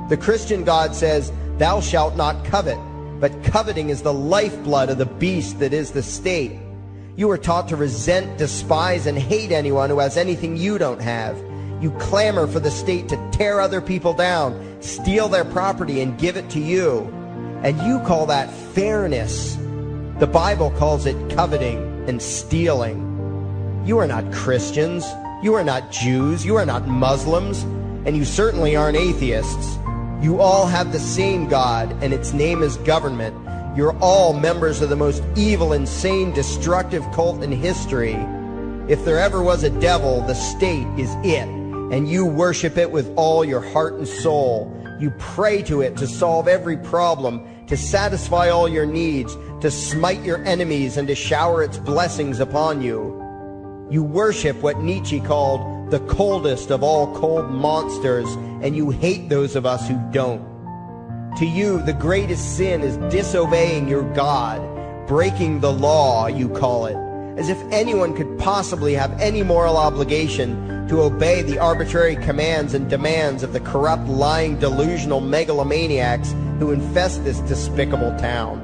The Christian God says, "Thou shalt not covet," but coveting is the lifeblood of the beast that is the state. You are taught to resent, despise, and hate anyone who has anything you don't have. You clamor for the state to tear other people down, steal their property, and give it to you. And you call that fairness. The Bible calls it coveting and stealing. You are not Christians. You are not Jews. You are not Muslims. And you certainly aren't atheists. You all have the same God, and its name is government. You're all members of the most evil, insane, destructive cult in history. If there ever was a devil, the state is it, and you worship it with all your heart and soul. You pray to it to solve every problem, to satisfy all your needs, to smite your enemies, and to shower its blessings upon you. You worship what Nietzsche called the coldest of all cold monsters, and you hate those of us who don't. To you, the greatest sin is disobeying your God, breaking the law, you call it, as if anyone could possibly have any moral obligation to obey the arbitrary commands and demands of the corrupt, lying, delusional megalomaniacs who infest this despicable town.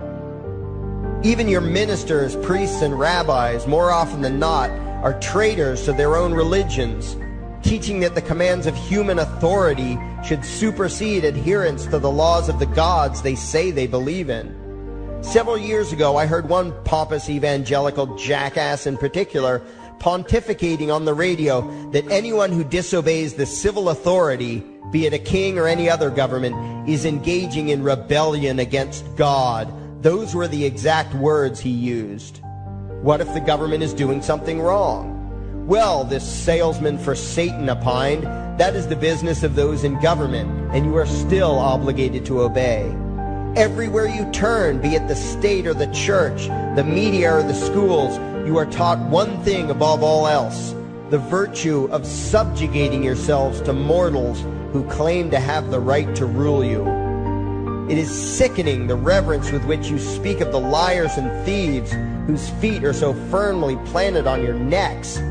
Even your ministers, priests, and rabbis, more often than not, are traitors to their own religions, teaching that the commands of human authority should supersede adherence to the laws of the gods they say they believe in. Several years ago, I heard one pompous evangelical jackass in particular pontificating on the radio that anyone who disobeys the civil authority, be it a king or any other government, is engaging in rebellion against God. Those were the exact words he used. What if the government is doing something wrong? Well, this salesman for Satan opined, that is the business of those in government, and you are still obligated to obey. Everywhere you turn, be it the state or the church, the media or the schools, you are taught one thing above all else, the virtue of subjugating yourselves to mortals who claim to have the right to rule you. It is sickening the reverence with which you speak of the liars and thieves whose feet are so firmly planted on your necks.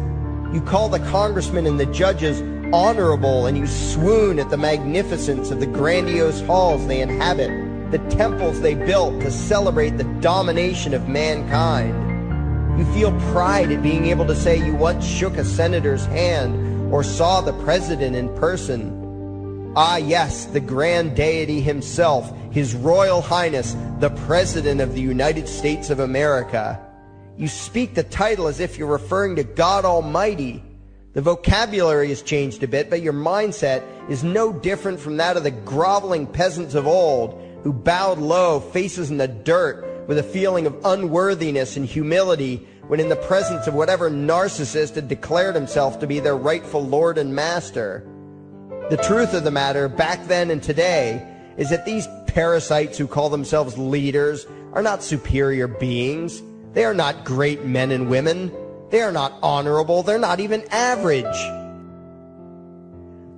You call the congressmen and the judges honorable, and you swoon at the magnificence of the grandiose halls they inhabit, the temples they built to celebrate the domination of mankind. You feel pride at being able to say you once shook a senator's hand or saw the president in person. Ah, yes, the grand deity himself, His Royal Highness, the President of the United States of America. You speak the title as if you're referring to God Almighty. The vocabulary has changed a bit, but your mindset is no different from that of the groveling peasants of old who bowed low, faces in the dirt, with a feeling of unworthiness and humility when in the presence of whatever narcissist had declared himself to be their rightful lord and master. The truth of the matter, back then and today, is that these parasites who call themselves leaders are not superior beings. They are not great men and women. They are not honorable. They're not even average.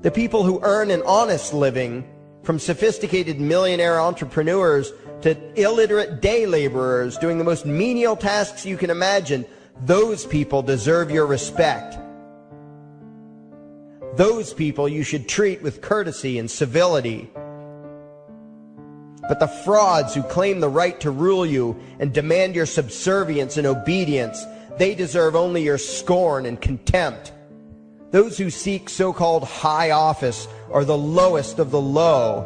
The people who earn an honest living, from sophisticated millionaire entrepreneurs to illiterate day laborers doing the most menial tasks you can imagine, those people deserve your respect. Those people you should treat with courtesy and civility. But the frauds who claim the right to rule you and demand your subservience and obedience, they deserve only your scorn and contempt. Those who seek so-called high office are the lowest of the low.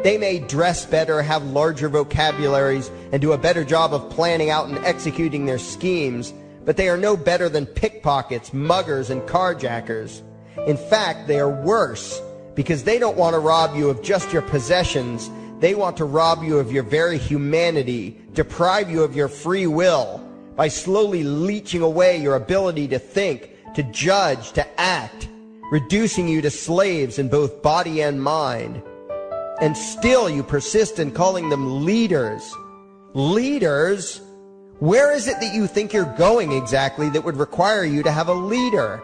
They may dress better, have larger vocabularies, and do a better job of planning out and executing their schemes, but they are no better than pickpockets, muggers, and carjackers. In fact, they are worse, because they don't want to rob you of just your possessions. They want to rob you of your very humanity, deprive you of your free will, by slowly leeching away your ability to think, to judge, to act, reducing you to slaves in both body and mind. And still you persist in calling them leaders. Leaders? Where is it that you think you're going exactly that would require you to have a leader?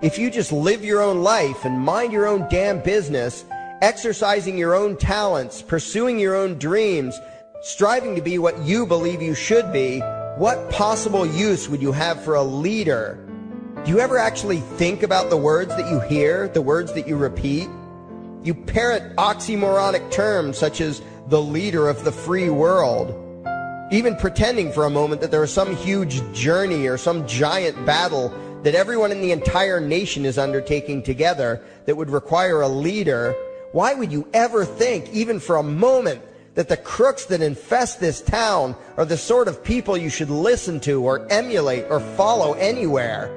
If you just live your own life and mind your own damn business, exercising your own talents, pursuing your own dreams, striving to be what you believe you should be, what possible use would you have for a leader? Do you ever actually think about the words that you hear, the words that you repeat? You parrot oxymoronic terms such as the leader of the free world, even pretending for a moment that there is some huge journey or some giant battle that everyone in the entire nation is undertaking together that would require a leader. Why would you ever think, even for a moment, that the crooks that infest this town are the sort of people you should listen to or emulate or follow anywhere?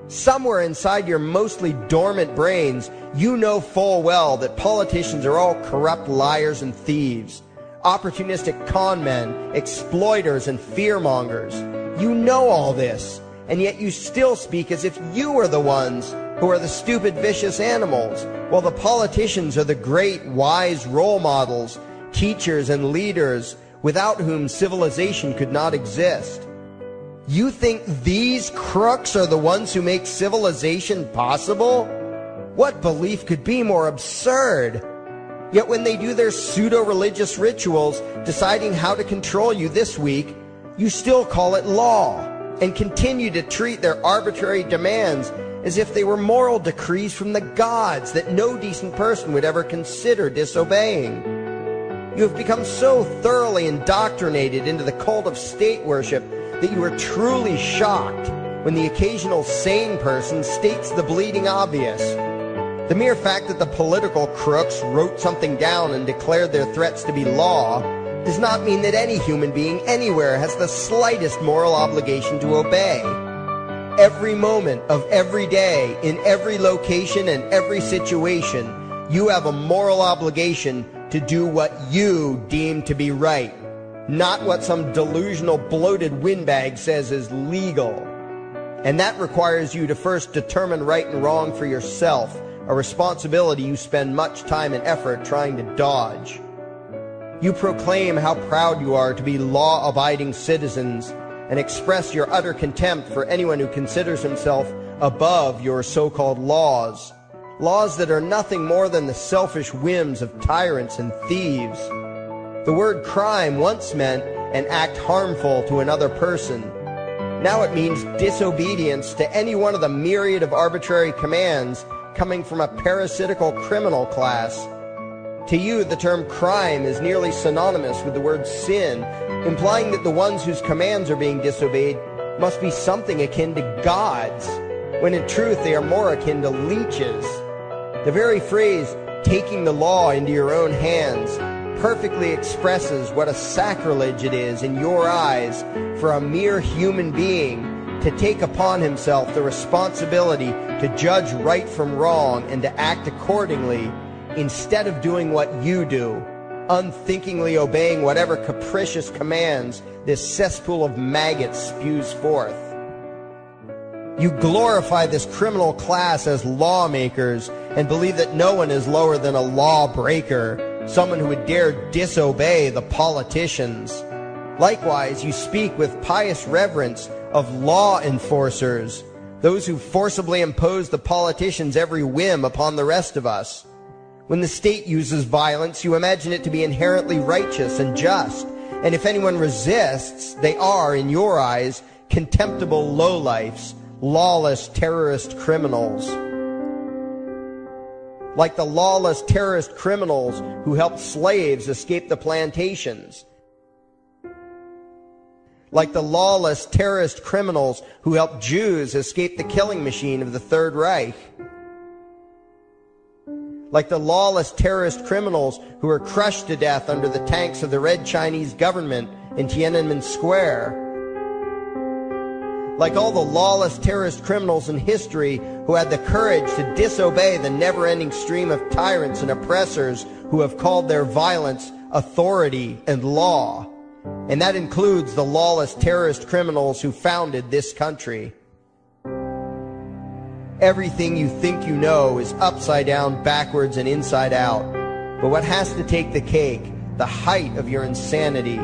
Somewhere inside your mostly dormant brains, you know full well that politicians are all corrupt liars and thieves, opportunistic con men, exploiters, and fearmongers. You know all this, and yet you still speak as if you are the ones who are the stupid, vicious animals, while the politicians are the great, wise role models, teachers, and leaders without whom civilization could not exist. You think these crooks are the ones who make civilization possible? What belief could be more absurd? Yet when they do their pseudo-religious rituals, deciding how to control you this week, you still call it law, and continue to treat their arbitrary demands as if they were moral decrees from the gods that no decent person would ever consider disobeying. You have become so thoroughly indoctrinated into the cult of state worship that you are truly shocked when the occasional sane person states the bleeding obvious. The mere fact that the political crooks wrote something down and declared their threats to be law does not mean that any human being anywhere has the slightest moral obligation to obey. Every moment of every day, in every location and every situation, you have a moral obligation to do what you deem to be right, not what some delusional bloated windbag says is legal. And that requires you to first determine right and wrong for yourself, a responsibility you spend much time and effort trying to dodge. You proclaim how proud you are to be law-abiding citizens and express your utter contempt for anyone who considers himself above your so-called laws. Laws that are nothing more than the selfish whims of tyrants and thieves. The word crime once meant an act harmful to another person. Now it means disobedience to any one of the myriad of arbitrary commands coming from a parasitical criminal class. To you, the term crime is nearly synonymous with the word sin, implying that the ones whose commands are being disobeyed must be something akin to gods, when in truth they are more akin to leeches. The very phrase, taking the law into your own hands, perfectly expresses what a sacrilege it is in your eyes for a mere human being to take upon himself the responsibility to judge right from wrong and to act accordingly, instead of doing what you do, unthinkingly obeying whatever capricious commands this cesspool of maggots spews forth. You glorify this criminal class as lawmakers and believe that no one is lower than a lawbreaker, someone who would dare disobey the politicians. Likewise, you speak with pious reverence of law enforcers, those who forcibly impose the politicians' every whim upon the rest of us. When the state uses violence, you imagine it to be inherently righteous and just, and if anyone resists, they are, in your eyes, contemptible lowlifes, lawless terrorist criminals. Like the lawless terrorist criminals who helped slaves escape the plantations. Like the lawless terrorist criminals who helped Jews escape the killing machine of the Third Reich. Like the lawless terrorist criminals who were crushed to death under the tanks of the Red Chinese government in Tiananmen Square. Like all the lawless terrorist criminals in history who had the courage to disobey the never-ending stream of tyrants and oppressors who have called their violence authority and law. And that includes the lawless terrorist criminals who founded this country. Everything you think you know is upside down, backwards, and inside out. But what has to take the cake, the height of your insanity,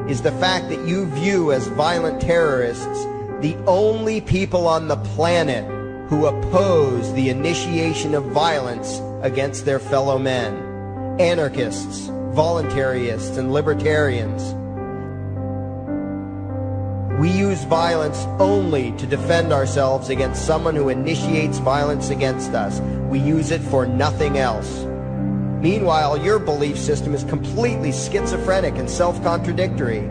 is the fact that you view as violent terrorists the only people on the planet who oppose the initiation of violence against their fellow men. Anarchists, voluntarists, and libertarians. We use violence only to defend ourselves against someone who initiates violence against us. We use it for nothing else. Meanwhile, your belief system is completely schizophrenic and self-contradictory.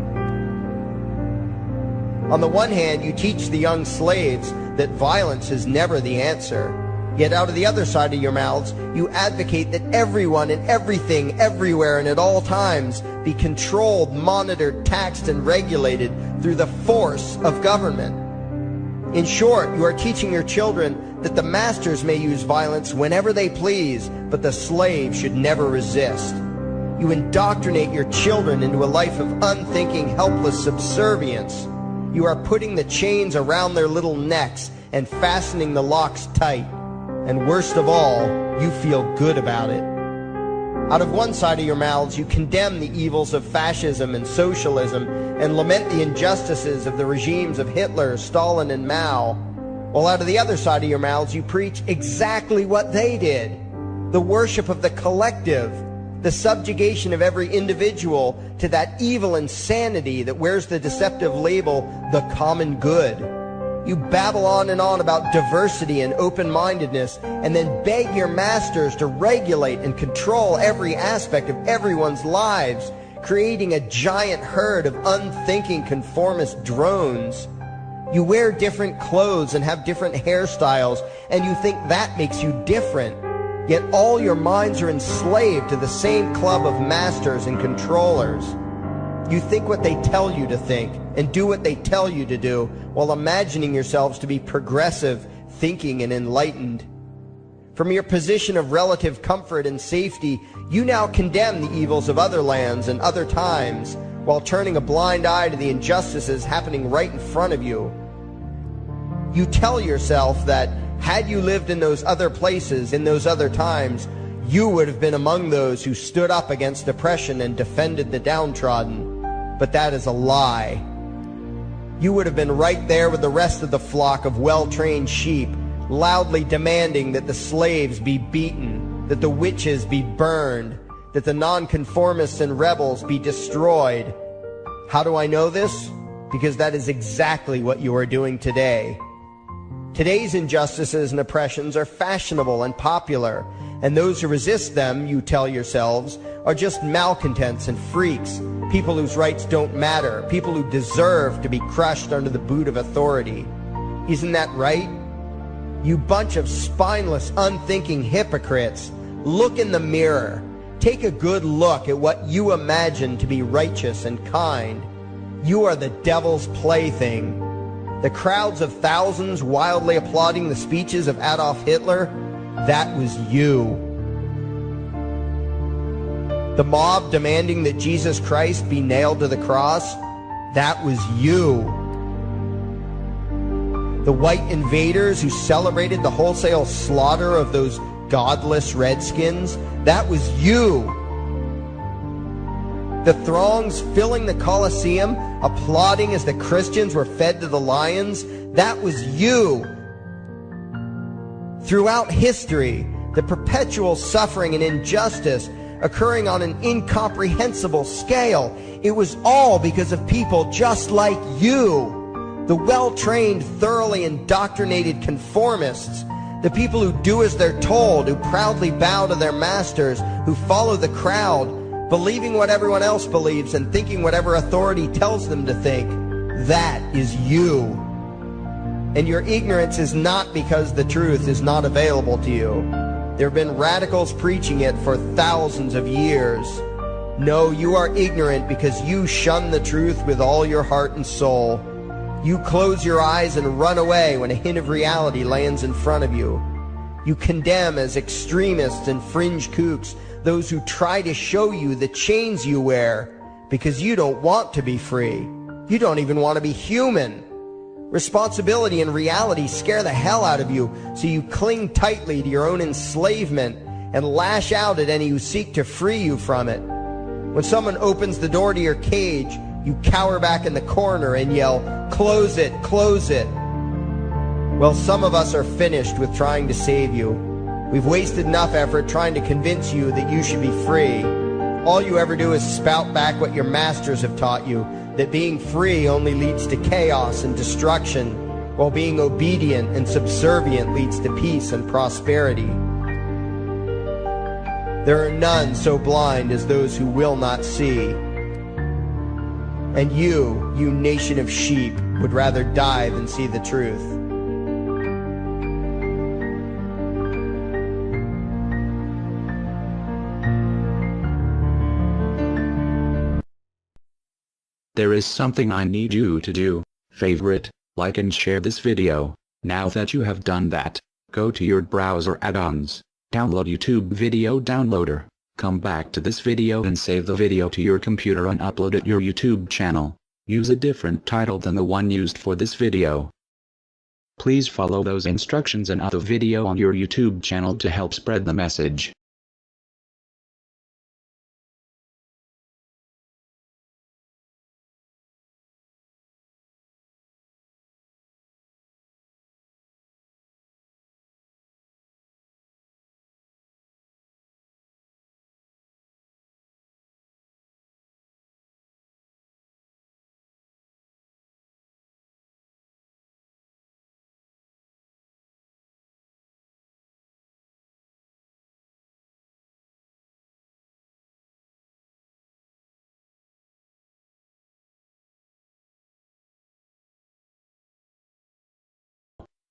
On the one hand, you teach the young slaves that violence is never the answer. Yet out of the other side of your mouths, you advocate that everyone and everything, everywhere and at all times, be controlled, monitored, taxed, and regulated through the force of government. In short, you are teaching your children that the masters may use violence whenever they please, but the slave should never resist. You indoctrinate your children into a life of unthinking, helpless subservience. You are putting the chains around their little necks and fastening the locks tight. And worst of all, you feel good about it. Out of one side of your mouths, you condemn the evils of fascism and socialism and lament the injustices of the regimes of Hitler, Stalin, and Mao. While out of the other side of your mouths, you preach exactly what they did. The worship of the collective, the subjugation of every individual to that evil insanity that wears the deceptive label, the common good. You babble on and on about diversity and open-mindedness, and then beg your masters to regulate and control every aspect of everyone's lives, creating a giant herd of unthinking conformist drones. You wear different clothes and have different hairstyles, and you think that makes you different. Yet all your minds are enslaved to the same club of masters and controllers. You think what they tell you to think and do what they tell you to do while imagining yourselves to be progressive, thinking, and enlightened. From your position of relative comfort and safety, you now condemn the evils of other lands and other times while turning a blind eye to the injustices happening right in front of you. You tell yourself that had you lived in those other places, in those other times, you would have been among those who stood up against oppression and defended the downtrodden. But that is a lie. You would have been right there with the rest of the flock of well-trained sheep, loudly demanding that the slaves be beaten, that the witches be burned, that the nonconformists and rebels be destroyed. How do I know this? Because that is exactly what you are doing today. Today's injustices and oppressions are fashionable and popular, and those who resist them, you tell yourselves, are just malcontents and freaks, people whose rights don't matter, people who deserve to be crushed under the boot of authority. Isn't that right? You bunch of spineless, unthinking hypocrites, look in the mirror. Take a good look at what you imagine to be righteous and kind. You are the devil's plaything. The crowds of thousands wildly applauding the speeches of Adolf Hitler, that was you. The mob demanding that Jesus Christ be nailed to the cross, that was you. The white invaders who celebrated the wholesale slaughter of those godless redskins, that was you. The throngs filling the Colosseum, applauding as the Christians were fed to the lions, that was you. Throughout history, the perpetual suffering and injustice occurring on an incomprehensible scale, it was all because of people just like you. The well-trained, thoroughly indoctrinated conformists, the people who do as they're told, who proudly bow to their masters, who follow the crowd, believing what everyone else believes and thinking whatever authority tells them to think. That is you. And your ignorance is not because the truth is not available to you. There have been radicals preaching it for thousands of years. No, you are ignorant because you shun the truth with all your heart and soul. You close your eyes and run away when a hint of reality lands in front of you. You condemn as extremists and fringe kooks those who try to show you the chains you wear because you don't want to be free. You don't even want to be human. Responsibility and reality scare the hell out of you, so you cling tightly to your own enslavement and lash out at any who seek to free you from it. When someone opens the door to your cage, you cower back in the corner and yell, "Close it, close it." Well, some of us are finished with trying to save you. We've wasted enough effort trying to convince you that you should be free. All you ever do is spout back what your masters have taught you, that being free only leads to chaos and destruction, while being obedient and subservient leads to peace and prosperity. There are none so blind as those who will not see. And you nation of sheep, would rather die than see the truth. There is something I need you to do. Favorite, like and share this video. Now that you have done that, go to your browser add-ons, download YouTube Video Downloader, come back to this video and save the video to your computer and upload it to your YouTube channel. Use a different title than the one used for this video. Please follow those instructions and other video on your YouTube channel to help spread the message.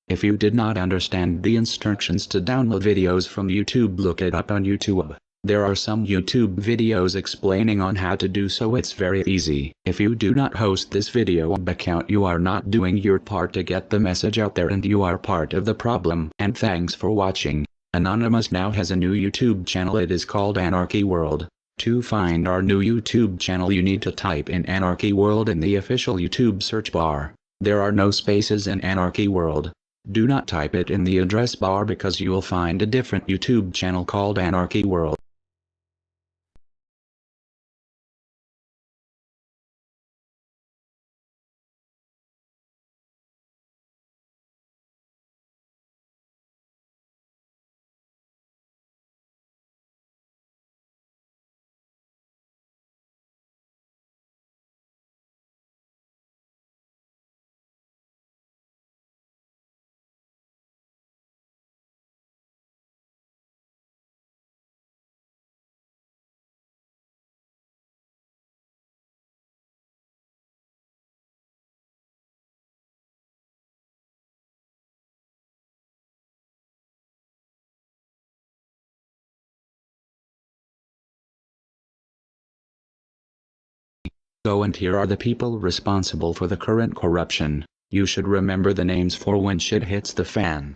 If you did not understand the instructions to download videos from YouTube, look it up on YouTube. There are some YouTube videos explaining on how to do so. It's very easy. If you do not host this video account, you are not doing your part to get the message out there, and you are part of the problem. And thanks for watching. Anonymous now has a new YouTube channel. It is called Anarchy World. To find our new YouTube channel, you need to type in Anarchy World in the official YouTube search bar. There are no spaces in Anarchy World. Do not type it in the address bar because you will find a different YouTube channel called Anarchy World. So, and here are the people responsible for the current corruption. You should remember the names for when shit hits the fan.